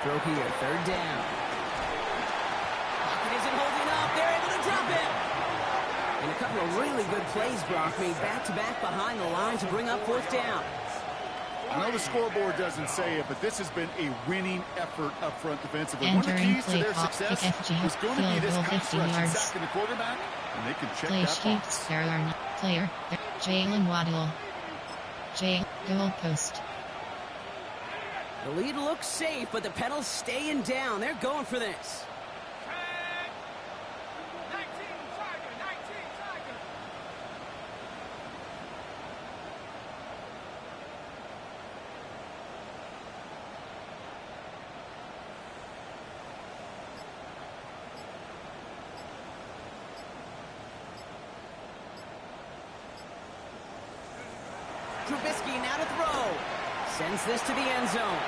Throw here, 3rd down. Pocket isn't holding up. They're able to drop it. And a couple of really good plays, Brock, made back-to-back behind the line to bring up 4th down. I know the scoreboard doesn't say it, but this has been a winning effort up front defensively. One of the Entering keys to play their call, success FG, was going to be field this goal, pass 50 rush and yards. sacking the quarterback, and they can check Play that box. sheets. There are player. Jalen Waddle. Goal post. The lead looks safe, but the pedals staying down. They're going for this. 19 Tiger. Trubisky now to throw. Sends this to the end zone.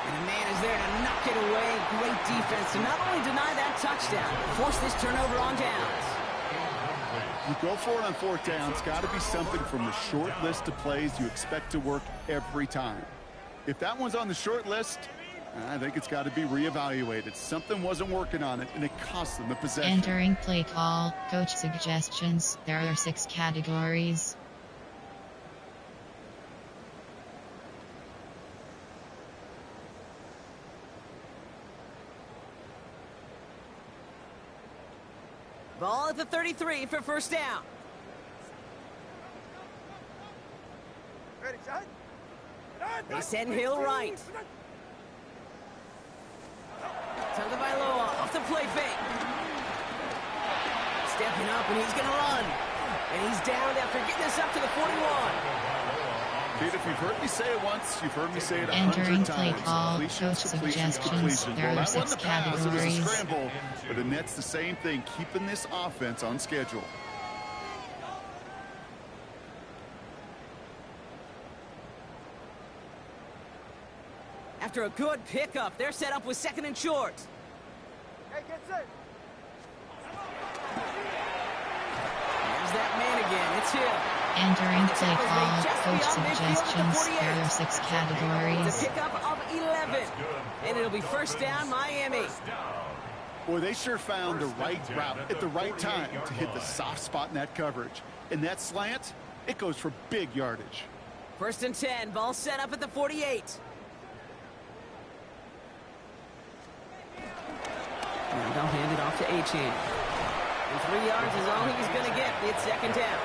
And the man is there to knock it away. Great defense to not only deny that touchdown, force this turnover on downs. You go for it on 4th down. It's got to be something from the short list of plays you expect to work every time. If that one's on the short list, I think it's got to be reevaluated. Something wasn't working on it, and it cost them the possession. Entering play call, coach suggestions. There are 6 categories. Ball at the 33 for 1st down. Ready, son? They send Hill right. Tagovailoa off the play fake. Stepping up, and he's going to run. And he's down after getting us up to the 41. Kid, if you've heard me say it once, you've heard me say it 100 Entering times. play call, Completions, coach completions, suggestions. completions. There Well, are that 6 wasn't a pass, it was a categories. scramble, but the net's the same thing, keeping this offense on schedule. After a good pickup, they're set up with 2nd and short. Hey, get set. There's that man again. It's Hill. Entering play call, Just coach beyond midfield at the suggestions. 48. There are 6 It's a categories. pickup of 11. And it'll be 1st down, Miami. Boy, they sure found the right route at the right time to hit the soft spot in that coverage. And that slant, it goes for big yardage. First and 10, ball set up at the 48. Now they'll hand it off to Achane. And 3 yards is all he's going to get. It's second down.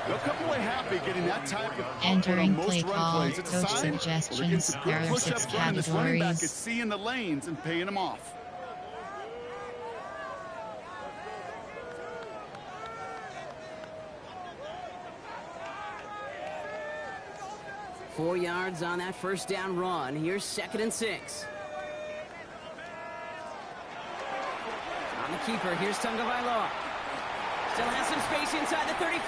They'll come away happy getting that type of entering on play most run call, plays. It's a coach sign suggestions. well, There are push-ups 6 running. This running back is categories. seeing the lanes and paying them off. Four yards on that first down run. Here's second and 6. On the keeper, here's Tagovailoa. Still has some space inside the 35.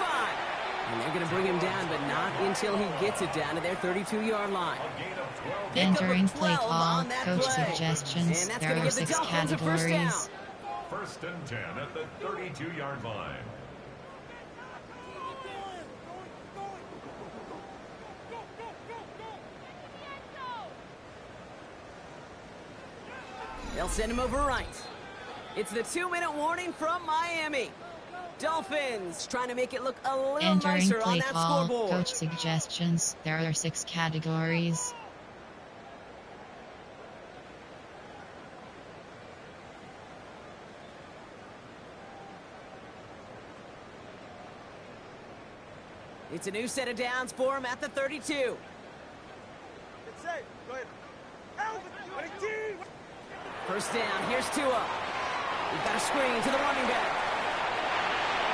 And they're going to bring him down, but not until he gets it down to their 32-yard line. Entering play call, coach suggestions. There are 6 categories. First and 10 at the 32-yard line. They'll send him over right. It's the 2-minute warning from Miami. Dolphins trying to make it look a little Entering nicer on play that call, scoreboard. coach suggestions. There are 6 categories. It's a new set of downs for him at the 32. Get safe. Go ahead. Help! 18! First down, here's Tua. We've got a screen to the running back.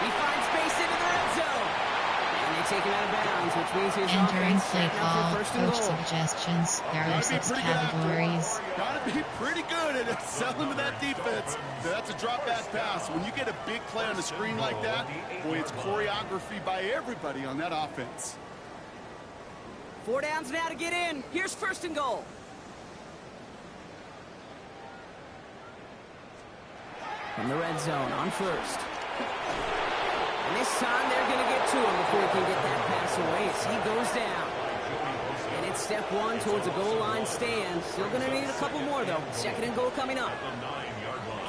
He finds space into the red zone. And they take him out of bounds, which means his Entering offense play setting up call, for first and coach goal. suggestions. There are 6 categories. Gotta be pretty good at selling to that defense. That's a drop back pass. When you get a big play on the screen like that, boy, it's choreography by everybody on that offense. 4 downs now to get in. Here's first and goal. From the red zone on first. And this time they're going to get to him before he can get that pass away as he goes down. And it's step 1 towards a goal line stand. Still going to need a couple more, though. Second and goal coming up.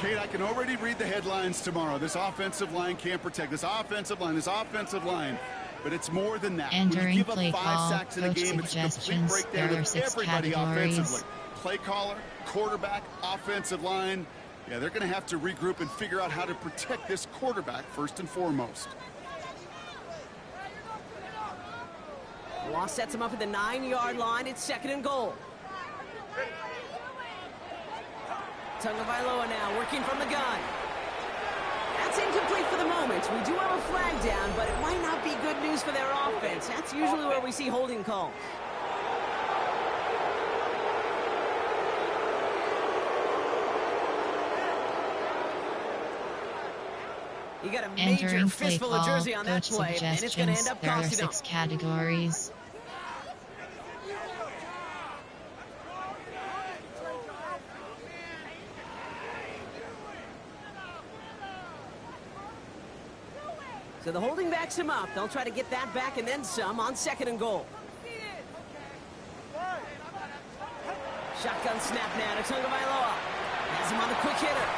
Kate, I can already read the headlines tomorrow. This offensive line can't protect. This offensive line. But it's more than that. When Entering you give up play 5 call, sacks in a coach game, it's a complete suggestions. breakdown There are of 6 everybody categories. offensively. Play caller, quarterback, offensive line. Yeah, they're going to have to regroup and figure out how to protect this quarterback first and foremost. Law sets him up at the 9-yard line. It's second and goal. Tagovailoa now working from the gun. That's incomplete for the moment. We do have a flag down, but it might not be good news for their offense. That's usually where we see holding calls. You got a major Entering play fistful call, of jersey on that coach play, and it's going to end suggestions. up There are costing them. 6 categories. So the holding backs him up. They'll try to get that back and then some on second and goal. Shotgun snap now to Tagovailoa. Has him on the quick hitter.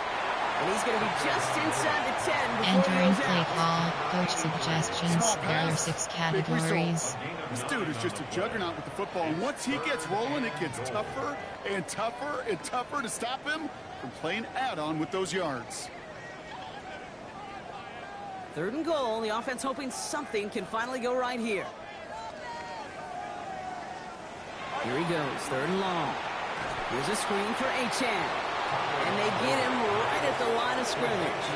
And he's going to be just inside the 10 before Entering he goes play out. call, coach suggestions. Small There are pass, 6 big categories. result. This dude is just a juggernaut with the football. And once he gets rolling, it gets tougher and tougher and tougher to stop him from playing add-on with those yards. Third and goal. The offense hoping something can finally go right here. Here he goes. Third and long. Here's a screen for Achane. And they get him right at the line of scrimmage.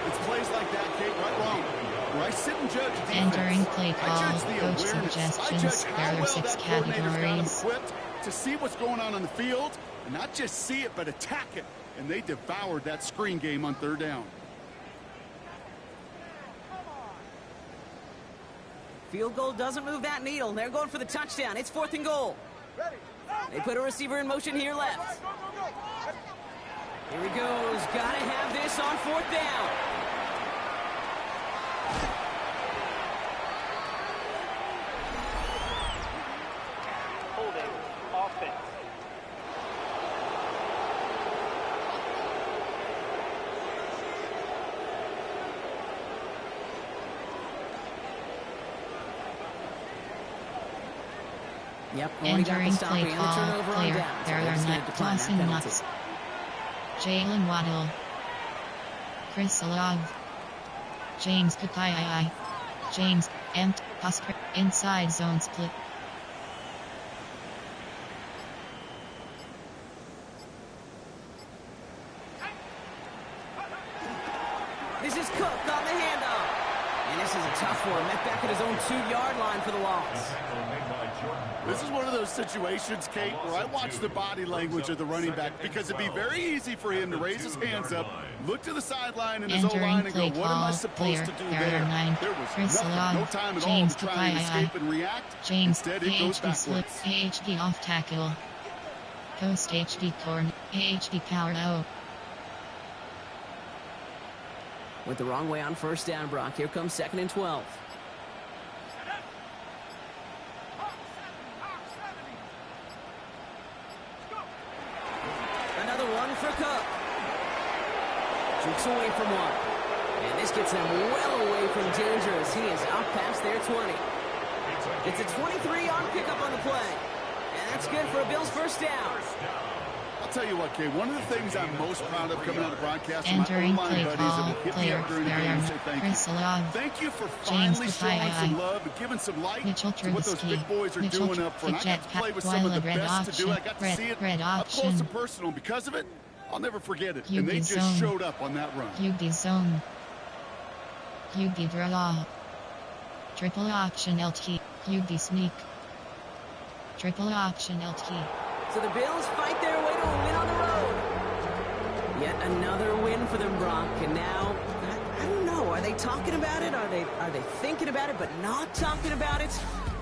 It's plays like that, Kate, right wrong. Where I sit and judge defense. Entering play I call, judge the coach awareness. I suggestions. judge how There are well 6 that coordinator's got him categories. equipped to see what's going on the field, and not just see it, but attack it. And they devoured that screen game on third down. Field goal doesn't move that needle. They're going for the touchdown. It's fourth and goal. They put a receiver in motion here left. Here he goes. Got to have this on fourth down. Holding. Offense. Yep, already got the Entering stopping play and the call, turnover on player, down. there are not tossing nuts. Jalen Waddle, Chris Olave, James Kukai, James, Oscar, inside zone split. This is Cook on the handoff. And this is a tough one. Met back at his own 2-yard line for the loss. This is one of those situations, Kate, where I watch the body language of the running back because it'd be very easy for him to raise his hands up, look to the sideline in his O-line and go, what am I supposed to do there? There was nothing, no time at all to try and escape and react. Instead, it goes backwards. AHD off tackle. Post HD corn. AHD power out. Went the wrong way on first down, Brock. Here comes 2nd and 12. Another one for Cook. Jukes away from one. And this gets him well away from danger as he is up past their 20. It's a 23-yard pickup on the play. And that's good for a Bills first down. I'll tell you what, Kay, one of the things I'm most proud of coming out of the broadcast is my Entering O-line play buddies call, that will hit me player, up during the game and say thank you. Thank you for finally showing some love and giving some light to what those big boys are doing up front. I got to play with some of the best to do it. I got to see it up close and personal. Because of it, I'll never forget it. And they just showed up on that run. QB zone. QB draw. Triple option LT. QB sneak. Triple option LT. So the Bills fight their way to a win on the road. Yet another win for them, Brock. And now, I don't know. Are they talking about it? Are they thinking about it but not talking about it?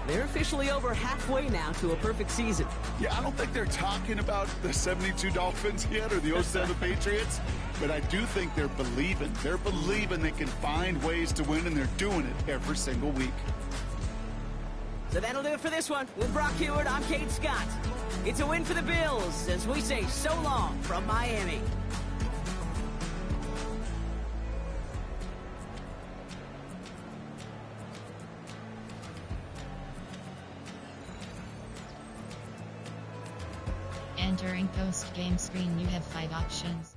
They're officially over halfway now to a perfect season. Yeah, I don't think they're talking about the 72 Dolphins yet or the 07 Patriots, but I do think they're believing. They're believing they can find ways to win, and they're doing it every single week. So that'll do it for this one. With Brock Heward, I'm Kate Scott. It's a win for the Bills as we say so long from Miami. Entering post-game screen, you have 5 options.